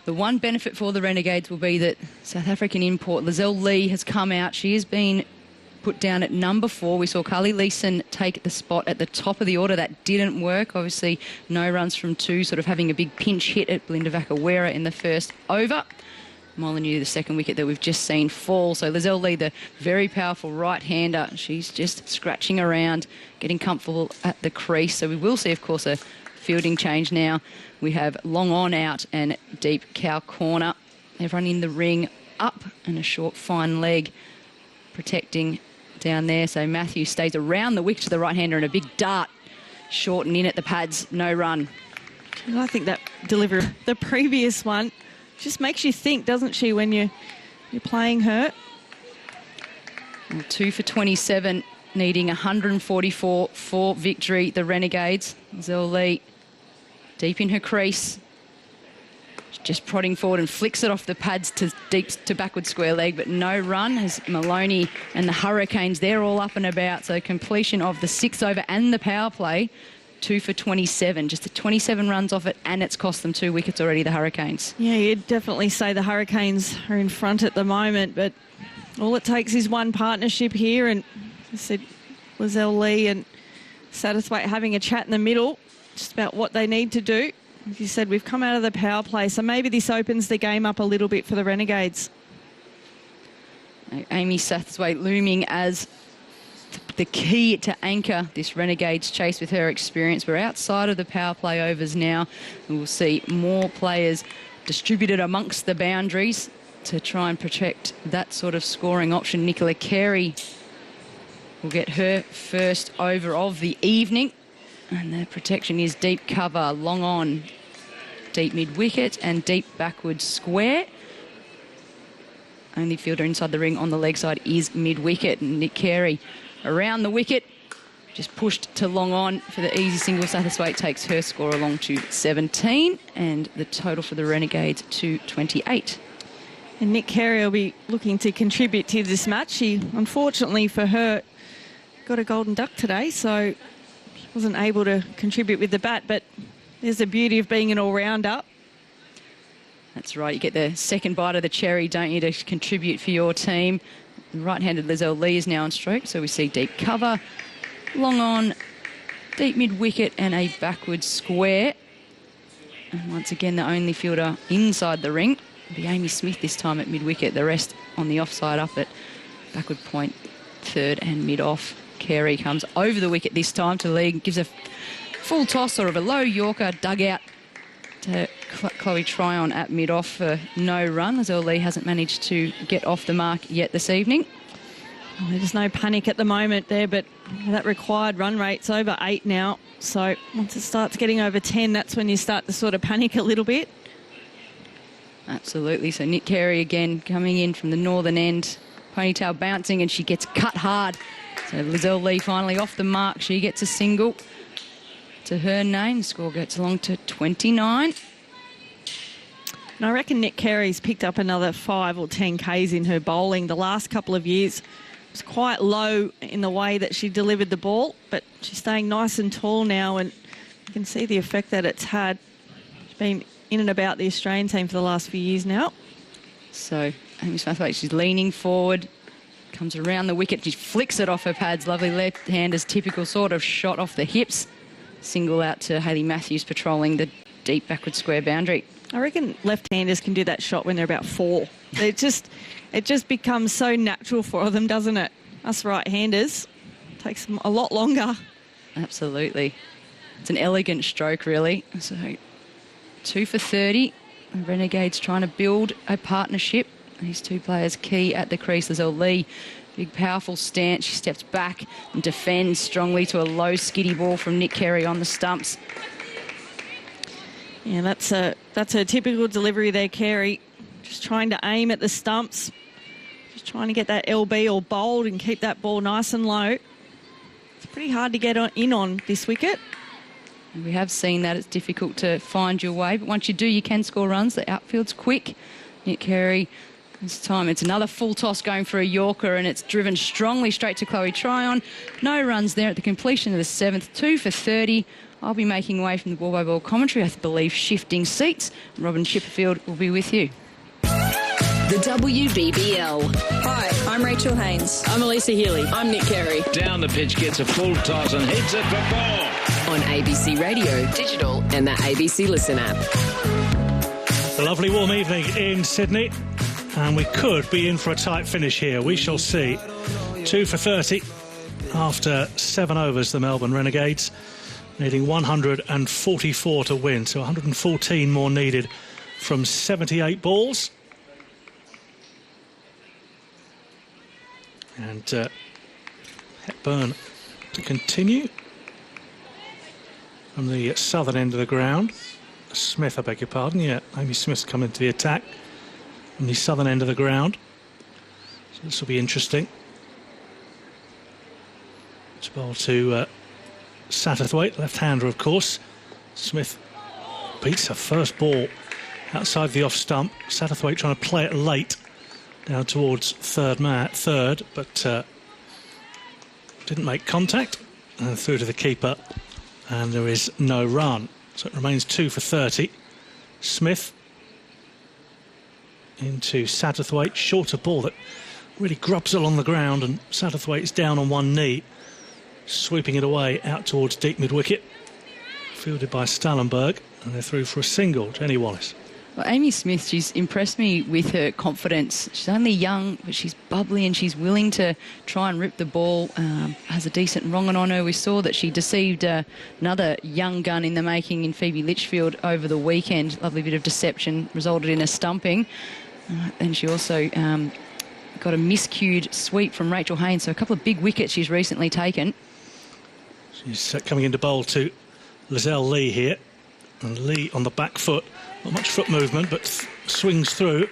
the one benefit for the Renegades will be that South African import Lizelle Lee has come out. She has been put down at number 4. We saw Carly Leeson take the spot at the top of the order. That didn't work. Obviously, no runs from 2, sort of having a big pinch hit at Belinda Vakawera in the first over. Molyneux, the second wicket that we've just seen fall. So Lizelle Lee, the very powerful right-hander, she's just scratching around, getting comfortable at the crease. So we will see, of course, a fielding change now. We have long on out and deep cow corner. Everyone in the ring up and a short fine leg protecting down there. So Matthews stays around the wicket to the right-hander and a big dart short and in at the pads. No run. I think that delivery, the previous one, just makes you think, doesn't she, when you're playing her? Well, 2 for 27, needing 144 for victory. The Renegades. Lizelle Lee deep in her crease. Just prodding forward and flicks it off the pads to deep to backward square leg, but no run as Maloney and the Hurricanes, they're all up and about. So completion of the 6th over and the power play, 2 for 27. Just 27 runs off it, and it's cost them 2 wickets already, the Hurricanes. Yeah, you'd definitely say the Hurricanes are in front at the moment, but all it takes is one partnership here, and I said Lizelle Lee and Satterthwaite having a chat in the middle just about what they need to do. As you said, we've come out of the power play, so maybe this opens the game up a little bit for the Renegades. Amy Satterthwaite looming as the key to anchor this Renegades chase with her experience. We're outside of the power play overs now, and we'll see more players distributed amongst the boundaries to try and protect that sort of scoring option. Nicola Carey will get her first over of the evening. And the protection is deep cover, long on, deep mid-wicket and deep backward square. Only fielder inside the ring on the leg side is mid-wicket. And Nick Carey around the wicket, just pushed to long on for the easy single. Satterthwaite takes her score along to 17, and the total for the Renegades to 28. And Nick Carey will be looking to contribute to this match. She, unfortunately for her, got a golden duck today, so wasn't able to contribute with the bat, but there's the beauty of being an all-rounder. That's right. You get the second bite of the cherry, don't you, to contribute for your team. The right-handed Lizelle Lee is now on stroke, so we see deep cover, long on, deep mid-wicket and a backward square. And once again, the only fielder inside the ring will be Amy Smith this time at mid-wicket. The rest on the offside up at backward point, third and mid-off. Carey comes over the wicket this time to lead, gives a full toss or of a low Yorker dugout to Chloe Tryon at mid-off for no run. Lizelle Lee hasn't managed to get off the mark yet this evening. Well, there's no panic at the moment there, but that required run rate's over 8 now. So once it starts getting over 10, that's when you start to sort of panic a little bit. Absolutely. So Nick Carey again coming in from the northern end Ponytail bouncing, and she gets cut hard. So Lizelle Lee finally off the mark. She gets a single to her name. The score gets along to 29. And I reckon Nick Carey's picked up another 5 or 10 Ks in her bowling. The last couple of years was quite low in the way that she delivered the ball, but she's staying nice and tall now, and you can see the effect that it's had. She's been in and about the Australian team for the last few years now. So Amy Smith, she's leaning forward, comes around the wicket, she flicks it off her pads. Lovely left-hander's typical sort of shot off the hips. Single out to Hayley Matthews patrolling the deep backward square boundary. I reckon left-handers can do that shot when they're about 4. It just becomes so natural for them, doesn't it? Us right-handers, takes them a lot longer. Absolutely. It's an elegant stroke, really. So 2 for 30. The Renegades trying to build a partnership. These two players key at the crease. Lizelle Lee, big powerful stance. She steps back and defends strongly to a low skiddy ball from Nick Carey on the stumps. Yeah, that's her typical delivery there, Carey. Just trying to aim at the stumps. Just trying to get that LB or bowled and keep that ball nice and low. It's pretty hard to get in on this wicket. And we have seen that it's difficult to find your way, but once you do, you can score runs. The outfield's quick. Nick Carey, this time it's another full toss going for a Yorker, and it's driven strongly straight to Chloe Tryon. No runs there at the completion of the 7th. 2 for 30. I'll be making way from the ball-by-ball commentary, I believe, shifting seats. Robin Chipperfield will be with you. The WBBL. Hi, I'm Rachel Haynes. I'm Elisa Healy. I'm Nick Carey. Down the pitch, gets a full toss and hits it for ball. On ABC Radio, digital and the ABC Listen app. A lovely warm evening in Sydney, and we could be in for a tight finish here. We shall see. 2 for 30 after 7 overs, the Melbourne Renegades, needing 144 to win, so 114 more needed from 78 balls. And Hepburn to continue from the southern end of the ground. Smith, I beg your pardon, yeah, Amy Smith's come into the attack from the southern end of the ground. So this will be interesting. It's ball to Satterthwaite, left-hander, of course. Smith beats her first ball outside the off stump. Satterthwaite trying to play it late down towards third, but didn't make contact, and through to the keeper, and there is no run. So it remains 2 for 30. Smith into Satterthwaite, shorter ball that really grubs along the ground, and Satterthwaite's down on one knee, sweeping it away out towards deep mid-wicket, fielded by Stallenberg, and they're through for a single. Jenny Wallace. Well, Amy Smith, she's impressed me with her confidence. She's only young, but she's bubbly and she's willing to try and rip the ball. Has a decent wrong on her. We saw that she deceived another young gun in the making in Phoebe Litchfield over the weekend. Lovely bit of deception, resulted in a stumping. And she also got a miscued sweep from Rachel Haynes. So a couple of big wickets she's recently taken. She's coming into bowl to Lizelle Lee here. And Lee on the back foot. Not much foot movement, but swings through.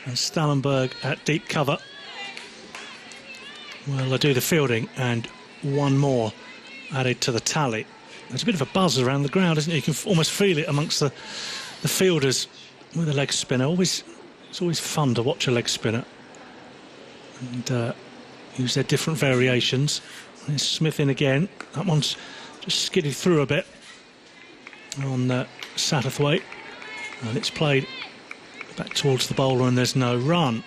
And Stallenberg at deep cover. Well, they do the fielding, and one more added to the tally. There's a bit of a buzz around the ground, isn't it? You can almost feel it amongst the fielders with a leg spinner. It's always fun to watch a leg spinner. And use their different variations. There's Smith in again. That one's just skidded through a bit on Satterthwaite. And it's played back towards the bowler, and there's no run.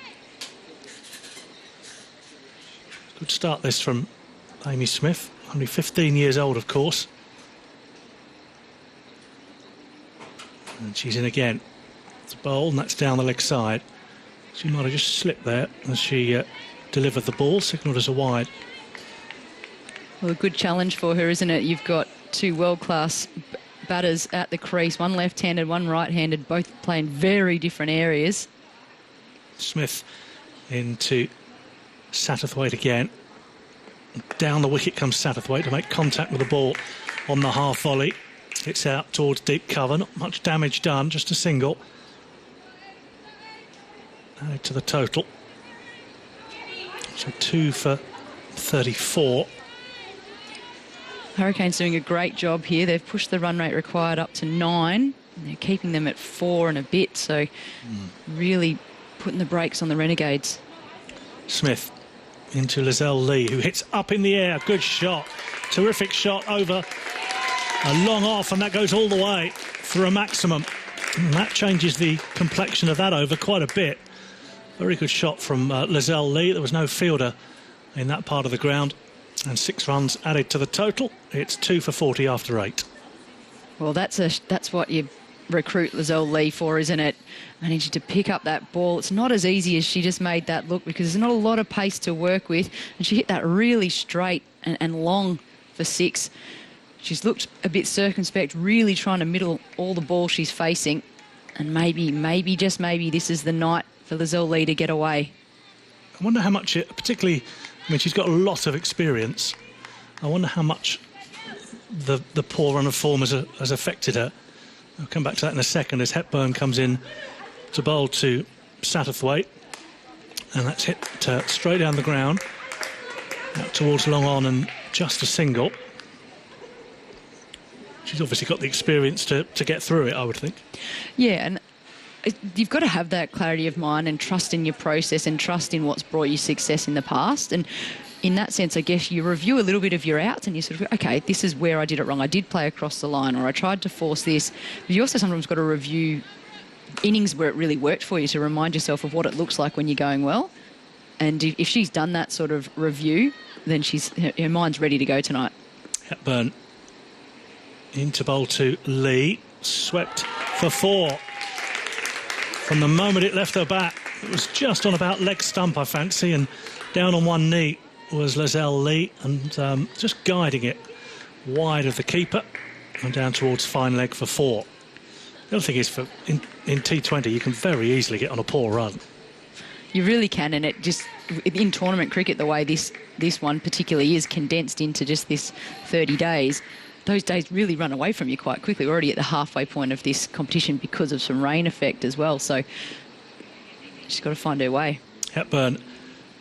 Good start this from Amy Smith, only 15 years old, of course. And she's in again. It's a bowl, and that's down the leg side. She might have just slipped there as she delivered the ball, signalled as a wide. Well, a good challenge for her, isn't it? You've got two world-class batters at the crease, one left-handed, one right-handed, both playing very different areas. Smith into Satterthwaite again. Down the wicket comes Satterthwaite to make contact with the ball on the half volley. It's out towards deep cover, not much damage done, just a single. Added to the total. So 2 for 34. Hurricanes doing a great job here. They've pushed the run rate required up to 9. And they're keeping them at 4 and a bit. So really putting the brakes on the Renegades. Smith into Lizelle Lee, who hits up in the air. Good shot. Terrific shot over a long off, and that goes all the way for a maximum. And that changes the complexion of that over quite a bit. Very good shot from Lizelle Lee. There was no fielder in that part of the ground. And 6 runs added to the total. It's 2 for 40 after 8. Well, that's what you recruit Lizelle Lee for, isn't it? Managing to pick up that ball. It's not as easy as she just made that look, because there's not a lot of pace to work with. And she hit that really straight and long for 6. She's looked a bit circumspect, really trying to middle all the ball she's facing. And maybe, just maybe, this is the night for Lizelle Lee to get away. I wonder how much it, particularly, I mean, she's got a lot of experience. I wonder how much the poor run of form has affected her. I'll come back to that in a second as Hepburn comes in to bowl to Satterthwaite. And that's hit straight down the ground, out towards long on and just a single. She's obviously got the experience to get through it, I would think. Yeah, and you've got to have that clarity of mind and trust in your process and trust in what's brought you success in the past. And in that sense, I guess you review a little bit of your outs and you sort of go, okay, this is where I did it wrong. I did play across the line, or I tried to force this. But you also sometimes got to review innings where it really worked for you to remind yourself of what it looks like when you're going well. And if she's done that sort of review, then her mind's ready to go tonight. Hepburn into bowl to Lee, swept for 4. From the moment it left her bat, it was just on about leg stump, I fancy, and down on one knee was Lizelle Lee, and just guiding it wide of the keeper and down towards fine leg for 4. The other thing is, in T20, you can very easily get on a poor run. You really can, and it just, in tournament cricket, the way this one particularly is condensed into just this 30 days, those days really run away from you quite quickly. We're already at the halfway point of this competition because of some rain effect as well, so she's got to find her way. Hepburn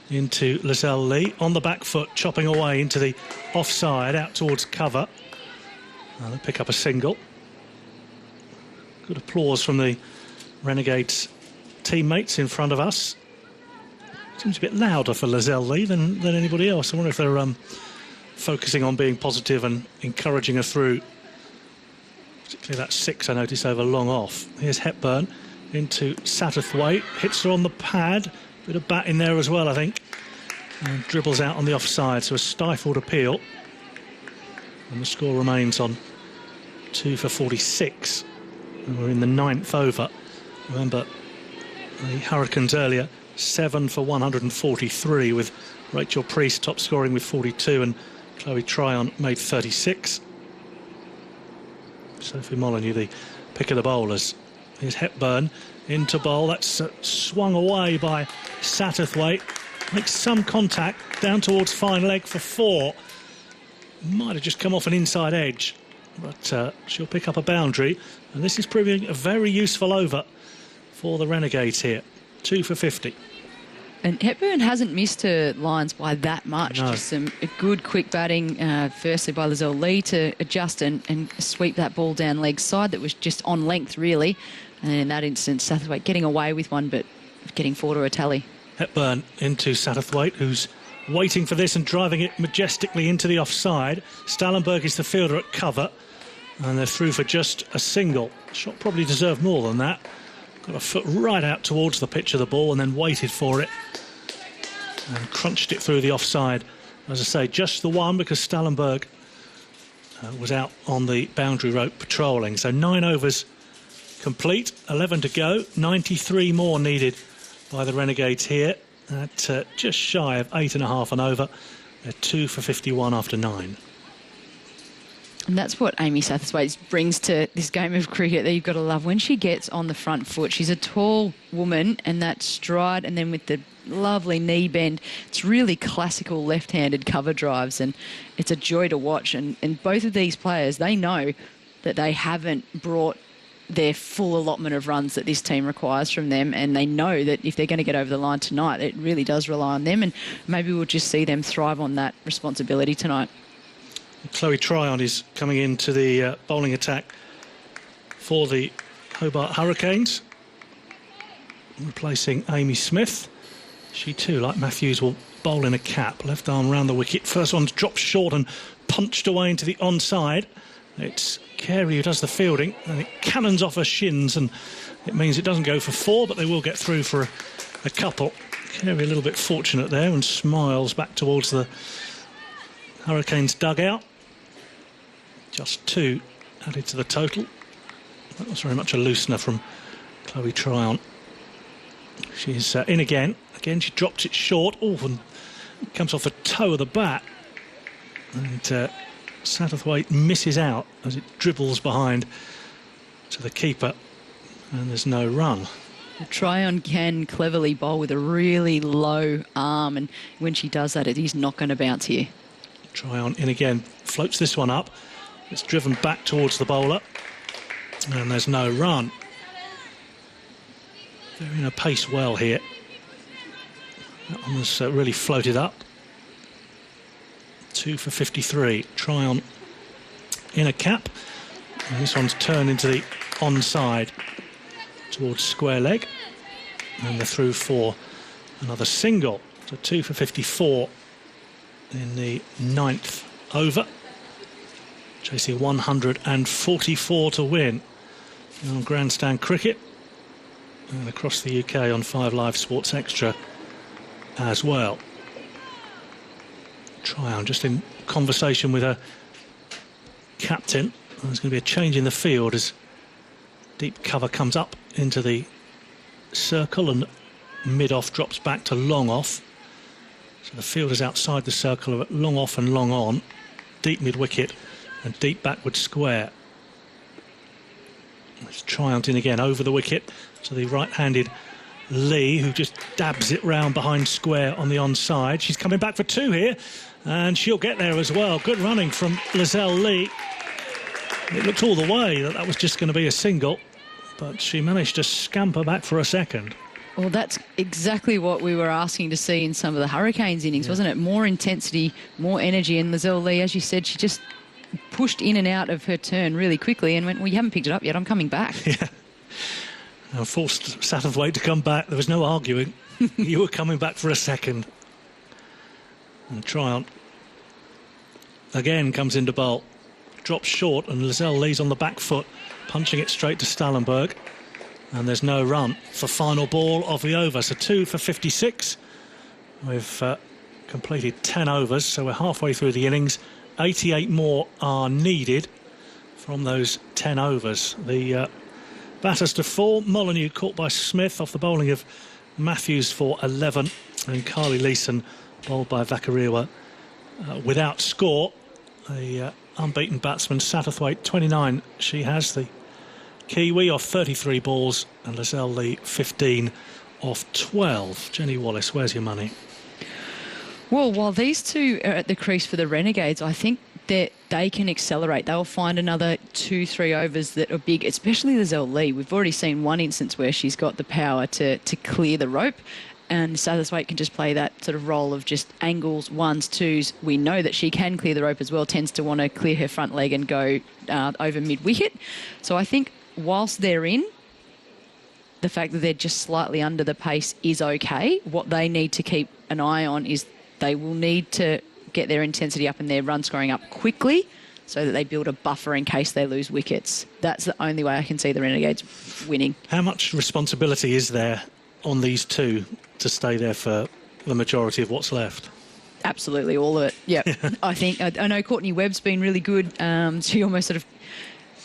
into Lizelle Lee, on the back foot, chopping away into the offside, out towards cover. They'll pick up a single. Good applause from the Renegades teammates in front of us. Seems a bit louder for Lizelle Lee than anybody else. I wonder if they're focusing on being positive and encouraging her through. Particularly that 6 I noticed over long off. Here's Hepburn into Satterthwaite, hits her on the pad, bit of bat in there as well, I think, and dribbles out on the offside, so a stifled appeal, and the score remains on 2 for 46, and we're in the 9th over. Remember the Hurricanes earlier, 7 for 143, with Rachel Priest top scoring with 42 and Chloe Tryon made 36. Sophie Molyneux the pick of the bowlers. Here's Hepburn into bowl. That's swung away by Satterthwaite. Makes some contact down towards fine leg for 4. Might have just come off an inside edge, but she'll pick up a boundary. And this is proving a very useful over for the Renegades here. 2 for 50. And Hepburn hasn't missed her lines by that much. No. Just some good, quick batting, firstly by Lizelle Lee to adjust and sweep that ball down leg side that was just on length, really. And in that instance, Satterthwaite getting away with one, but getting 4 to a tally. Hepburn into Satterthwaite, who's waiting for this and driving it majestically into the offside. Stallenberg is the fielder at cover, and they're through for just a single. Shot probably deserved more than that. Got a foot right out towards the pitch of the ball and then waited for it and crunched it through the offside. As I say, just the one, because Stallenberg was out on the boundary rope patrolling. So 9 overs complete, 11 to go, 93 more needed by the Renegades here at just shy of 8.5 and over. They're 2 for 51 after 9. And that's what Amy Satterthwaite brings to this game of cricket that you've got to love. When she gets on the front foot, she's a tall woman, and that stride, and then with the lovely knee bend, it's really classical left-handed cover drives, and it's a joy to watch. And both of these players, they know that they haven't brought their full allotment of runs that this team requires from them, and they know that if they're going to get over the line tonight, it really does rely on them, and maybe we'll just see them thrive on that responsibility tonight. Chloe Tryon is coming into the bowling attack for the Hobart Hurricanes, replacing Amy Smith. She too, like Matthews, will bowl in a cap. Left arm round the wicket. First one's dropped short and punched away into the onside. It's Carey who does the fielding, and it cannons off her shins, and it means it doesn't go for 4, but they will get through for a couple. Carey a little bit fortunate there and smiles back towards the Hurricanes dugout. Just 2 added to the total. That was very much a loosener from Chloe Tryon. She's in again. Again, she drops it short. Oh, and comes off the toe of the bat. And Satterthwaite misses out as it dribbles behind to the keeper. And there's no run. Tryon can cleverly bowl with a really low arm, and when she does that, it is not going to bounce here. Tryon in again. Floats this one up. It's driven back towards the bowler. And there's no run. They're in a pace well here. That one was really floated up. 2 for 53. Tryon in a cap. And this one's turned into the onside towards square leg. And they're through for another single. So 2 for 54 in the 9th over. Chasing 144 to win on Grandstand Cricket and across the UK on 5 Live Sports Extra as well. Tryon just in conversation with her captain. There's going to be a change in the field as deep cover comes up into the circle and mid-off drops back to long off. So the field is outside the circle of long off and long on. Deep mid-wicket and deep backward square. It's Tryon in again over the wicket to the right-handed Lee, who just dabs it round behind square on the onside. She's coming back for 2 here, and she'll get there as well. Good running from Lizelle Lee. It looked all the way that was just going to be a single, but she managed to scamper back for a second. Well, that's exactly what we were asking to see in some of the Hurricanes innings, wasn't it? More intensity, more energy, and Lizelle Lee, as you said, she just pushed in and out of her turn really quickly and went, well, you haven't picked it up yet, I'm coming back. Yeah. I forced Satterthwaite to come back. There was no arguing. You were coming back for a second. And Tryon again comes into bowl. Drops short, and Lizelle Lee's on the back foot, punching it straight to Stallenberg. And there's no run for final ball of the over. So 2 for 56. We've completed 10 overs, so we're halfway through the innings. 88 more are needed from those 10 overs. The batters to fall. Molyneux caught by Smith off the bowling of Matthews for 11, and Carly Leeson bowled by Vakariwa without score. The unbeaten batsman Satterthwaite, 29 she has, the Kiwi, off 33 balls, and Lizelle Lee 15 off 12. Jenny Wallace, where's your money? Well, while these two are at the crease for the Renegades, I think that they can accelerate. They'll find another 2-3 overs that are big, especially Lizelle Lee. We've already seen one instance where she's got the power to clear the rope, and Satterthwaite can just play that sort of role of just angles, 1s, 2s. We know that she can clear the rope as well, tends to want to clear her front leg and go over mid-wicket. So I think whilst they're in, the fact that they're just slightly under the pace is okay. What they need to keep an eye on is they will need to get their intensity up and their run scoring up quickly so that they build a buffer in case they lose wickets. That's the only way I can see the Renegades winning. How much responsibility is there on these two to stay there for the majority of what's left? Absolutely, all of it. Yeah, I know Courtney Webb's been really good. She almost sort of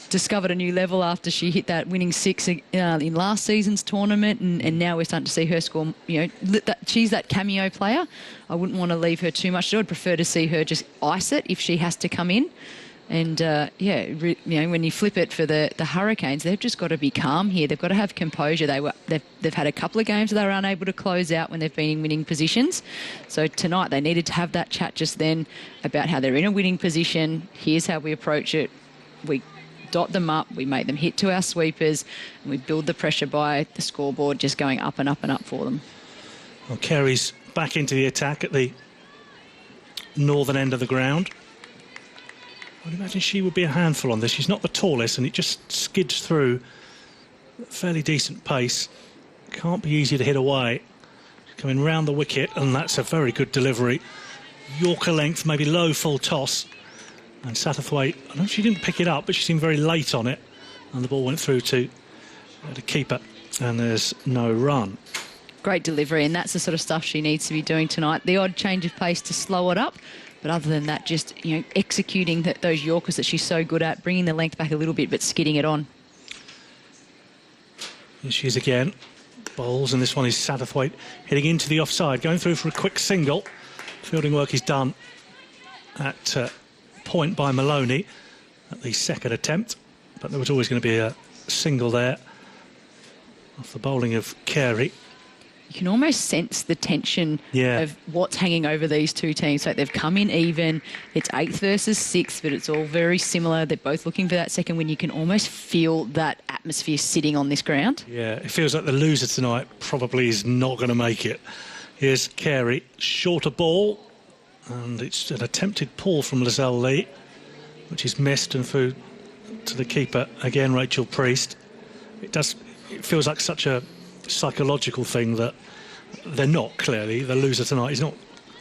discovered a new level after she hit that winning 6 in last season's tournament, and now we're starting to see her score. She's that cameo player. I wouldn't want to leave her too much. I'd prefer to see her just ice it if she has to come in. And when you flip it for the Hurricanes, they've just got to be calm here. They've got to have composure. They've had a couple of games where they were unable to close out when they've been in winning positions. So tonight they needed to have that chat just then about how they're in a winning position. Here's how we approach it. We dot them up, we make them hit to our sweepers, and we build the pressure by the scoreboard just going up and up and up for them. Well, Carey's back into the attack at the northern end of the ground. I'd imagine she would be a handful on this. She's not the tallest, and it just skids through at fairly decent pace. Can't be easy to hit away. Coming round the wicket, and that's a very good delivery. Yorker length, maybe low full toss. And Satterthwaite, I don't know if she didn't pick it up, but she seemed very late on it. And the ball went through to the keeper, and there's no run. Great delivery, and that's the sort of stuff she needs to be doing tonight. The odd change of pace to slow it up, but other than that, just executing those Yorkers that she's so good at, bringing the length back a little bit, but skidding it on. Here she is again. Bowls, and this one is Satterthwaite hitting into the offside, going through for a quick single. Fielding work is done at point by Maloney at the second attempt, but there was always going to be a single there off the bowling of Carey. You can almost sense the tension of what's hanging over these two teams. So they've come in even. It's 8th versus 6th, but it's all very similar. They're both looking for that second win. You can almost feel that atmosphere sitting on this ground. Yeah, it feels like the loser tonight probably is not going to make it. Here's Carey, shorter ball, and it's an attempted pull from Lizelle Lee, which is missed and through to the keeper again, Rachel Priest. It feels like such a psychological thing that they're not, clearly. The loser tonight is not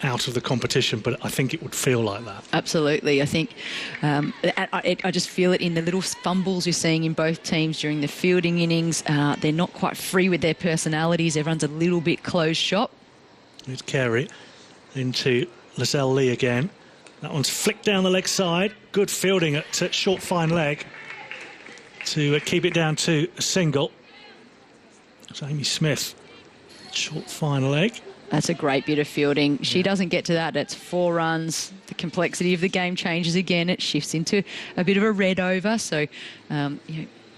out of the competition, but I think it would feel like that. Absolutely. I think I just feel it in the little fumbles you're seeing in both teams during the fielding innings. They're not quite free with their personalities. Everyone's a little bit closed shop. Here's Carey into Lizelle Lee again. That one's flicked down the leg side. Good fielding at short fine leg to keep it down to a single. It's Amy Smith, short fine leg. That's a great bit of fielding. She doesn't get to that. It's 4 runs. The complexity of the game changes again. It shifts into a bit of a red over. So,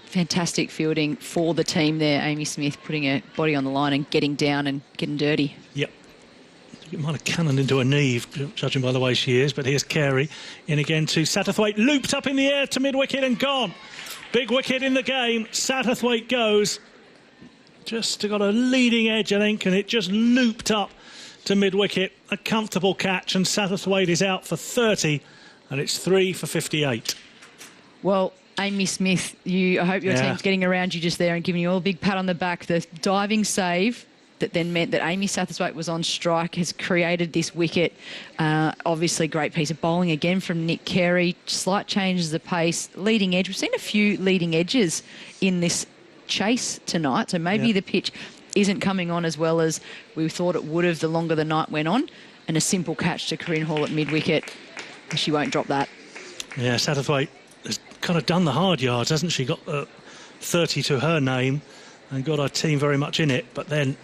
fantastic fielding for the team there. Amy Smith putting her body on the line and getting down and getting dirty. Yep. It might have cannoned into a knee, judging by the way she is. But here's Carey in again to Satterthwaite. Looped up in the air to mid-wicket and gone. Big wicket in the game. Satterthwaite goes. Just got a leading edge, I think, and it just looped up to mid-wicket. A comfortable catch, and Satterthwaite is out for 30, and it's 3 for 58. Well, Amy Smith, I hope your team's getting around you just there and giving you all a big pat on the back. The diving save that then meant that Amy Satterthwaite was on strike has created this wicket. Obviously, great piece of bowling again from Nick Carey. Slight changes of pace, leading edge. We've seen a few leading edges in this chase tonight, so maybe the pitch isn't coming on as well as we thought it would have the longer the night went on, and a simple catch to Corinne Hall at mid-wicket. She won't drop that. Yeah, Satterthwaite has kind of done the hard yards, hasn't she? Got 30 to her name and got her team very much in it, but then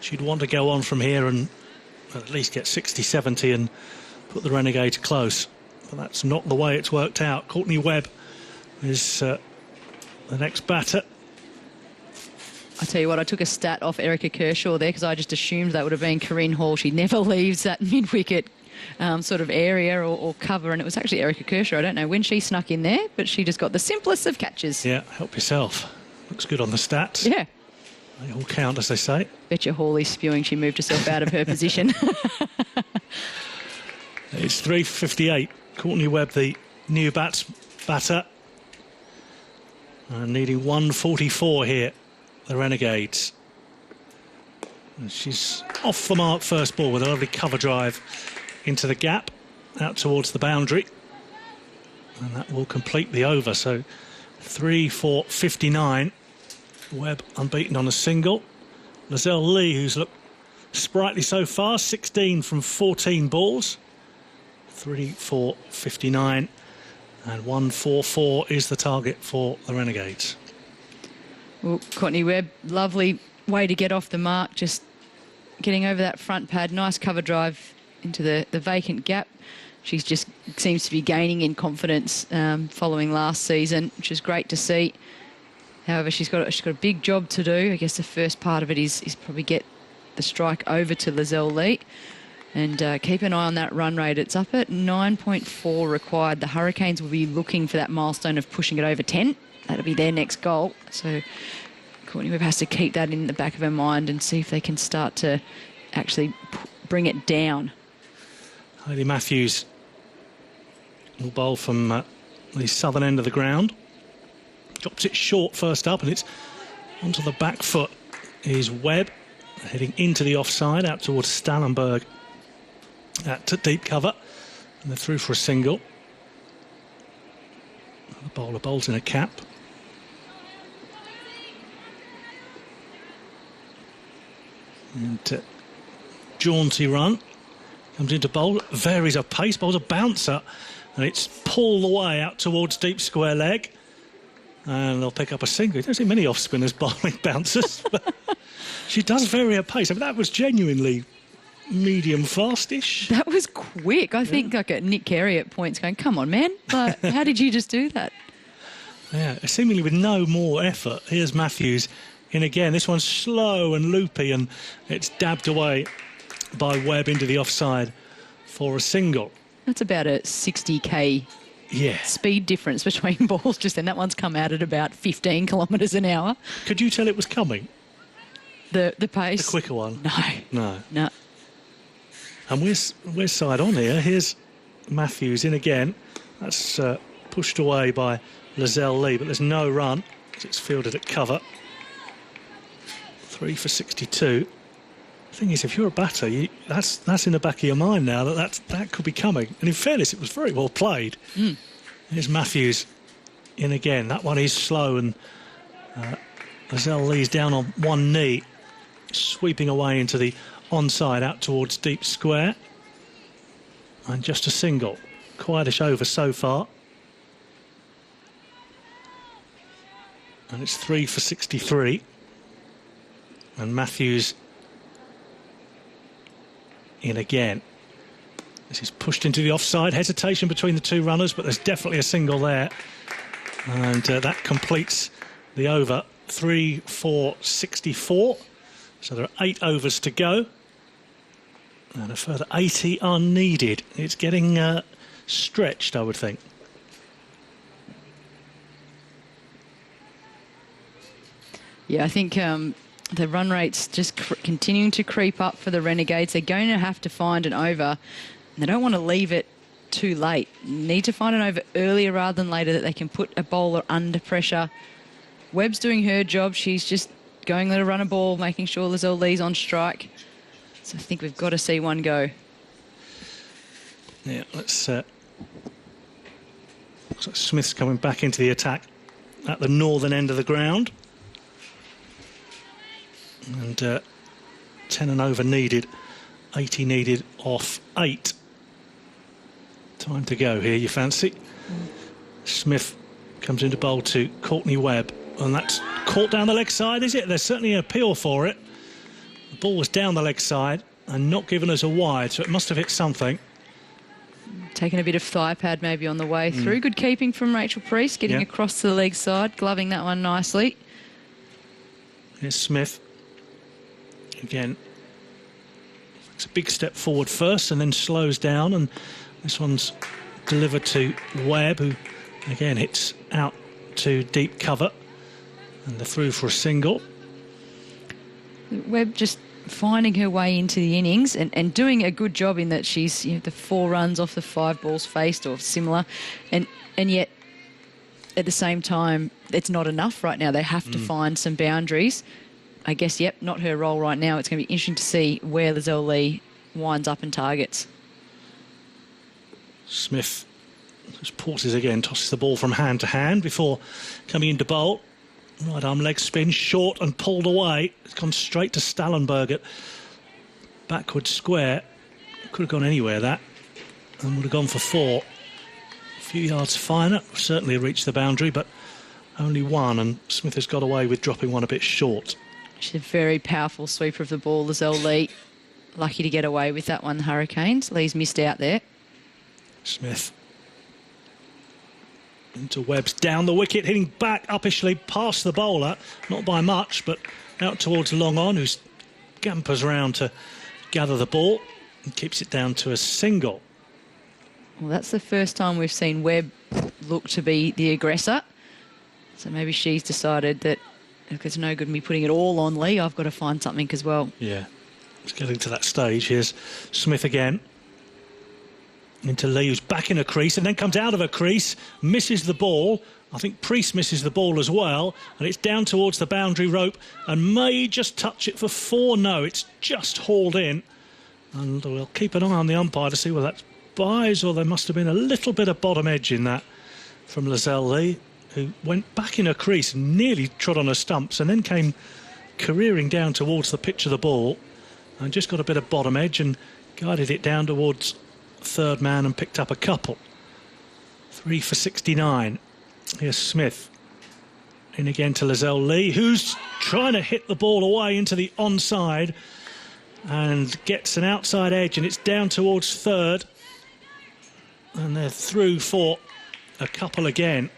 she'd want to go on from here and at least get 60, 70 and put the Renegades close. But that's not the way it's worked out. Courtney Webb is the next batter. I tell you what, I took a stat off Erica Kershaw there because I just assumed that would have been Corinne Hall. She never leaves that mid-wicket sort of area or cover, and it was actually Erica Kershaw. I don't know when she snuck in there, but she just got the simplest of catches. Yeah, help yourself. Looks good on the stats. Yeah. They all count, as they say. Bet Hawley's spewing she moved herself out of her position. It's 3 for 58. Courtney Webb, the new batter. Needing 144 here. The Renegades. And she's off the mark first ball with a lovely cover drive into the gap, out towards the boundary. And that will complete the over. So 3 for 59. Webb unbeaten on a single. Lizelle Lee, who's looked sprightly so far, 16 from 14 balls. 3 for 59. And 144 is the target for the Renegades. Well, Courtney Webb, lovely way to get off the mark, just getting over that front pad. Nice cover drive into the vacant gap. She just seems to be gaining in confidence following last season, which is great to see. However, she's got a big job to do. I guess the first part of it is probably get the strike over to Lizelle Lee. And keep an eye on that run rate. It's up at 9.4 required. The Hurricanes will be looking for that milestone of pushing it over 10. That'll be their next goal. So Courtney Webb has to keep that in the back of her mind and see if they can start to actually bring it down. Heidi Matthews will bowl from the southern end of the ground. Drops it short first up, and it's onto the back foot is Webb, heading into the offside, out towards Stallenberg at deep cover. And they're through for a single. The bowler bowls in a cap. And jaunty run. Comes into bowl, varies her pace, bowls a bouncer, and it's pulled away out towards deep square leg. And they'll pick up a single. You don't see many off-spinners bowling bouncers, but she does vary her pace. I mean, that was genuinely medium fastish. That was quick. I think like Nick Carey at points going, come on, man. Like, how did you just do that? Yeah, seemingly with no more effort. Here's Matthews in again. This one's slow and loopy, and it's dabbed away by Webb into the offside for a single. That's about a 60k speed difference between balls just then. That one's come out at about 15 kilometres an hour. Could you tell it was coming? The pace? The quicker one? No. And we're side on here. Here's Matthews in again. That's pushed away by Lizelle Lee, but there's no run. It's fielded at cover. 3 for 62. The thing is, if you're a batter, that's in the back of your mind now that could be coming. And in fairness, it was very well played. Here's Matthews in again. That one is slow, and Lizelle Lee's down on one knee, sweeping away into the onside out towards deep square. And just a single. Quietish over so far. And it's 3 for 63. And Matthews in again. This is pushed into the offside. Hesitation between the two runners, but there's definitely a single there. And that completes the over. 3 for 64. So there are 8 overs to go. And a further 80 are needed. It's getting stretched, I would think. Yeah, I think the run rate's just continuing to creep up for the Renegades. They're going to have to find an over. And they don't want to leave it too late. Need to find an over earlier rather than later that they can put a bowler under pressure. Webb's doing her job. She's just going to run a ball, making sure Lizelle Lee's on strike. So I think we've got to see one go. Yeah, let's... looks like Smith's coming back into the attack at the northern end of the ground. And 10 and over needed. 80 needed off 8. Time to go here, you fancy? Smith comes into bowl to Courtney Webb. And that's caught down the leg side, is it? There's certainly an appeal for it. The ball was down the leg side and not given us a wide, so it must have hit something. Taking a bit of thigh pad maybe on the way through. Good keeping from Rachel Priest, getting across to the leg side, gloving that one nicely. Here's Smith. Again, it's a big step forward first and then slows down, and this one's delivered to Webb, who again hits out to deep cover, and they're through for a single. Webb just finding her way into the innings and doing a good job in that she's the 4 runs off the 5 balls faced or similar, and yet at the same time it's not enough right now. They have to find some boundaries. I guess, not her role right now. It's going to be interesting to see where Lizelle Lee winds up and targets. Smith just pauses again, tosses the ball from hand to hand before coming into bowl. Right arm leg spin, short and pulled away. It's gone straight to Stallenberg at backward square. Could have gone anywhere, that. And would have gone for 4. A few yards finer. Certainly reached the boundary, but only 1. And Smith has got away with dropping one a bit short. She's a very powerful sweeper of the ball, Lizelle Lee. Lucky to get away with that one, the Hurricanes. Lee's missed out there. Smith into Webb's down the wicket, hitting back uppishly past the bowler. Not by much, but out towards long on, who scampers round to gather the ball. and keeps it down to a single. Well, that's the first time we've seen Webb look to be the aggressor. So maybe she's decided that if it's no good me putting it all on Lee, I've got to find something as well. Yeah, it's getting to that stage. Here's Smith again. Into Lee, who's back in a crease and then comes out of a crease, misses the ball. I think Priest misses the ball as well, and it's down towards the boundary rope and may just touch it for 4. No, it's just hauled in. And we'll keep an eye on the umpire to see whether that's buys or there must have been a little bit of bottom edge in that from Lizelle Lee, who went back in a crease and nearly trod on her stumps and then came careering down towards the pitch of the ball and just got a bit of bottom edge and guided it down towards third man and picked up a couple. 3 for 69. Here's Smith. In again to Lizelle Lee, who's trying to hit the ball away into the onside and gets an outside edge, and it's down towards third. And they're through for a couple again.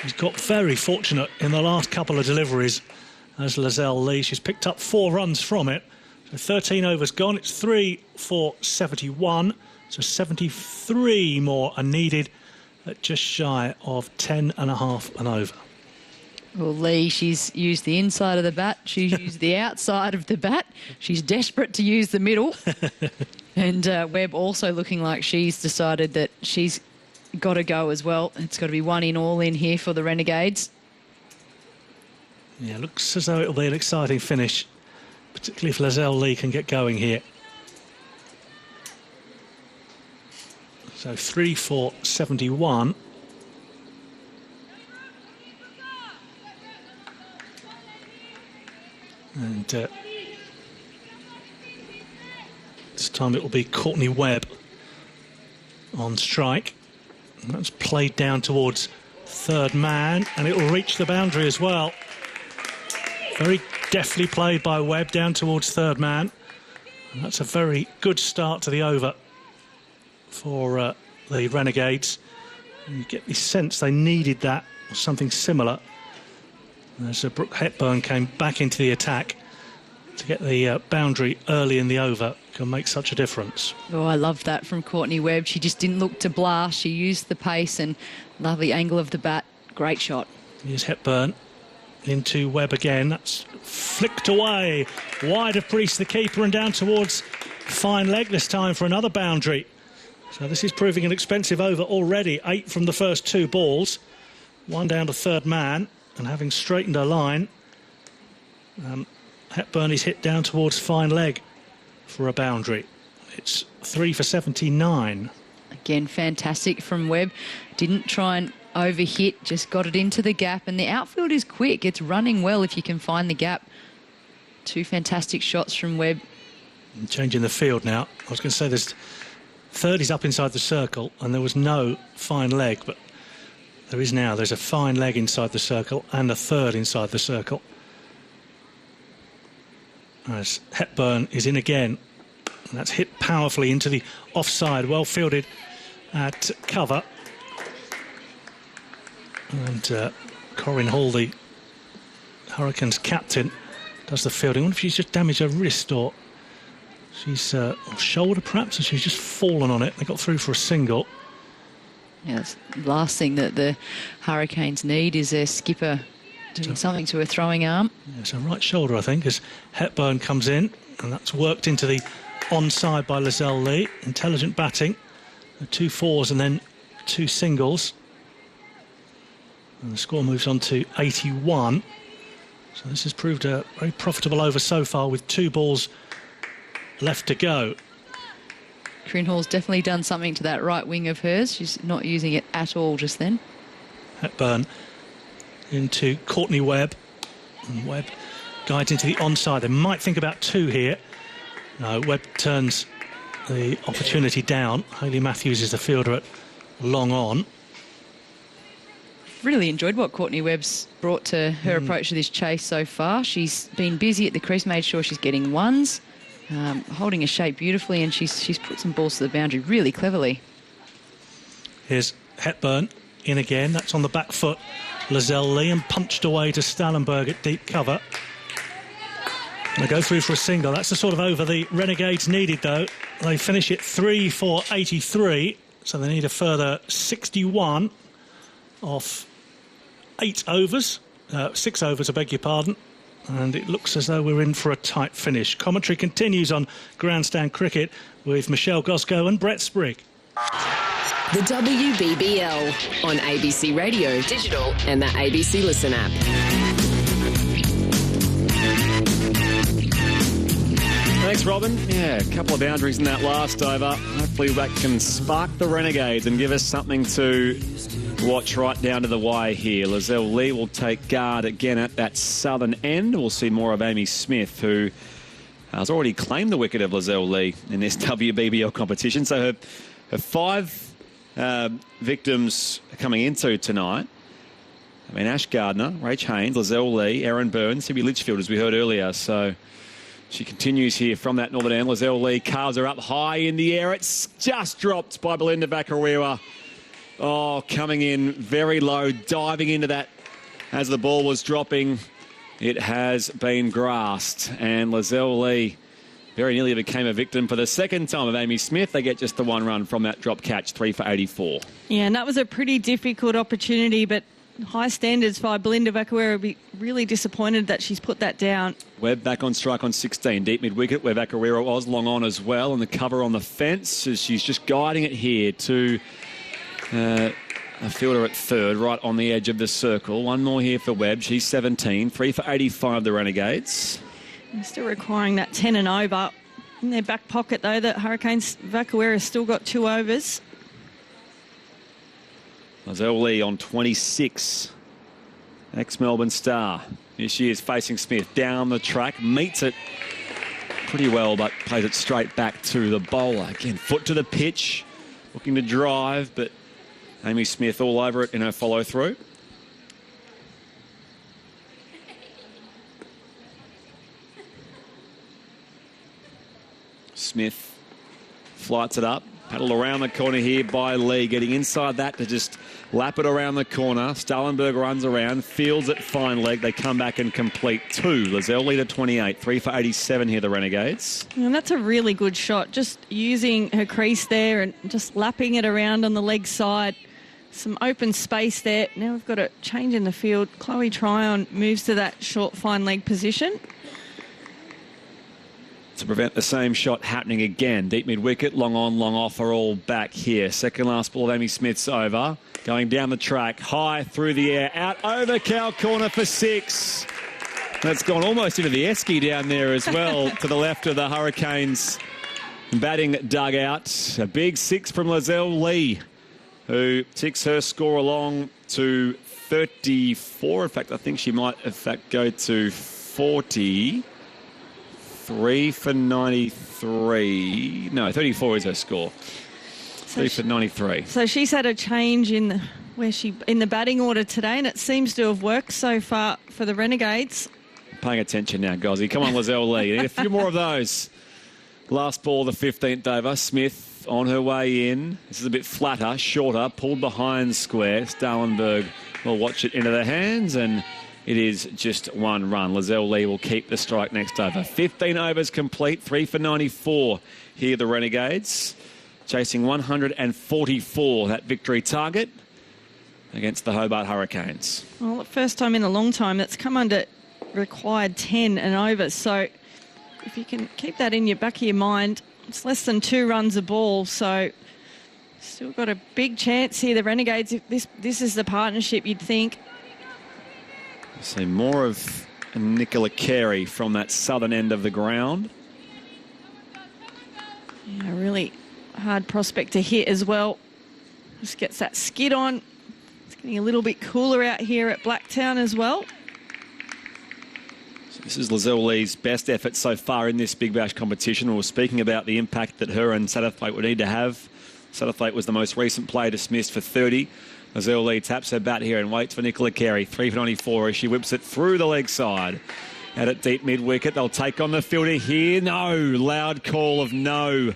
He's got very fortunate in the last couple of deliveries as Lizelle Lee. She's picked up 4 runs from it. So 13 overs gone. It's 3 for 71. So 73 more are needed at just shy of 10.5 and over. Well, Lee, she's used the inside of the bat. She's used the outside of the bat. She's desperate to use the middle. And Webb also looking like she's decided that she's got to go as well. It's got to be 1 in, all in here for the Renegades. Yeah, looks as though it'll be an exciting finish, particularly if Lizelle Lee can get going here. So 3 for 71. And this time it will be Courtney Webb on strike. And that's played down towards third man, and it will reach the boundary as well. Very deftly played by Webb down towards third man. And that's a very good start to the over for the Renegades. And you get the sense they needed that or something similar. As Brooke Hepburn came back into the attack to get the boundary early in the over can make such a difference. Oh, I love that from Courtney Webb. She just didn't look to blast. She used the pace and lovely angle of the bat. Great shot. Here's Hepburn into Webb again. That's flicked away wide of Priest, the keeper, and down towards fine leg this time for another boundary. So this is proving an expensive over already. 8 from the first 2 balls. 1 down to third man. And having straightened her line, Hepburn is hit down towards fine leg for a boundary. It's 3 for 79. Again, fantastic from Webb. Didn't try and overhit, just got it into the gap. And the outfield is quick. It's running well if you can find the gap. 2 fantastic shots from Webb. And changing the field now. I was going to say this third is up inside the circle and there was no fine leg, but there is now. There's a fine leg inside the circle and a third inside the circle. As Hepburn is in again. And that's hit powerfully into the offside. Well fielded at cover. And Corinne Hall, the Hurricanes captain, does the fielding. I wonder if she's just damaged her wrist or she's shoulder perhaps, and she's just fallen on it. They got through for a single. Yeah, that's the last thing that the Hurricanes need is their skipper doing something to her throwing arm. Yeah, it's her right shoulder, I think, as Hepburn comes in, and that's worked into the onside by Lizelle Lee. Intelligent batting. 2 fours and then 2 singles. And the score moves on to 81. So this has proved a very profitable over so far with 2 balls left to go. Corinne Hall's definitely done something to that right wing of hers. She's not using it at all just then. Hepburn into Courtney Webb. And Webb guides into the onside. They might think about 2 here. No, Webb turns the opportunity down. Hayley Matthews is the fielder at long on. Really enjoyed what Courtney Webb's brought to her approach to this chase so far. She's been busy at the crease, made sure she's getting ones, holding her shape beautifully, and she's put some balls to the boundary really cleverly. Here's Hepburn in again. That's on the back foot. Lizelle Lee, and punched away to Stallenberg at deep cover. They go through for a single. That's the sort of over the Renegades needed, though. They finish it 3 for 83, so they need a further 61 off 8 overs. 6 overs, I beg your pardon. And it looks as though we're in for a tight finish. Commentary continues on Grandstand Cricket with Michelle Goscoe and Brett Sprigg. The WBBL on ABC Radio, digital and the ABC Listen app. Thanks, Robin. Yeah, a couple of boundaries in that last over. Hopefully that can spark the Renegades and give us something to watch right down to the wire here. Lizelle Lee will take guard again at that southern end. We'll see more of Amy Smith, who has already claimed the wicket of Lizelle Lee in this WBBL competition. So her 5 victims coming into tonight. I mean, Ash Gardner, Rach Haynes, Lizelle Lee, Erin Burns, Sibby Litchfield, as we heard earlier. So she continues here from that northern end. Lizelle Lee carves her up high in the air. It's just dropped by Belinda Vakariwa. Oh, coming in very low, diving into that as the ball was dropping. It has been grasped. And Lizelle Lee very nearly became a victim for the second time of Amy Smith. They get just the 1 run from that drop catch, 3 for 84. Yeah, and that was a pretty difficult opportunity, but high standards by Belinda Vakariwa. Will be really disappointed that she's put that down. Webb back on strike on 16. Deep mid-wicket where Vakariwa was long on as well. And the cover on the fence as she's just guiding it here to a fielder at third, right on the edge of the circle. One more here for Webb. She's 17. 3 for 85, the Renegades. They're still requiring that 10 and over. In their back pocket, though, the Hurricanes, Vakariwa has still got 2 overs. Lizelle Lee on 26. Ex-Melbourne star. Here she is facing Smith down the track. Meets it pretty well, but plays it straight back to the bowler. Again, foot to the pitch. Looking to drive, but Amy Smith all over it in her follow-through. Smith flights it up. Paddle around the corner here by Lee. Getting inside that to just lap it around the corner. Stallenberg runs around, fields it fine leg. They come back and complete 2. Lizelle Lee to 28. 3 for 87 here, the Renegades. And that's a really good shot. Just using her crease there and just lapping it around on the leg side. Some open space there. Now we've got a change in the field. Chloe Tryon moves to that short fine leg position. To prevent the same shot happening again. Deep mid-wicket, long on, long off are all back here. Second last ball of Amy Smith's over. Going down the track, high through the air, out over cow corner for 6. That's gone almost into the esky down there as well to the left of the Hurricanes batting dugout. A big 6 from Lizelle Lee, who ticks her score along to 34. In fact, I think she might, in fact, go to 40. 3 for 93. No, 34 is her score. 3 for 93. So she's had a change in the batting order today, and it seems to have worked so far for the Renegades. Paying attention now, Gozzy. Come on, Lizelle Lee. Need a few more of those. Last ball, the 15th over. Smith on her way in. This is a bit flatter, shorter, pulled behind square. Stallenberg will watch it into the hands, and it is just 1 run. Lizelle Lee will keep the strike next over. 15 overs complete, 3 for 94 here, the Renegades. Chasing 144, that victory target against the Hobart Hurricanes. Well, the first time in a long time that's come under required 10 and over. So if you can keep that in your back of your mind, it's less than 2 runs a ball. So still got a big chance here, the Renegades. If this is the partnership, you'd think. See more of Nicola Carey from that southern end of the ground. Yeah, really hard prospect to hit as well. Just gets that skid on. It's getting a little bit cooler out here at Blacktown as well. So this is Lizelle Lee's best effort so far in this Big Bash competition. We were speaking about the impact that her and Satterthwaite would need to have. Satterthwaite was the most recent player dismissed for 30. Lizelle Lee taps her bat here and waits for Nicola Carey. 3 for 94 as she whips it through the leg side. Out at deep mid-wicket, they'll take on the fielder here. No, loud call of no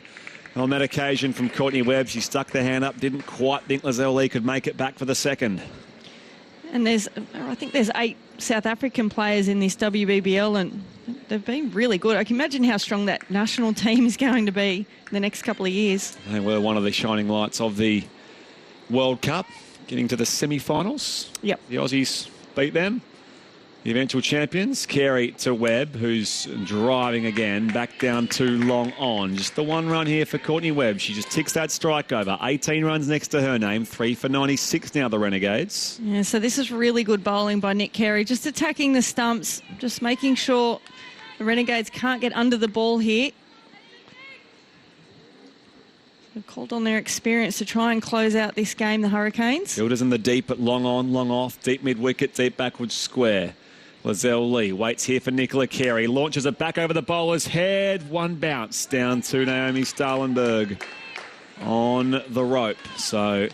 on that occasion from Courtney Webb. She stuck the hand up, didn't quite think Lizelle Lee could make it back for the second. And I think there's 8 South African players in this WBBL, and they've been really good. I can imagine how strong that national team is going to be in the next couple of years. They were one of the shining lights of the World Cup, getting to the semi-finals. Yep. The Aussies beat them. The eventual champions, Carey to Webb, who's driving again, back down to long on. Just the one run here for Courtney Webb. She just ticks that strike over. 18 runs next to her name, 3 for 96 now, the Renegades. Yeah, so this is really good bowling by Nick Carey, just attacking the stumps, just making sure the Renegades can't get under the ball here. They've called on their experience to try and close out this game, the Hurricanes. Fielders in the deep at long on, long off, deep mid-wicket, deep backwards square. Lizelle Lee waits here for Nicola Carey. Launches it back over the bowler's head. One bounce down to Naomi Stalenberg on the rope. So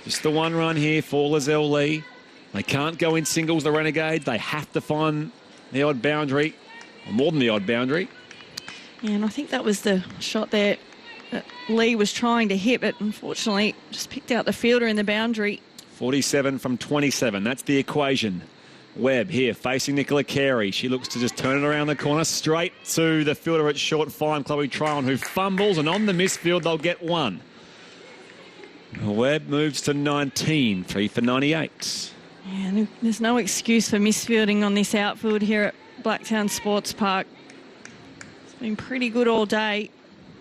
just the one run here for Lizelle Lee. They can't go in singles, the Renegade. They have to find the odd boundary, or more than the odd boundary. Yeah, and I think that was the shot there that Lee was trying to hit, but unfortunately just picked out the fielder in the boundary. 47 from 27. That's the equation. Webb here facing Nicola Carey. She looks to just turn it around the corner straight to the fielder at short fine, Chloe Tryon, who fumbles, and on the misfield they'll get one. Webb moves to 19, 3 for 98. Yeah, there's no excuse for misfielding on this outfield here at Blacktown Sports Park. It's been pretty good all day.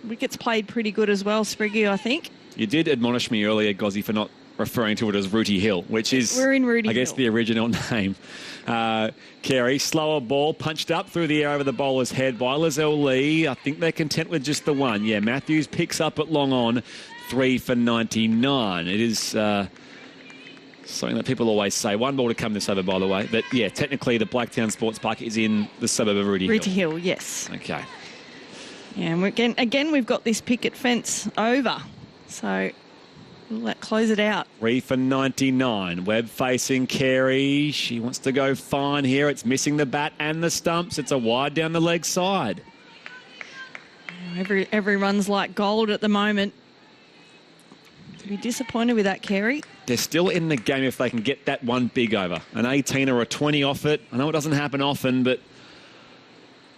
Wickets played pretty good as well, Spriggy, I think. You did admonish me earlier, Gozzy, for not referring to it as Rooty Hill, which is, we're in Rooty I guess, Hill. the original name. Carey, slower ball, punched up through the air over the bowler's head by Lizelle Lee. I think they're content with just the one. Yeah, Matthews picks up at long on, 3 for 99. It is something that people always say. One ball to come this over, by the way. But, yeah, technically the Blacktown Sports Park is in the suburb of Rooty Hill. Rooty Hill, yes. Okay. Yeah, and again, we've got this picket fence over. So we'll close it out. 3 for 99. Webb facing Carey. She wants to go fine here. It's missing the bat and the stumps. It's a wide down the leg side. Every run's like gold at the moment. To be disappointed with that, Carey. They're still in the game if they can get that one big over. An 18 or a 20 off it. I know it doesn't happen often, but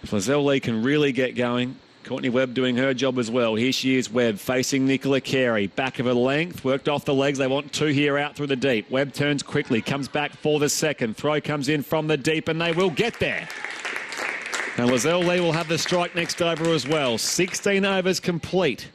if Lizelle Lee can really get going. Courtney Webb doing her job as well. Here she is, Webb facing Nicola Carey. Back of her length, worked off the legs. They want two here out through the deep. Webb turns quickly, comes back for the second. Throw comes in from the deep, and they will get there. And Lizelle Lee will have the strike next over as well. 16 overs complete.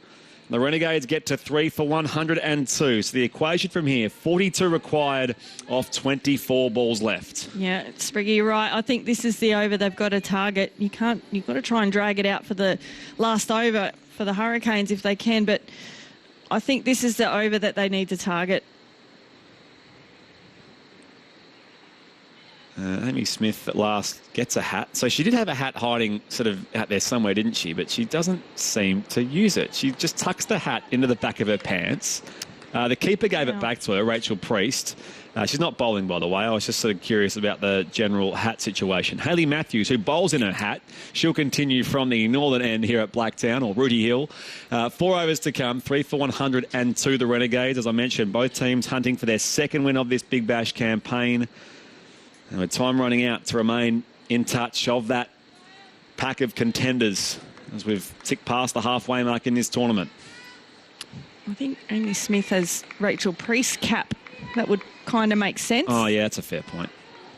The Renegades get to 3 for 102. So the equation from here, 42 required off 24 balls left. Yeah, Spriggy, you're right. I think this is the over they've got to target. You've got to try and drag it out for the last over for the Hurricanes if they can. But I think this is the over that they need to target. Amy Smith at last gets a hat. So she did have a hat hiding sort of out there somewhere, didn't she? But she doesn't seem to use it. She just tucks the hat into the back of her pants. The keeper gave it back to her, Rachel Priest. She's not bowling, by the way. I was just sort of curious about the general hat situation. Hayley Matthews, who bowls in her hat, she'll continue from the northern end here at Blacktown, or Rooty Hill. 4 overs to come, 3 for 102 the Renegades. As I mentioned, both teams hunting for their second win of this Big Bash campaign. And with time running out to remain in touch of that pack of contenders as we've ticked past the halfway mark in this tournament. I think Amy Smith has Rachel Priest's cap. That would kind of make sense. Oh, yeah, that's a fair point.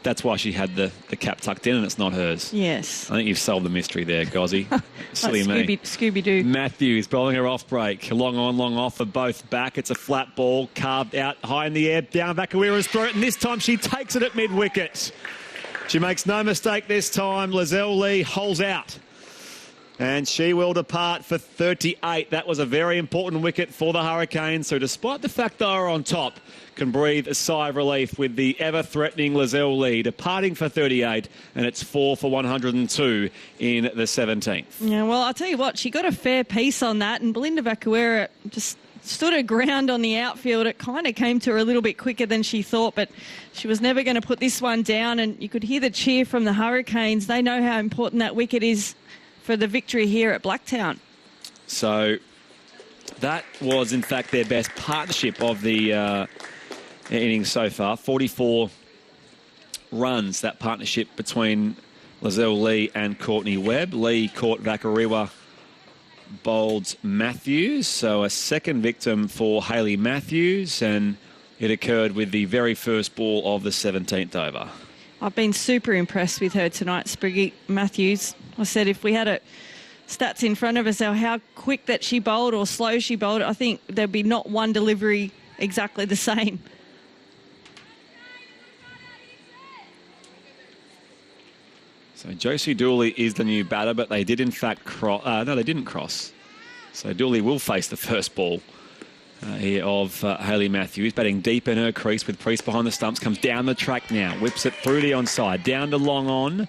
That's why she had the cap tucked in and it's not hers. Yes. I think you've solved the mystery there, Gozzy. Silly me. Scooby-Doo. Matthews bowling her off break. Long on, long off for both back. It's a flat ball carved out high in the air. Down Vakawira's throat, and this time she takes it at mid-wicket. She makes no mistake this time. Lizelle Lee holds out. And she will depart for 38. That was a very important wicket for the Hurricanes. So despite the fact they are on top, can breathe a sigh of relief with the ever-threatening Lizelle Lee departing for 38, and it's 4 for 102 in the 17th. Yeah, well, I'll tell you what, she got a fair piece on that, and Belinda Vakawira just stood her ground on the outfield. It kind of came to her a little bit quicker than she thought, but she was never going to put this one down, and you could hear the cheer from the Hurricanes. They know how important that wicket is for the victory here at Blacktown. So that was, in fact, their best partnership of the innings so far. 44 runs, that partnership between Lizelle Lee and Courtney Webb. Lee caught Vakariwa, bowled Matthews. So a second victim for Hayley Matthews, and it occurred with the very first ball of the 17th over. I've been super impressed with her tonight, Spriggy Matthews. I said if we had stats in front of us, how quick that she bowled or slow she bowled, I think there'd be not one delivery exactly the same. So Josie Dooley is the new batter, but they did in fact cross. No, they didn't cross. So Dooley will face the first ball here of Hayley Matthews, batting deep in her crease with Priest behind the stumps, comes down the track now, whips it through the onside, down to long on.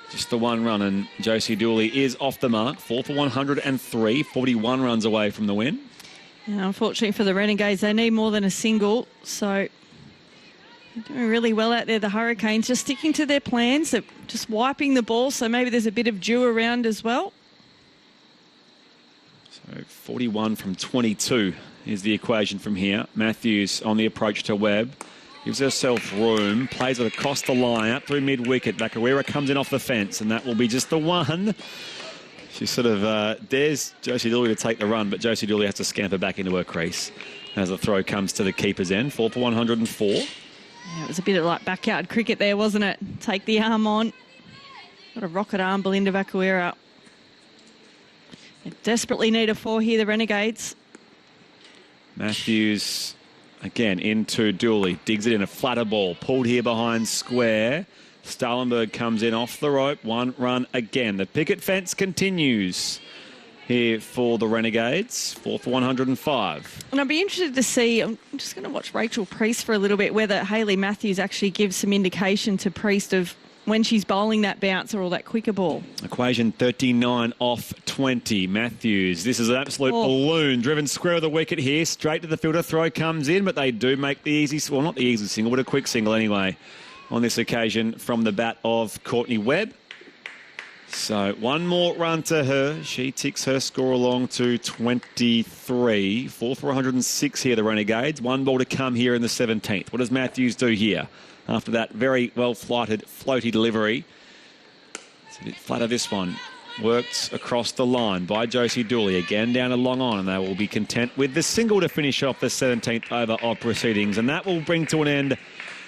Just the one run, and Josie Dooley is off the mark. 4 for 103, 41 runs away from the win. Yeah, unfortunately for the Renegades, they need more than a single, so they're doing really well out there, the Hurricanes, just sticking to their plans, they're just wiping the ball, so maybe there's a bit of dew around as well. So 41 from 22 is the equation from here. Matthews on the approach to Webb. Gives herself room, plays it across the line, out through mid-wicket. Vakariwa comes in off the fence, and that will be just the one. She sort of dares Josie Dooley to take the run, but Josie Dooley has to scamper back into her crease as the throw comes to the keeper's end. 4 for 104. Yeah, it was a bit of like backyard cricket there, wasn't it? Take the arm on. Got a rocket arm, Belinda Vakariwa. They desperately need a 4 here, the Renegades. Matthews again into Dooley, digs it in, a flatter ball, pulled here behind square. Stalenberg comes in off the rope, 1 run again. The picket fence continues here for the Renegades, 4 for 105. And I'd be interested to see, I'm just going to watch Rachel Priest for a little bit, whether Hayley Matthews actually gives some indication to Priest of when she's bowling that bouncer or that quicker ball. Equation 39 off 20. Matthews, this is an absolute balloon. Driven square of the wicket here. Straight to the fielder. Throw comes in, but they do make the easy, well, not the easy single, but a quick single anyway on this occasion from the bat of Courtney Webb. So 1 more run to her. She ticks her score along to 23. 4 for 106 here, the Renegades. 1 ball to come here in the 17th. What does Matthews do here? After that very well-flighted, floaty delivery. It's a bit flatter this one. Worked across the line by Josie Dooley. Again down to long on, and they will be content with the single to finish off the 17th over of proceedings. And that will bring to an end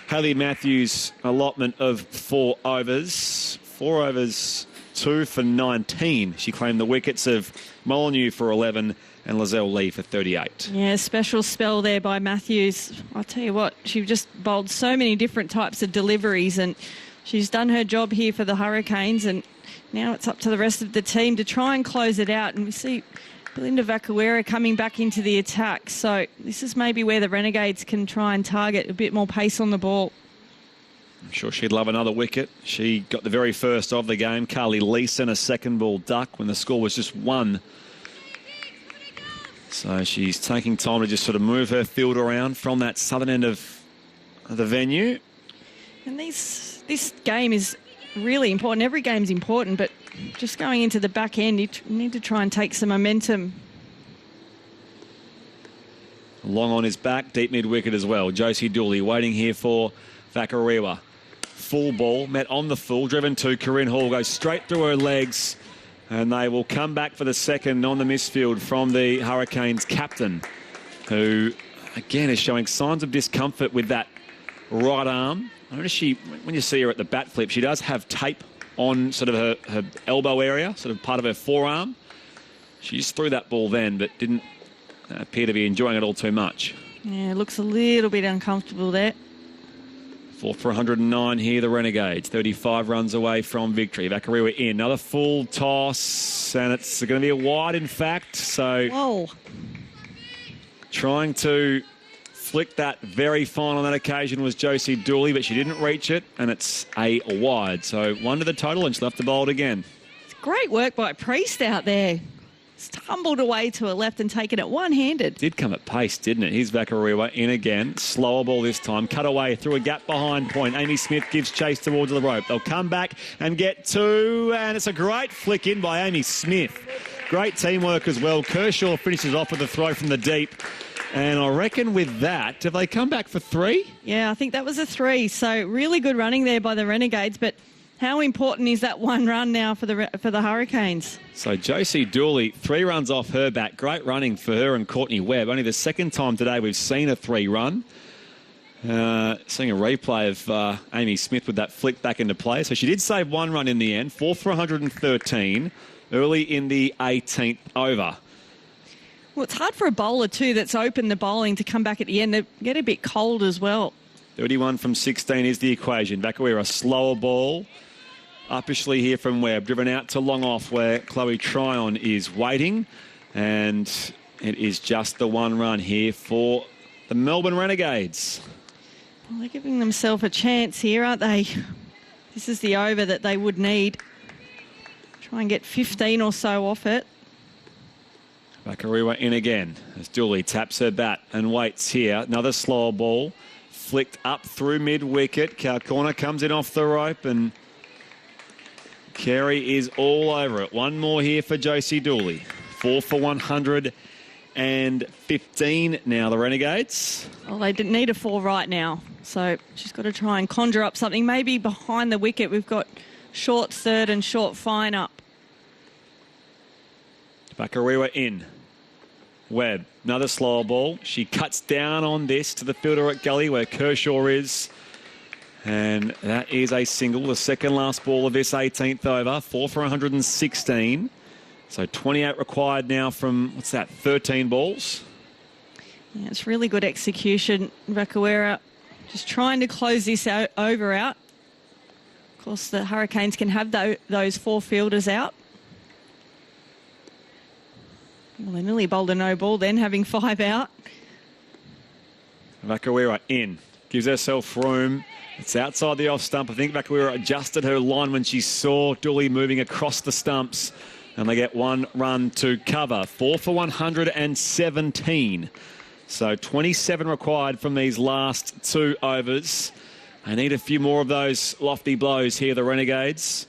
Hayley Matthews' allotment of 4 overs. 4 overs, 2 for 19. She claimed the wickets of Molyneux for 11 and Lizelle Lee for 38. Yeah, special spell there by Matthews. I'll tell you what, she just bowled so many different types of deliveries, and she's done her job here for the Hurricanes, and now it's up to the rest of the team to try and close it out. And we see Belinda Vakariwa coming back into the attack. So this is maybe where the Renegades can try and target a bit more pace on the ball. I'm sure she'd love another wicket. She got the very first of the game. Carly Leeson, a second ball duck when the score was just 1. So she's taking time to just sort of move her field around from that southern end of the venue. And this game is really important. Every game's important, but just going into the back end, you need to try and take some momentum. Long on his back, deep mid-wicket as well. Josie Dooley waiting here for Vakariwa. Full ball, met on the full, driven to Corinne Hall, goes straight through her legs. And they will come back for the second on the misfield from the Hurricanes captain, who, again, is showing signs of discomfort with that right arm. I notice when you see her at the bat flip, she does have tape on sort of her elbow area, sort of part of her forearm. She just threw that ball then, but didn't appear to be enjoying it all too much. Yeah, it looks a little bit uncomfortable there. 4 for 109 here, the Renegades. 35 runs away from victory. Vakariwa in. Another full toss, and it's going to be a wide, in fact. So trying to flick that very fine on that occasion was Josie Dooley, but she didn't reach it, and it's a wide. So 1 to the total, and she'll have to bowl it again. It's great work by Priest out there. Tumbled away to her left and taken it one-handed. Did come at pace, didn't it? Here's Vakariwa in again. Slower ball this time. Cut away through a gap behind point. Amy Smith gives chase towards the rope. They'll come back and get 2. And it's a great flick in by Amy Smith. Great teamwork as well. Kershaw finishes off with a throw from the deep. And I reckon with that, have they come back for 3? Yeah, I think that was a 3. So really good running there by the Renegades. But How important is that one run now for the Hurricanes? So Josie Dooley, 3 runs off her bat. Great running for her and Courtney Webb. Only the second time today we've seen a 3-run. Seeing a replay of Amy Smith with that flick back into play. So she did save 1 run in the end, 4 for 113, early in the 18th over. Well, it's hard for a bowler too that's opened the bowling to come back at the end. They get a bit cold as well. 31 from 16 is the equation. Vakawira, slower ball. Uppishly here from Webb, driven out to long off where Chloe Tryon is waiting. And it is just the 1 run here for the Melbourne Renegades. Well, they're giving themselves a chance here, aren't they? This is the over that they would need. Try and get 15 or so off it. Vakawira in again as Dooley taps her bat and waits here. Another slower ball. Flicked up through mid-wicket. Cow corner comes in off the rope and Carey is all over it. 1 more here for Josie Dooley. 4 for 115 now, the Renegades. Well, they didn't need a 4 right now. So she's got to try and conjure up something. Maybe behind the wicket we've got short third and short fine up. Vakawira in. Webb, another slower ball. She cuts down on this to the fielder at gully where Kershaw is. And that is a single, the second last ball of this 18th over. 4 for 116. So 28 required now from, 13 balls? Yeah, it's really good execution. Vakawira just trying to close this over out. Of course, the Hurricanes can have those 4 fielders out. Well, they nearly bowled a no ball then, having 5 out. Vakawira in. Gives herself room. It's outside the off stump. I think Vakawira adjusted her line when she saw Dooley moving across the stumps. And they get 1 run to cover. 4 for 117. So 27 required from these last 2 overs. They need a few more of those lofty blows here, the Renegades.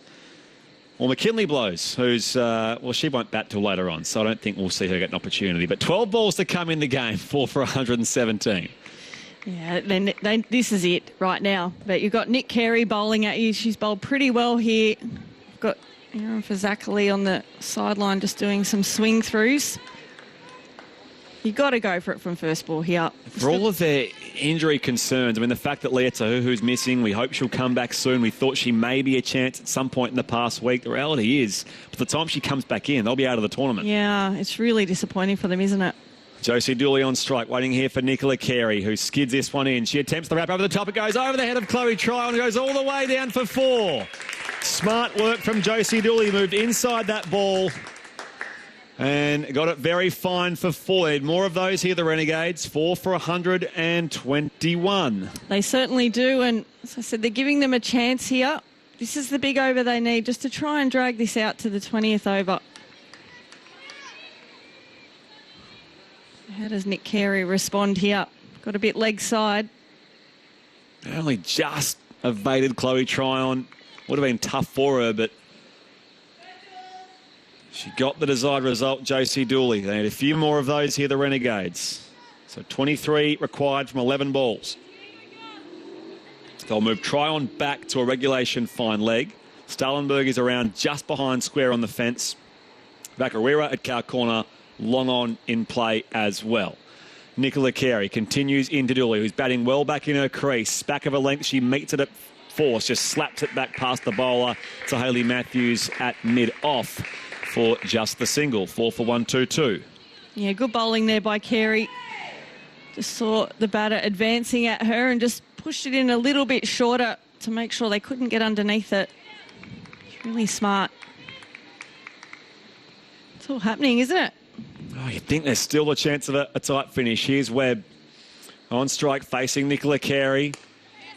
Or McKinley blows, who's, she won't bat till later on, so I don't think we'll see her get an opportunity. But 12 balls to come in the game, 4 for 117. Yeah, this is it right now. But you've got Nick Carey bowling at you. She's bowled pretty well here. You've got Aaron Fazakali on the sideline just doing some swing throughs. You've got to go for it from first ball here. For all of their injury concerns, I mean, the fact that Leah Tahuhu's missing, we hope she'll come back soon. We thought she may be a chance at some point in the past week. The reality is, by the time she comes back in, they'll be out of the tournament. Yeah, it's really disappointing for them, isn't it? Josie Dooley on strike, waiting here for Nicola Carey, who skids this one in. She attempts the wrap over the top. It goes over the head of Chloe Tryon. It goes all the way down for 4. Smart work from Josie Dooley. Moved inside that ball and got it very fine for 4. More of those here, the Renegades. 4 for 121. They certainly do. And as I said, they're giving them a chance here. This is the big over they need just to try and drag this out to the 20th over. How does Nick Carey respond here? Got a bit leg side. Only just evaded Chloe Tryon. Would have been tough for her, but she got the desired result, Josie Dooley. They need a few more of those here, the Renegades. So 23 required from 11 balls. They'll move Tryon back to a regulation fine leg. Stalenberg is around just behind square on the fence. Vakawira at cow corner, long on in play as well. Nicola Carey continues into Dooley, who's batting well back in her crease. Back of a length, she meets it at force, just slaps it back past the bowler to Hayley Matthews at mid-off for just the single. 4 for 122. Yeah, good bowling there by Carey. Just saw the batter advancing at her and just pushed it in a little bit shorter to make sure they couldn't get underneath it. It's really smart. It's all happening, isn't it? Oh, you think there's still a chance of a tight finish. Here's Webb on strike facing Nicola Carey.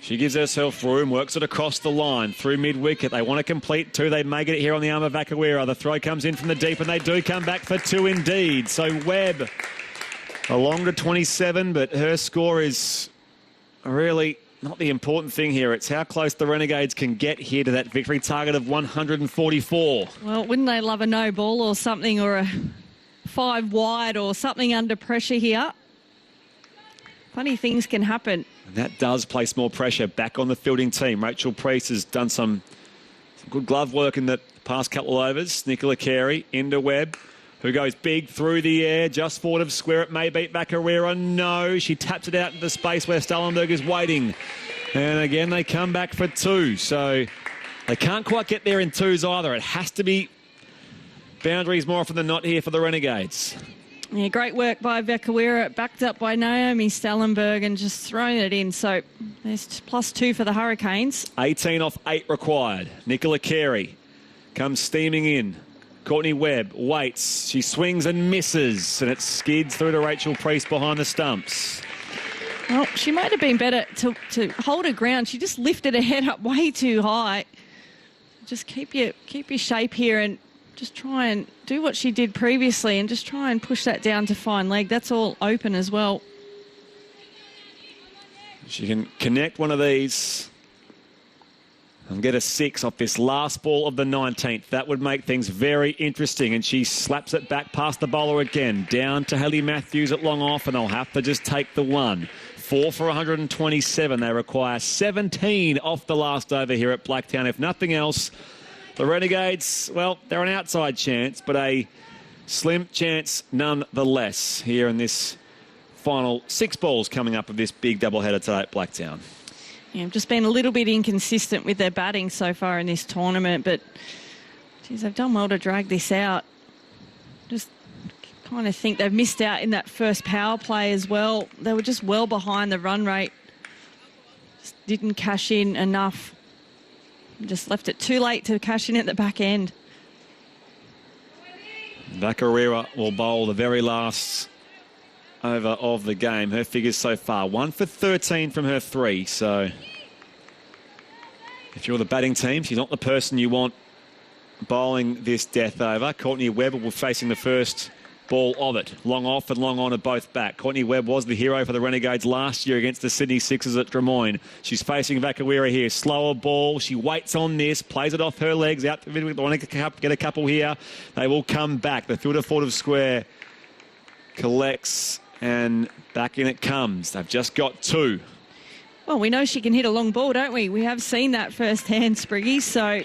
She gives herself room, works it across the line through mid-wicket. They want to complete 2. They may get it here on the arm of Vakawira. The throw comes in from the deep, and they do come back for 2 indeed. So Webb along to 27, but her score is really not the important thing here. It's how close the Renegades can get here to that victory target of 144. Well, wouldn't they love a no ball or something, or a 5 wide or something under pressure here? Funny things can happen. And that does place more pressure back on the fielding team. Rachel Priest has done some Good glove work in the past couple of overs. Nicola Carey into Webb, who goes big through the air, just forward of square. It may beat Vacarera. No, she taps it out into the space where Stellenberg is waiting. And again, they come back for two. So they can't quite get there in twos either. It has to be boundaries more often than not here for the Renegades. Yeah, great work by Vacarera, backed up by Naomi Stellenberg and just thrown it in. So there's +2 for the Hurricanes. 18 off 8 required. Nicola Carey comes steaming in. Courtney Webb waits. She swings and misses, and it skids through to Rachel Priest behind the stumps. Well, she might have been better to hold her ground. She just lifted her head up way too high. Just keep your shape here and just try and do what she did previously and just try and push that down to fine leg. That's all open as well. She can connect one of these and get a 6 off this last ball of the 19th. That would make things very interesting. And she slaps it back past the bowler again. Down to Haley Matthews at long off, and they'll have to just take the one. 4 for 127. They require 17 off the last over here at Blacktown. If nothing else, the Renegades, well, they're an outside chance, but a slim chance nonetheless here in this final 6 balls coming up of this big doubleheader today at Blacktown. Yeah, just been a little bit inconsistent with their batting so far in this tournament, but geez, they've done well to drag this out. Just kind of think they've missed out in that first power play as well. They were just well behind the run rate. Just didn't cash in enough. Just left it too late to cash in at the back end. Vacarera will bowl the very last over of the game. Her figures so far, 1 for 13 from her 3. So if you're the batting team, she's not the person you want bowling this death over. Courtney Webb will be facing the first ball of it. Long off and long on are both back. Courtney Webb was the hero for the Renegades last year against the Sydney Sixers at Drummoyne. She's facing Vacarera here. Slower ball. She waits on this, plays it off her legs. Out the middle. They want to get a couple here. They will come back. The fielder forward of square collects and back in it comes. They've just got 2. Well, we know she can hit a long ball, don't we? We have seen that firsthand, Spriggy, so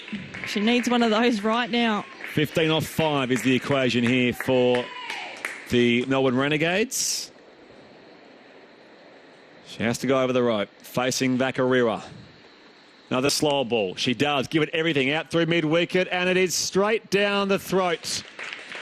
she needs one of those right now. 15 off 5 is the equation here for the Melbourne Renegades. She has to go over the rope, facing Vacarera. Another slow ball. She does give it everything out through mid-wicket, and it is straight down the throat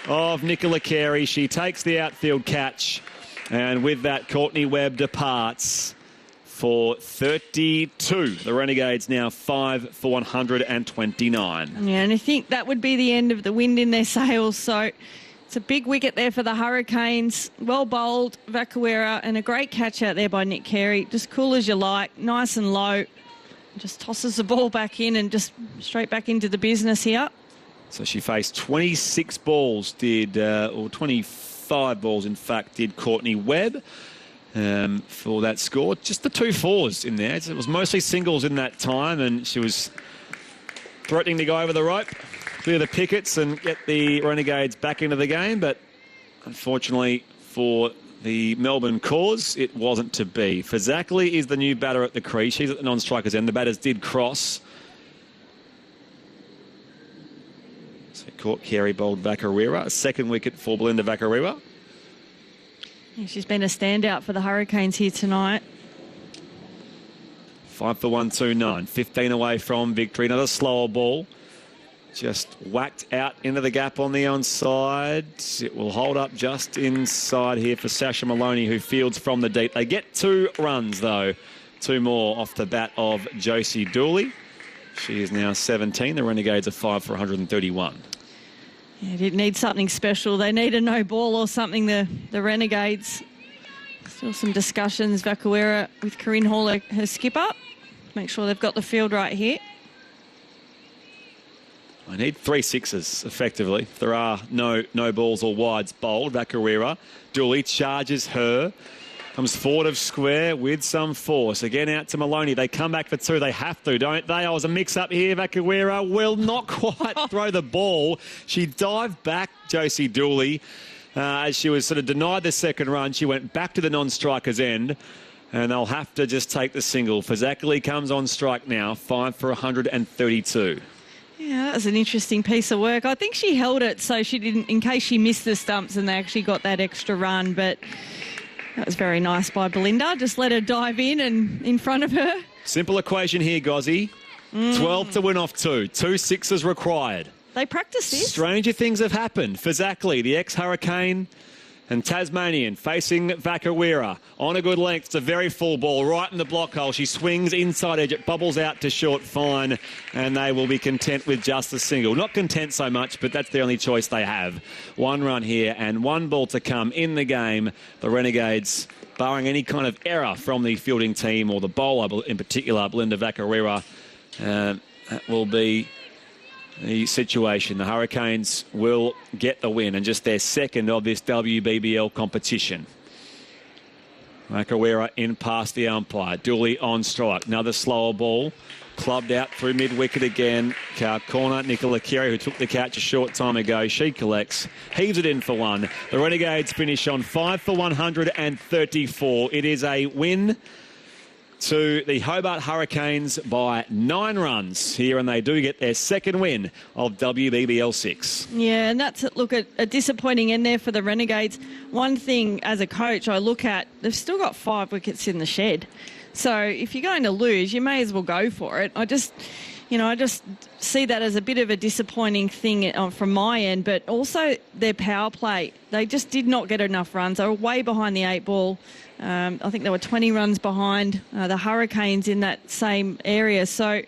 of Nicola Carey. She takes the outfield catch, and with that, Courtney Webb departs for 32. The Renegades now 5 for 129. Yeah, and I think that would be the end of the wind in their sails. So it's a big wicket there for the Hurricanes. Well bowled, Vacarera, and a great catch out there by Nick Carey. Just cool as you like, nice and low. Just tosses the ball back in and just straight back into the business here. So she faced 26 balls, or 25 balls, in fact, did Courtney Webb. For that score. Just the 2 4s in there. It was mostly singles in that time, and she was threatening to go over the rope, clear the pickets and get the Renegades back into the game, but unfortunately for the Melbourne cause, it wasn't to be. Fazakli is the new batter at the crease. She's at the non-strikers end. The batters did cross. So caught Carey bowled Vacarera. A second wicket for Belinda Vacarera. She's been a standout for the Hurricanes here tonight. 5 for 129. 15 away from victory. Another slower ball. Just whacked out into the gap on the onside. It will hold up just inside here for Sasha Maloney, who fields from the deep. They get 2 runs, though. 2 more off the bat of Josie Dooley. She is now 17. The Renegades are 5 for 131. Yeah, did need something special. They need a no ball or something, the Renegades. Still some discussions. Vacarera with Corinne Hall, her skipper. Make sure they've got the field right here. I need 3 sixes, effectively. If there are no balls or wides bowled, Vacarera. Dooley charges her. Comes forward of square with some force. Again out to Maloney. They come back for 2. They have to, don't they? Oh, it was a mix-up here. Vacarera will not quite throw the ball. She dived back, Josie Dooley. As she was sort of denied the second run, she went back to the non-striker's end. And they'll have to just take the single. Fazakli comes on strike now. 5 for 132. Yeah, that was an interesting piece of work. I think she held it so she didn't, in case she missed the stumps and they actually got that extra run. But that was very nice by Belinda. Just let her dive in front of her. Simple equation here, Gozzy. 12 to win off 2. 2 sixes required. They practice this. Stranger things have happened. Fazakli, the ex-Hurricane, and Tasmanian facing Vakawira on a good length. It's a very full ball right in the block hole. She swings inside edge. It bubbles out to short fine, and they will be content with just a single. Not content so much, but that's the only choice they have. 1 run here and 1 ball to come in the game. The Renegades, barring any kind of error from the fielding team or the bowler in particular, Belinda Vakawira, that will be the situation. The Hurricanes will get the win and just their second of this WBBL competition. Vakawira in past the umpire. Dooley on strike. Another slower ball. Clubbed out through mid-wicket again. Cow corner. Nicola Carey, who took the catch a short time ago. She collects. Heaves it in for 1. The Renegades finish on 5 for 134. It is a win to the Hobart Hurricanes by 9 runs here, and they do get their second win of WBBL 6. Yeah, and that's, a disappointing end there for the Renegades. One thing as a coach I look at, they've still got 5 wickets in the shed. So if you're going to lose, you may as well go for it. I just see that as a bit of a disappointing thing from my end, but also their power play. They just did not get enough runs. They were way behind the 8 ball. I think they were 20 runs behind the Hurricanes in that same area. So,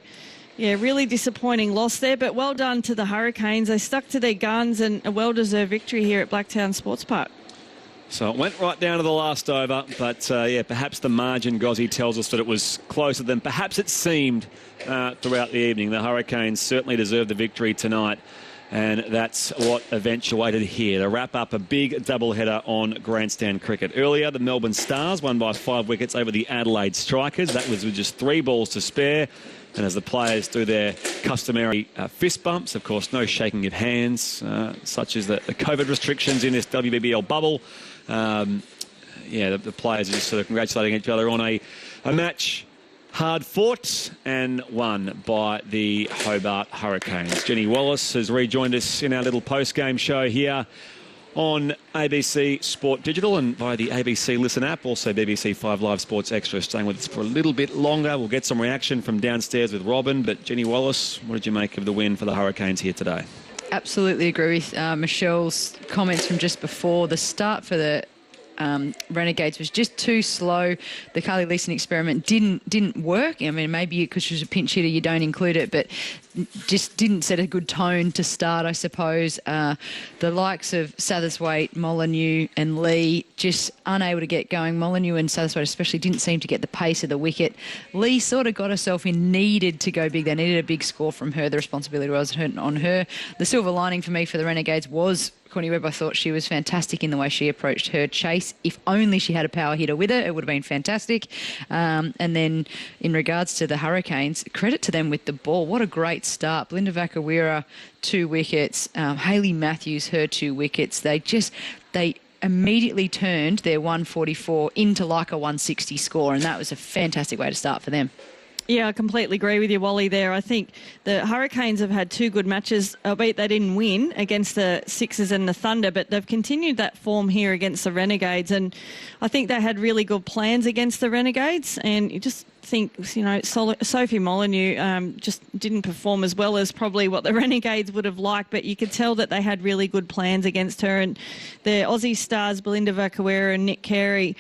yeah, really disappointing loss there, but well done to the Hurricanes. They stuck to their guns and a well-deserved victory here at Blacktown Sports Park. So it went right down to the last over, but perhaps the margin, Gozzy, tells us that it was closer than perhaps it seemed throughout the evening. The Hurricanes certainly deserved the victory tonight, and that's what eventuated here to wrap up a big doubleheader on grandstand cricket. Earlier, the Melbourne Stars won by 5 wickets over the Adelaide Strikers. That was with just 3 balls to spare. And as the players do their customary fist bumps, of course, no shaking of hands, such as the COVID restrictions in this WBBL bubble. The players are just sort of congratulating each other on a match hard fought and won by the Hobart Hurricanes. Jenny Wallace has rejoined us in our little post-game show here on ABC Sport Digital and via the ABC Listen app, also BBC 5 Live Sports Extra, staying with us for a little bit longer. We'll get some reaction from downstairs with Robin, but Jenny Wallace, what did you make of the win for the Hurricanes here today? Absolutely agree with Michelle's comments from just before. The start for the Renegades was just too slow. The Carly Leeson experiment didn't work. I mean, maybe because she was a pinch hitter, you don't include it, but just didn't set a good tone to start, I suppose. The likes of Satterthwaite, Molyneux and Lee just unable to get going. Molyneux and Satterthwaite especially didn't seem to get the pace of the wicket. Lee sort of got herself in, needed to go big. They needed a big score from her. The responsibility was on her. The silver lining for me for the Renegades was Courtney Webb. I thought she was fantastic in the way she approached her chase. If only she had a power hitter with her, it would have been fantastic. And then in regards to the Hurricanes, credit to them with the ball. What a great start. Belinda Vakawira, 2 wickets. Hayley Matthews, her 2 wickets. They immediately turned their 144 into like a 160 score, and that was a fantastic way to start for them. Yeah, I completely agree with you, Wally, there. I think the Hurricanes have had 2 good matches, albeit they didn't win against the Sixers and the Thunder, but they've continued that form here against the Renegades, and I think they had really good plans against the Renegades, and you just think, Sophie Molyneux just didn't perform as well as probably what the Renegades would have liked, but you could tell that they had really good plans against her, and the Aussie stars, Belinda Vakawira and Nick Carey,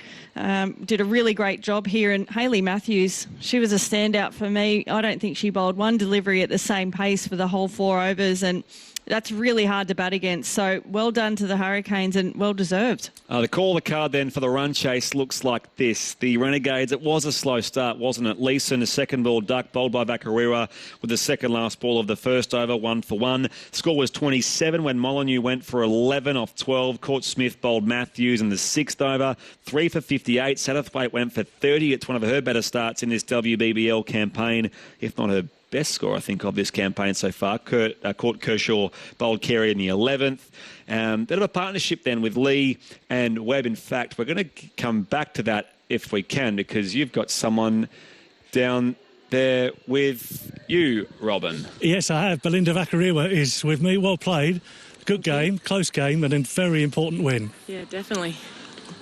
did a really great job here, and Hayley Matthews, she was a standout for me. I don't think she bowled one delivery at the same pace for the whole 4 overs, and that's really hard to bat against. So well done to the Hurricanes and well deserved. The call of the card then for the run chase looks like this. The Renegades, it was a slow start, wasn't it? Leeson, a second ball duck, bowled by Vakawira with the second last ball of the first over, 1 for 1. Score was 27 when Molyneux went for 11 off 12. Court Smith bowled Matthews in the 6th over, 3 for 58. Satterthwaite went for 30. It's one of her better starts in this WBBL campaign, if not her best score, I think, of this campaign so far. Court Kershaw bowled Carey in the 11th. Bit of a partnership then with Lee and Webb. In fact, we're going to come back to that if we can, because you've got someone down there with you, Robin. Yes, I have. Belinda Vakariwa is with me. Well played. Good game, close game, and a very important win. Yeah, definitely.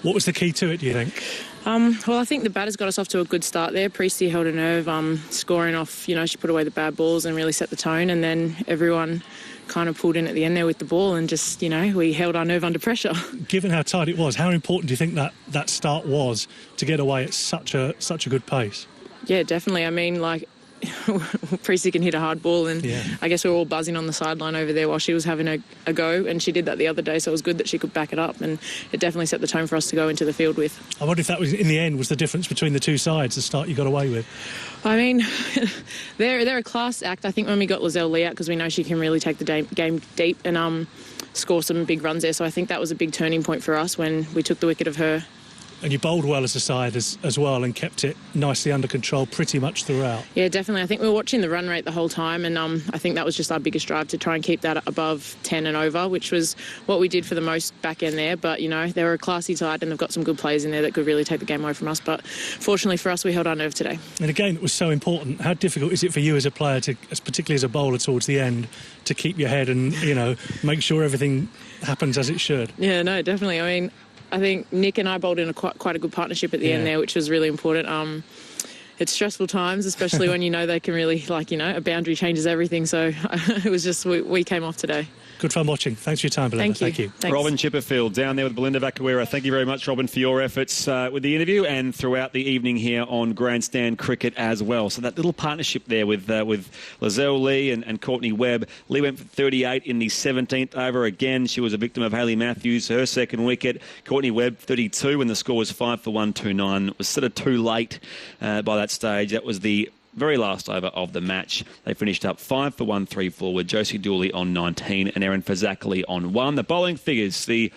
What was the key to it, do you think? Well, I think the batters got us off to a good start there. Priesty held a nerve, scoring off, she put away the bad balls and really set the tone, and then everyone kind of pulled in at the end there with the ball and just, we held our nerve under pressure. Given how tight it was, how important do you think that start was to get away at such a good pace? Yeah, definitely. I mean, Priesty can hit a hard ball, and I guess we were all buzzing on the sideline over there while she was having a go, and she did that the other day, so it was good that she could back it up, and it definitely set the tone for us to go into the field with. I wonder if that was, in the end, was the difference between the two sides, the start you got away with. I mean, they're a class act. I think when we got Lizelle Lee out, because we know she can really take the game deep and score some big runs there, so I think that was a big turning point for us when we took the wicket of her. And you bowled well as a side as well and kept it nicely under control pretty much throughout. Yeah, definitely. I think we were watching the run rate the whole time, and I think that was just our biggest drive to try and keep that above 10 and over, which was what we did for the most back end there. But, they were a classy side and they've got some good players in there that could really take the game away from us. But fortunately for us, we held our nerve today. In a game that was so important, how difficult is it for you as a player, particularly as a bowler towards the end, to keep your head and, make sure everything happens as it should? Yeah, no, definitely. I mean, I think Nick and I bowled in quite a good partnership at the end there, which was really important. It's stressful times, especially when they can really, a boundary changes everything. So it was just, we came off today. Good fun watching. Thanks for your time, Belinda. Thank you. Thanks. Robin Chipperfield down there with Belinda Vakariwa. Thank you very much, Robin, for your efforts with the interview and throughout the evening here on Grandstand Cricket as well. So that little partnership there with Lizelle Lee and Courtney Webb. Lee went for 38 in the 17th over. Again, she was a victim of Hayley Matthews, her second wicket. Courtney Webb, 32, when the score was 5 for 129. It was sort of too late by that stage. That was the very last over of the match. They finished up 5 for 134 with Josie Dooley on 19 and Erin Fazakali on 1. The bowling figures, the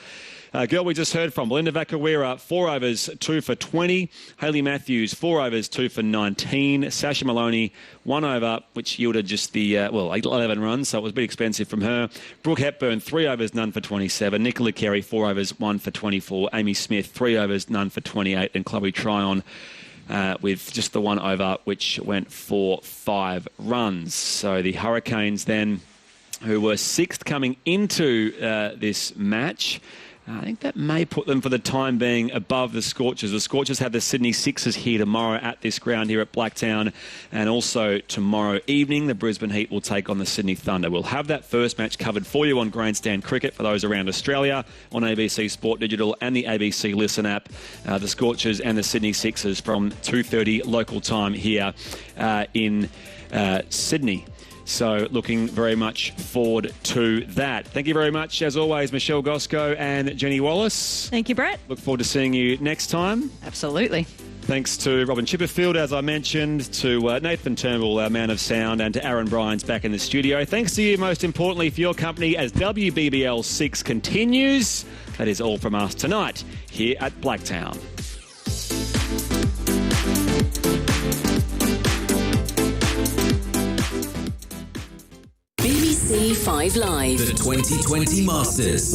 girl we just heard from, Belinda Vakariwa, 4 overs, 2 for 20. Hayley Matthews, 4 overs, 2 for 19. Sasha Maloney, 1 over, which yielded just the, 11 runs, so it was a bit expensive from her. Brooke Hepburn, 3 overs, none for 27. Nicola Carey, 4 overs, 1 for 24. Amy Smith, 3 overs, none for 28. And Chloe Tryon with just the 1 over, which went for 5 runs. So the Hurricanes then, who were 6th coming into this match, I think that may put them for the time being above the Scorchers. The Scorchers have the Sydney Sixers here tomorrow at this ground here at Blacktown, and also tomorrow evening the Brisbane Heat will take on the Sydney Thunder. We'll have that first match covered for you on Grandstand Cricket for those around Australia on ABC Sport Digital and the ABC Listen app. The Scorchers and the Sydney Sixers from 2:30 local time here in Sydney. So looking very much forward to that. Thank you very much, as always, Michelle Gosco and Jenny Wallace. Thank you, Brett. Look forward to seeing you next time. Absolutely. Thanks to Robin Chipperfield, as I mentioned, to Nathan Turnbull, our man of sound, and to Aaron Bryans back in the studio. Thanks to you, most importantly, for your company as WBBL 6 continues. That is all from us tonight here at Blacktown. BBC 5 Live. The 2020 Masters.